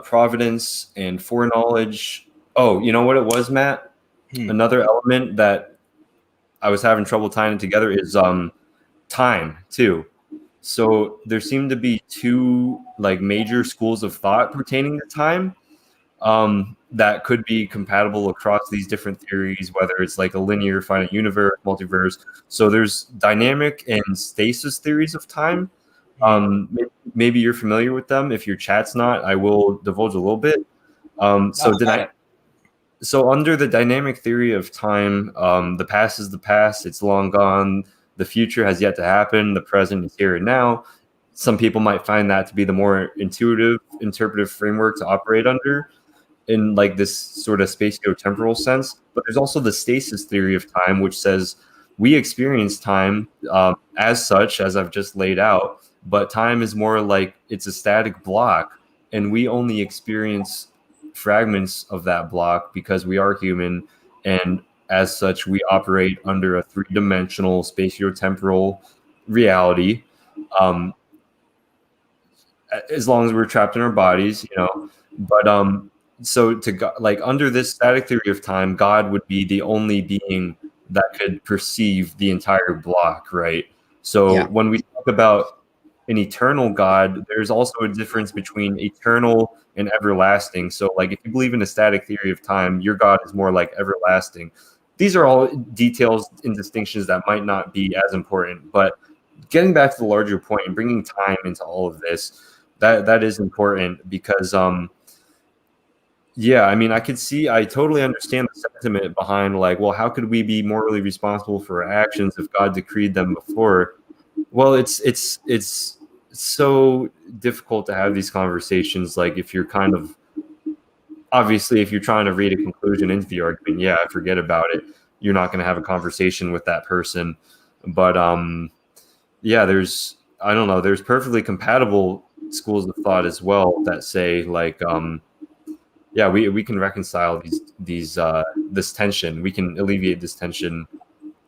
providence and foreknowledge. Oh, you know what it was, Matt? Another element that I was having trouble tying it together is time too. So there seem to be two like major schools of thought pertaining to time that could be compatible across these different theories, whether it's like a linear finite universe, multiverse. So there's dynamic and stasis theories of time. Maybe you're familiar with them. If your chat's not, I will divulge a little bit. So under the dynamic theory of time, the past is the past; it's long gone. The future has yet to happen. The present is here and now. Some people might find that to be the more intuitive, interpretive framework to operate under, in like this sort of spatio-temporal sense. But there's also the stasis theory of time, which says we experience time as such, as I've just laid out, but time is more like it's a static block, and we only experience fragments of that block because we are human, and as such we operate under a three-dimensional spatio-temporal reality, as long as we're trapped in our bodies, you know. But so to like under this static theory of time, God would be the only being that could perceive the entire block, right? So when we talk about an eternal God, there's also a difference between eternal and everlasting. So like if you believe in a static theory of time, your God is more like everlasting. These are all details and distinctions that might not be as important, but getting back to the larger point and bringing time into all of this, that is important because yeah, I mean, I totally understand the sentiment behind like, well, how could we be morally responsible for our actions if God decreed them before? Well, it's so difficult to have these conversations. Like if you're kind of, obviously, if you're trying to read a conclusion into the argument, yeah, forget about it. You're not going to have a conversation with that person. But yeah, I don't know, there's perfectly compatible schools of thought as well that say like, yeah, we can reconcile this tension. We can alleviate this tension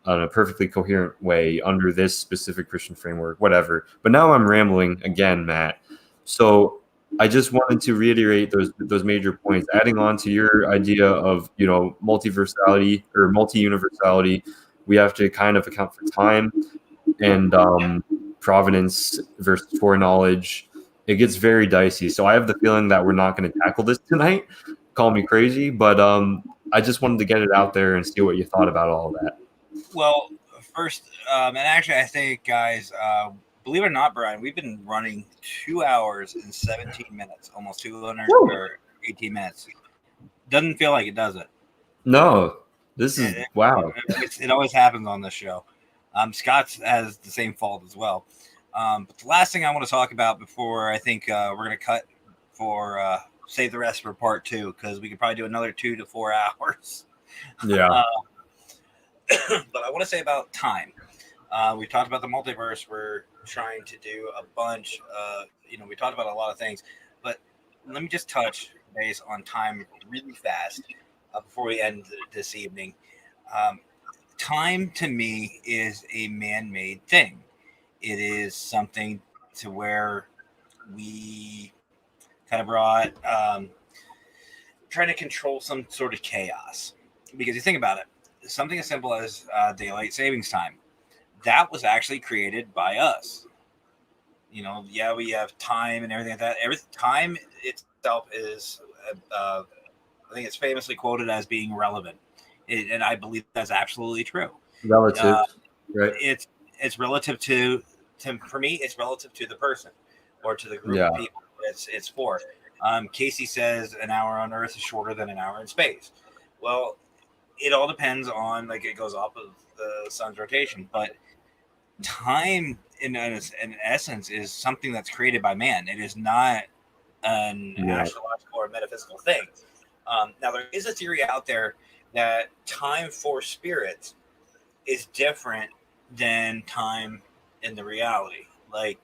in a perfectly coherent way under this specific Christian framework, whatever. But now I'm rambling again, Matt. So I just wanted to reiterate those major points, adding on to your idea of, you know, multiversality or multi-universality. We have to kind of account for time and providence versus foreknowledge. It gets very dicey. So I have the feeling that we're not going to tackle this tonight. Call me crazy, but I just wanted to get it out there and see what you thought about all that. Well, first, and actually, I think, guys, believe it or not, Brian, we've been running 2 hours and 17 minutes, almost 200 or 18 minutes. Doesn't feel like it, does it? No, this is wow. It always happens on this show. Scott has the same fault as well. But the last thing I want to talk about before I think we're going to cut for save the rest for part 2, because we could probably do another 2 to 4 hours. Yeah. But I want to say about time. We talked about the multiverse. We're trying to do a bunch. We talked about a lot of things, but let me just touch base on time really fast before we end this evening. Time to me is a man-made thing. It is something to where we kind of brought trying to control some sort of chaos. Because you think about it, something as simple as daylight savings time, that was actually created by us. You know, yeah, we have time and everything like that. Time itself is, I think it's famously quoted as being relevant. And I believe that's absolutely true. Relative, right? It's relative to for me, it's relative to the person or to the group of people. it's for. Casey says an hour on Earth is shorter than an hour in space. Well, it all depends on, like, it goes off of the sun's rotation, but time in essence is something that's created by man. It is not an astrological or metaphysical thing. Now, there is a theory out there that time for spirits is different than time in the reality. Like,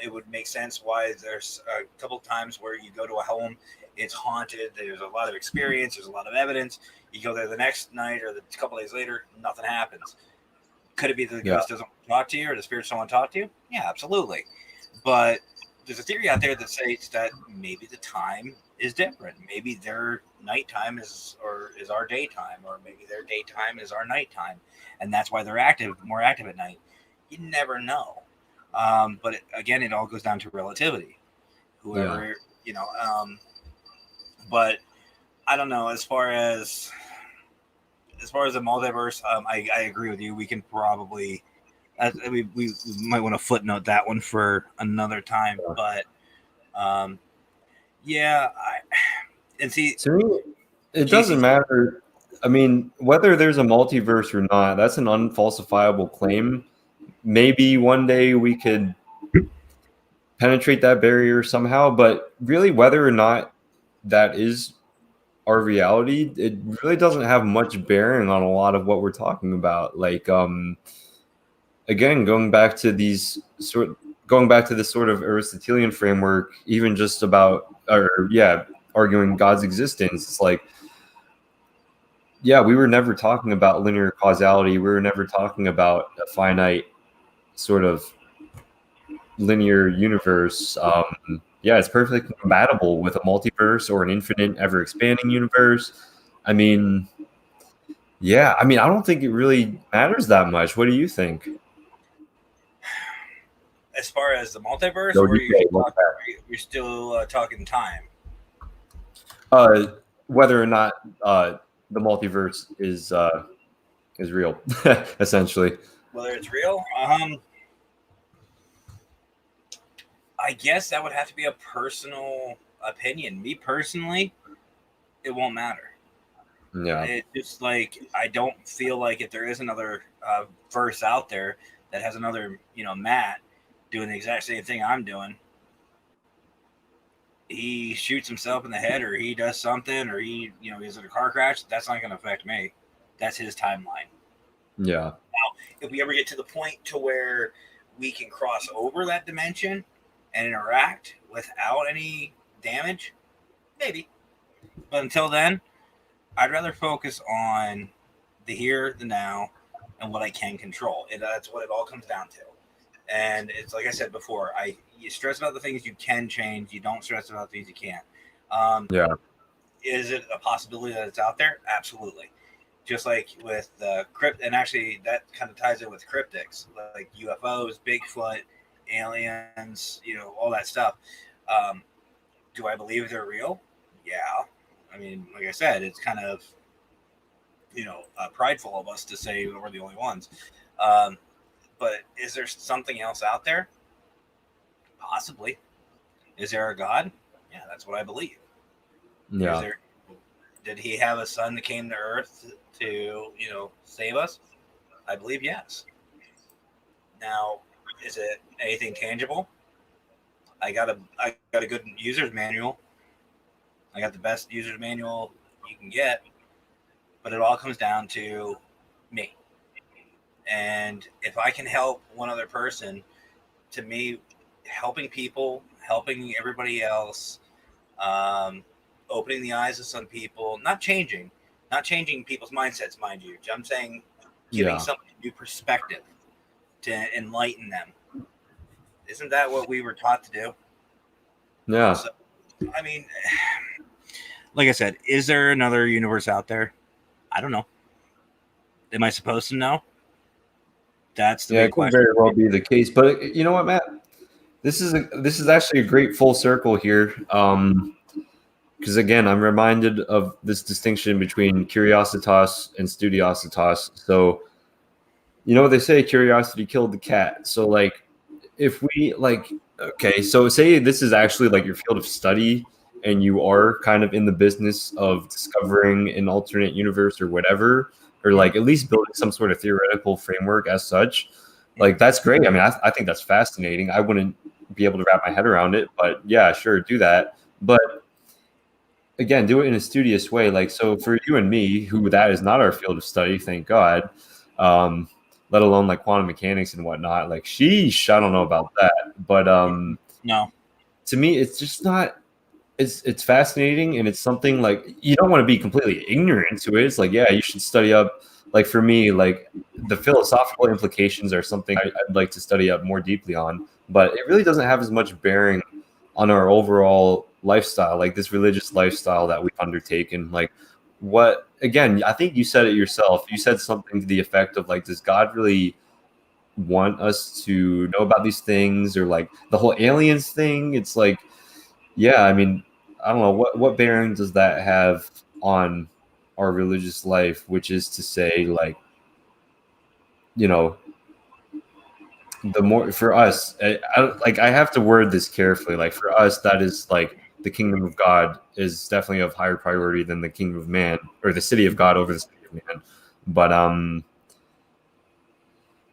it would make sense why there's a couple times where you go to a home, it's haunted, there's a lot of experience, there's a lot of evidence. You go there the next night or a couple days later, nothing happens. Could it be that the ghost doesn't talk to you or the spirits don't want to talk to you? Yeah, absolutely. But there's a theory out there that says that maybe the time is different. Maybe their nighttime is our daytime, or maybe their daytime is our nighttime, and that's why they're more active at night. You never know. But again, it all goes down to relativity. Whoever, but I don't know. As far as the multiverse, I agree with you. We can probably we might want to footnote that one for another time. But and see, to me, it doesn't matter. I mean, whether there's a multiverse or not, that's an unfalsifiable claim. Maybe one day we could penetrate that barrier somehow, but really, whether or not that is our reality, it really doesn't have much bearing on a lot of what we're talking about. Like, again, going back to this sort of Aristotelian framework, even just about, arguing God's existence. It's like, yeah, we were never talking about linear causality. We were never talking about a finite sort of linear universe. It's perfectly compatible with a multiverse or an infinite, ever expanding universe. I mean, I don't think it really matters that much. What do you think? As far as the multiverse, No, or you're still talking time? Whether or not the multiverse is real, essentially. Whether it's real, I guess that would have to be a personal opinion. Me personally, it won't matter. Yeah. It's just like, I don't feel like if there is another verse out there that has another, Matt doing the exact same thing I'm doing, he shoots himself in the head, or he does something, or he, he's in a car crash, that's not going to affect me. That's his timeline. Yeah. Now, if we ever get to the point to where we can cross over that dimension and interact without any damage, maybe. But until then, I'd rather focus on the here, the now, and what I can control. And that's what it all comes down to. And it's like I said before, you stress about the things you can change. You don't stress about the things you can't. Is it a possibility that it's out there? Absolutely. Just like with the crypt, and actually that kind of ties in with cryptics, like UFOs, Bigfoot, aliens, all that stuff. Do I believe they're real? Yeah. I mean, like I said, it's kind of, prideful of us to say we're the only ones. But is there something else out there? Possibly. Is there a God? Yeah, that's what I believe. Yeah. Did he have a son that came to Earth to, save us? I believe yes. Now, is it anything tangible? I got a good user's manual. I got the best user's manual you can get, but it all comes down to me. And if I can help one other person, to me, helping people, helping everybody else, opening the eyes of some people, not changing people's mindsets, mind you. I'm saying giving some new perspective to enlighten them. Isn't that what we were taught to do? Yeah. So, I mean, like I said, is there another universe out there? I don't know. Am I supposed to know? That's the big question. It could very well be the case. But you know what, Matt? This is actually a great full circle here. Because again, I'm reminded of this distinction between curiositas and studiositas. So, they say curiosity killed the cat. So, like, if we Okay, so say this is actually like your field of study, and you are kind of in the business of discovering an alternate universe or whatever, or like at least building some sort of theoretical framework as such. Like that's great. I mean, I think that's fascinating. I wouldn't be able to wrap my head around it, but yeah, sure, do that. But again, do it in a studious way. Like, so for you and me, who that is not our field of study, thank God, let alone like quantum mechanics and whatnot. Like, sheesh, I don't know about that. But No. to me, it's just not. It's fascinating, and it's something like you don't want to be completely ignorant to it. It's like, yeah, you should study up. Like for me, like the philosophical implications are something I'd like to study up more deeply on, but it really doesn't have as much bearing on our overall lifestyle, like this religious lifestyle that we've undertaken. Like, what again? I think you said it yourself. You said something to the effect of like, does God really want us to know about these things, or like the whole aliens thing? It's like, yeah, I mean, I don't know what bearing does that have on our religious life, which is to say, like, you know, the more for us, I have to word this carefully. Like for us, that is like the kingdom of God is definitely of higher priority than the kingdom of man, or the city of God over the city of man. But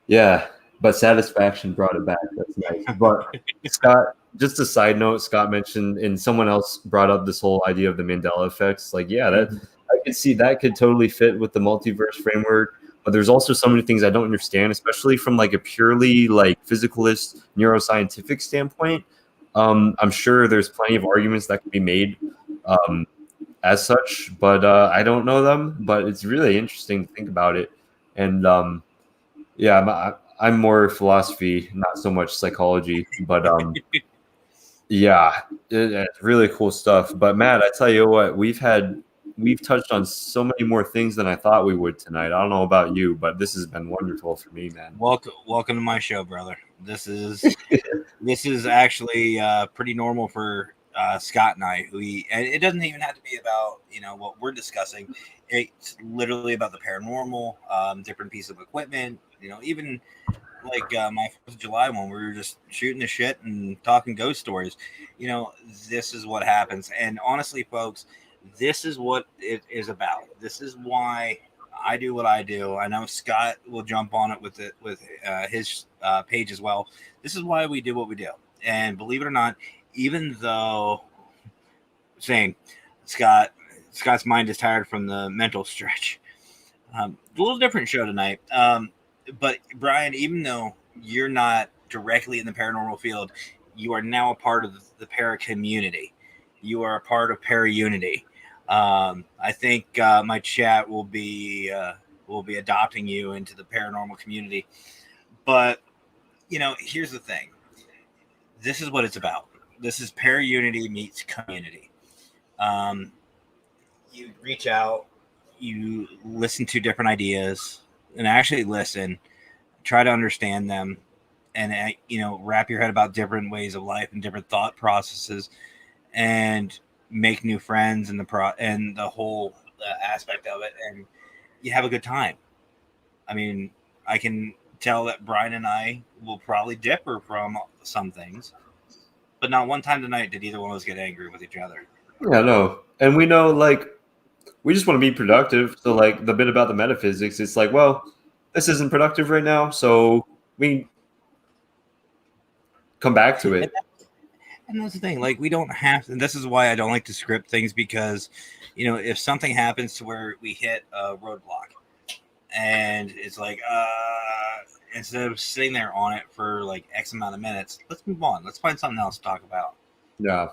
yeah, but satisfaction brought it back. That's nice. But Scott, just a side note, Scott mentioned, and someone else brought up this whole idea of the Mandela effects. Like, yeah, that I could see that could totally fit with the multiverse framework. But there's also so many things I don't understand, especially from like a purely like physicalist neuroscientific standpoint. I'm sure there's plenty of arguments that can be made as such, but I don't know them. But it's really interesting to think about it. And yeah, I'm more philosophy, not so much psychology. But yeah, it's really cool stuff. But Matt, I tell you what, we've touched on so many more things than I thought we would tonight. I don't know about you, but this has been wonderful for me, man. Welcome to my show, brother. This is actually pretty normal for Scott and I. And it doesn't even have to be about what we're discussing. It's literally about the paranormal, different piece of equipment. Even like my 4th of July one, we were just shooting the shit and talking ghost stories. This is what happens. And honestly, folks, this is what it is about. This is why I do what I do. I know Scott will jump on it with his page as well. This is why we do what we do. And believe it or not, even though Scott's mind is tired from the mental stretch. A little different show tonight. But Brian, even though you're not directly in the paranormal field, you are now a part of the para community. You are a part of Para Unity. I think my chat will be adopting you into the paranormal community. But here's the thing. This is what it's about. This is Para Unity meets community. You reach out, you listen to different ideas, and actually listen, try to understand them, and wrap your head about different ways of life and different thought processes, and make new friends and the whole aspect of it, and you have a good time. I mean, I can tell that Brian and I will probably differ from some things, but not one time tonight did either one of us get angry with each other. Yeah, no, and we know like we just want to be productive. So like the bit about the metaphysics, it's like, well, this isn't productive right now, so we come back to it. And that's the thing, like we don't have to, and this is why I don't like to script things, because if something happens to where we hit a roadblock and it's like instead of sitting there on it for like X amount of minutes, let's move on, let's find something else to talk about. Yeah,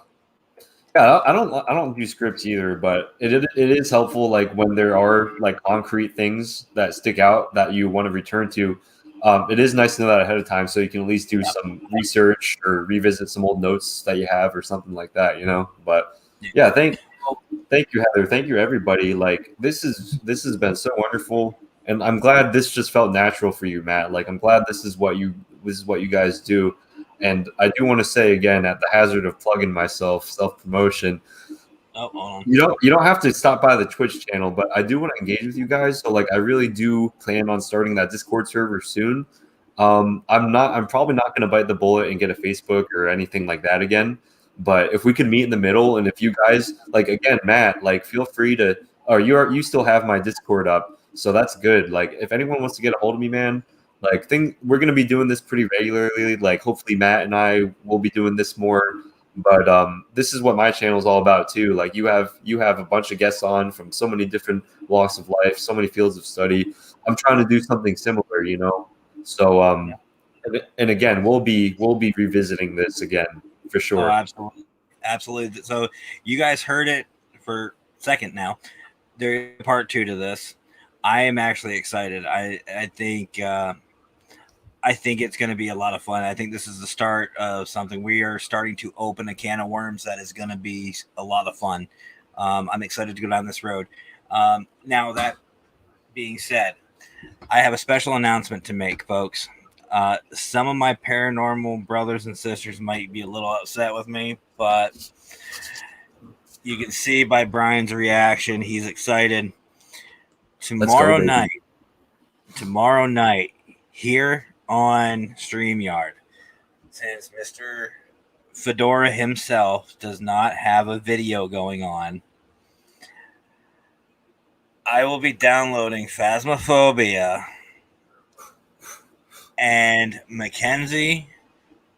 I don't do scripts either, but it is helpful like when there are like concrete things that stick out that you want to return to. It is nice to know that ahead of time, so you can at least do some research or revisit some old notes that you have or something like that, But yeah, thank you, Heather. Thank you, everybody. Like this has been so wonderful, and I'm glad this just felt natural for you, Matt. Like I'm glad this is what you guys do. And I do want to say again, at the hazard of plugging myself, self-promotion, you don't have to stop by the Twitch channel, but I do want to engage with you guys. So like I really do plan on starting that Discord server soon. I'm probably not going to bite the bullet and get a Facebook or anything like that again. But if we could meet in the middle, and if you guys like, again, Matt, like, feel free to, or you still have my Discord up, so that's good. Like, if anyone wants to get a hold of me, man, like, we're going to be doing this pretty regularly. Like, hopefully Matt and I will be doing this more. But this is what my channel is all about too. Like, you have a bunch of guests on from so many different walks of life, so many fields of study. I'm trying to do something similar, you know. So and again, we'll be revisiting this again for sure. Oh, absolutely, absolutely. So you guys heard it for a second now. There's part 2 to this. I am actually excited. I think it's going to be a lot of fun. I think this is the start of something. We are starting to open a can of worms that is going to be a lot of fun. I'm excited to go down this road. Now, that being said, I have a special announcement to make, folks. Some of my paranormal brothers and sisters might be a little upset with me, but you can see by Brian's reaction, he's excited. Tomorrow night, here on StreamYard, since Mr. Fedora himself does not have a video going on, I will be downloading Phasmophobia, and Mackenzie,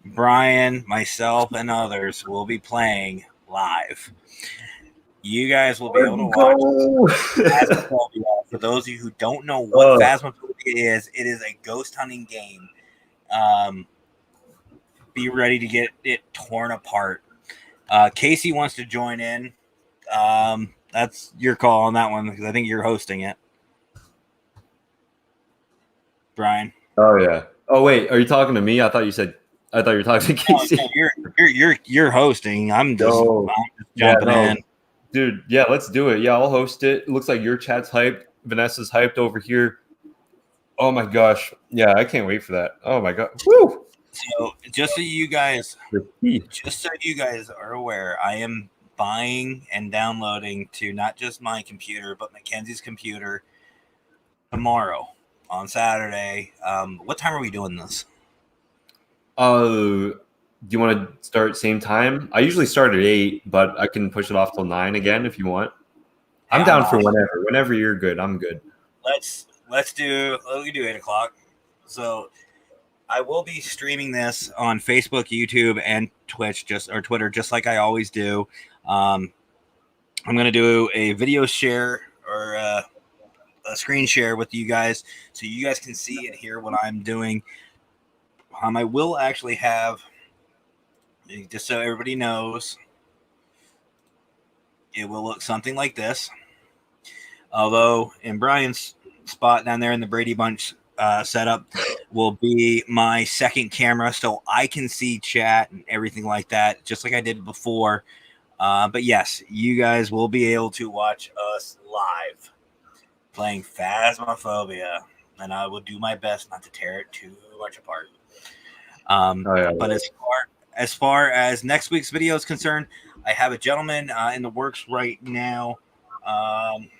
Brian, myself, and others will be playing live. You guys will be able to watch Phasmophobia. For those of you who don't know what Phasmophobia is, it is a ghost hunting game. Be ready to get it torn apart. Casey wants to join in. That's your call on that one, because I think you're hosting it. Brian. Oh yeah. Oh wait, are you talking to me? I thought you were talking to Casey. No, you're hosting. I'm just jumping in. Dude, yeah, let's do it. Yeah, I'll host it. It looks like your chat's hyped. Vanessa's hyped over here. Oh my gosh. Yeah, I can't wait for that. Oh my god. Woo! So just so you guys are aware, I am buying and downloading to not just my computer, but Mackenzie's computer tomorrow on Saturday. What time are we doing this? Do you want to start same time? I usually start at 8, but I can push it off till 9 again if you want. I'm down for whenever. Whenever you're good, I'm good. Let's do 8 o'clock. So I will be streaming this on Facebook, YouTube, and Twitch, Twitter, just like I always do. I'm gonna do a video share or a screen share with you guys, so you guys can see and hear what I'm doing. I will actually have, just so everybody knows, it will look something like this. Although in Brian's spot down there in the Brady Bunch setup will be my second camera, so I can see chat and everything like that, just like I did before. But yes, you guys will be able to watch us live playing Phasmophobia, and I will do my best not to tear it too much apart. But as far as next week's video is concerned, I have a gentleman in the works right now. I'm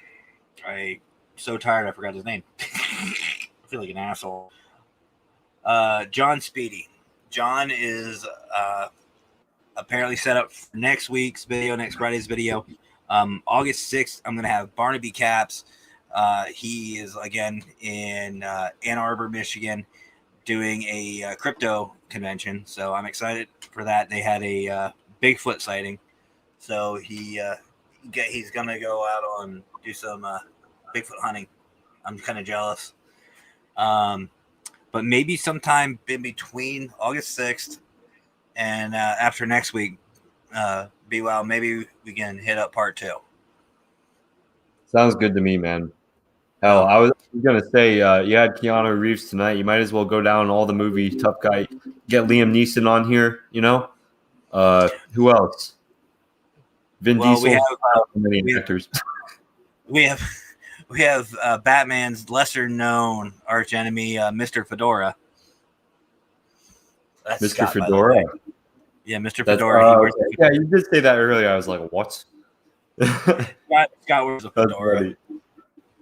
so tired I forgot his name. I feel like an asshole. John Speedy. John is apparently set up for next week's video, next Friday's video. August 6th, I'm going to have Barnaby Caps. He is, again, in Ann Arbor, Michigan, doing a crypto convention. So I'm excited for that. They had a Bigfoot sighting. So he's going to go out and do some Bigfoot hunting. I'm kind of jealous. But maybe sometime in between August 6th and after next week, maybe we can hit up part 2. Sounds good to me, man. Hell, I was going to say, you had Keanu Reeves tonight. You might as well go down all the movie tough guy. Get Liam Neeson on here, you know? Who else? Vin Diesel. Many actors. We have Batman's lesser-known archenemy, Mr. Fedora. That's Mr. Scott, Fedora? Yeah, Mr. Fedora. Okay. Yeah, you did say that earlier. I was like, what? Scott wears a fedora. Funny.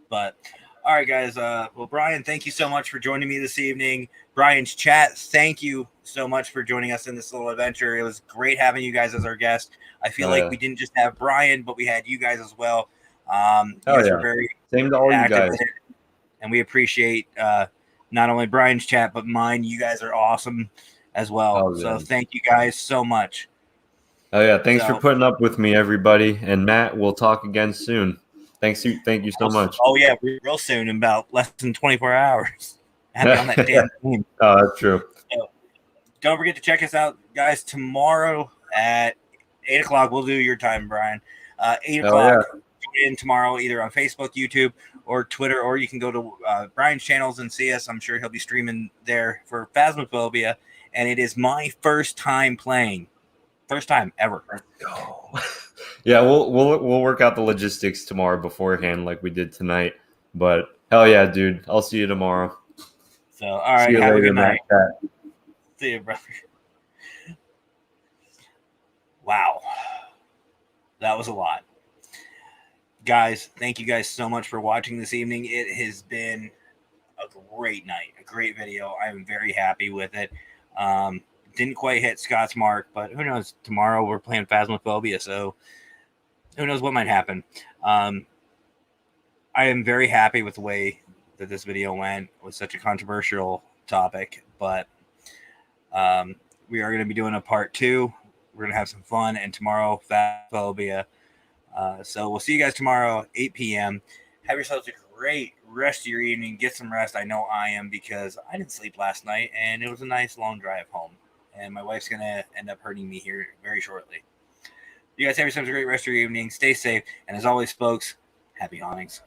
But, all right, guys. Well, Brian, thank you so much for joining me this evening. Brian's chat, thank you so much for joining us in this little adventure. It was great having you guys as our guest. I feel like we didn't just have Brian, but we had you guys as well. You guys were very same to all you active guys. and we appreciate not only Brian's chat but mine. You guys are awesome as well. So thank you guys so much. Oh yeah, thanks for putting up with me, everybody. And Matt, we'll talk again soon. Thank you so much. Oh yeah, real soon, in about less than 24 hours. I have to be on that damn team. Oh, that's true. So, don't forget to check us out, guys. Tomorrow at 8 o'clock, we'll do your time, Brian. 8 o'clock in tomorrow, either on Facebook, YouTube, or Twitter, or you can go to Brian's channels and see us. I'm sure he'll be streaming there for Phasmophobia, and it is my first time playing. First time ever. Let's go. Yeah, we'll work out the logistics tomorrow beforehand, like we did tonight. But hell yeah, dude! I'll see you tomorrow. So all right, have a good night. See you, brother. Wow, that was a lot, guys. Thank you guys so much for watching this evening. It has been a great night, a great video. I'm very happy with it. Didn't quite hit Scott's mark, but who knows? Tomorrow we're playing Phasmophobia, so who knows what might happen. I am very happy with the way that this video went. It was such a controversial topic, but we are going to be doing a part 2. We're going to have some fun, and tomorrow, Phasmophobia. So we'll see you guys tomorrow, 8 p.m. Have yourselves a great rest of your evening. Get some rest. I know I am, because I didn't sleep last night, and it was a nice long drive home. And my wife's going to end up hurting me here very shortly. You guys have yourselves a great rest of your evening. Stay safe. And as always, folks, happy hauntings.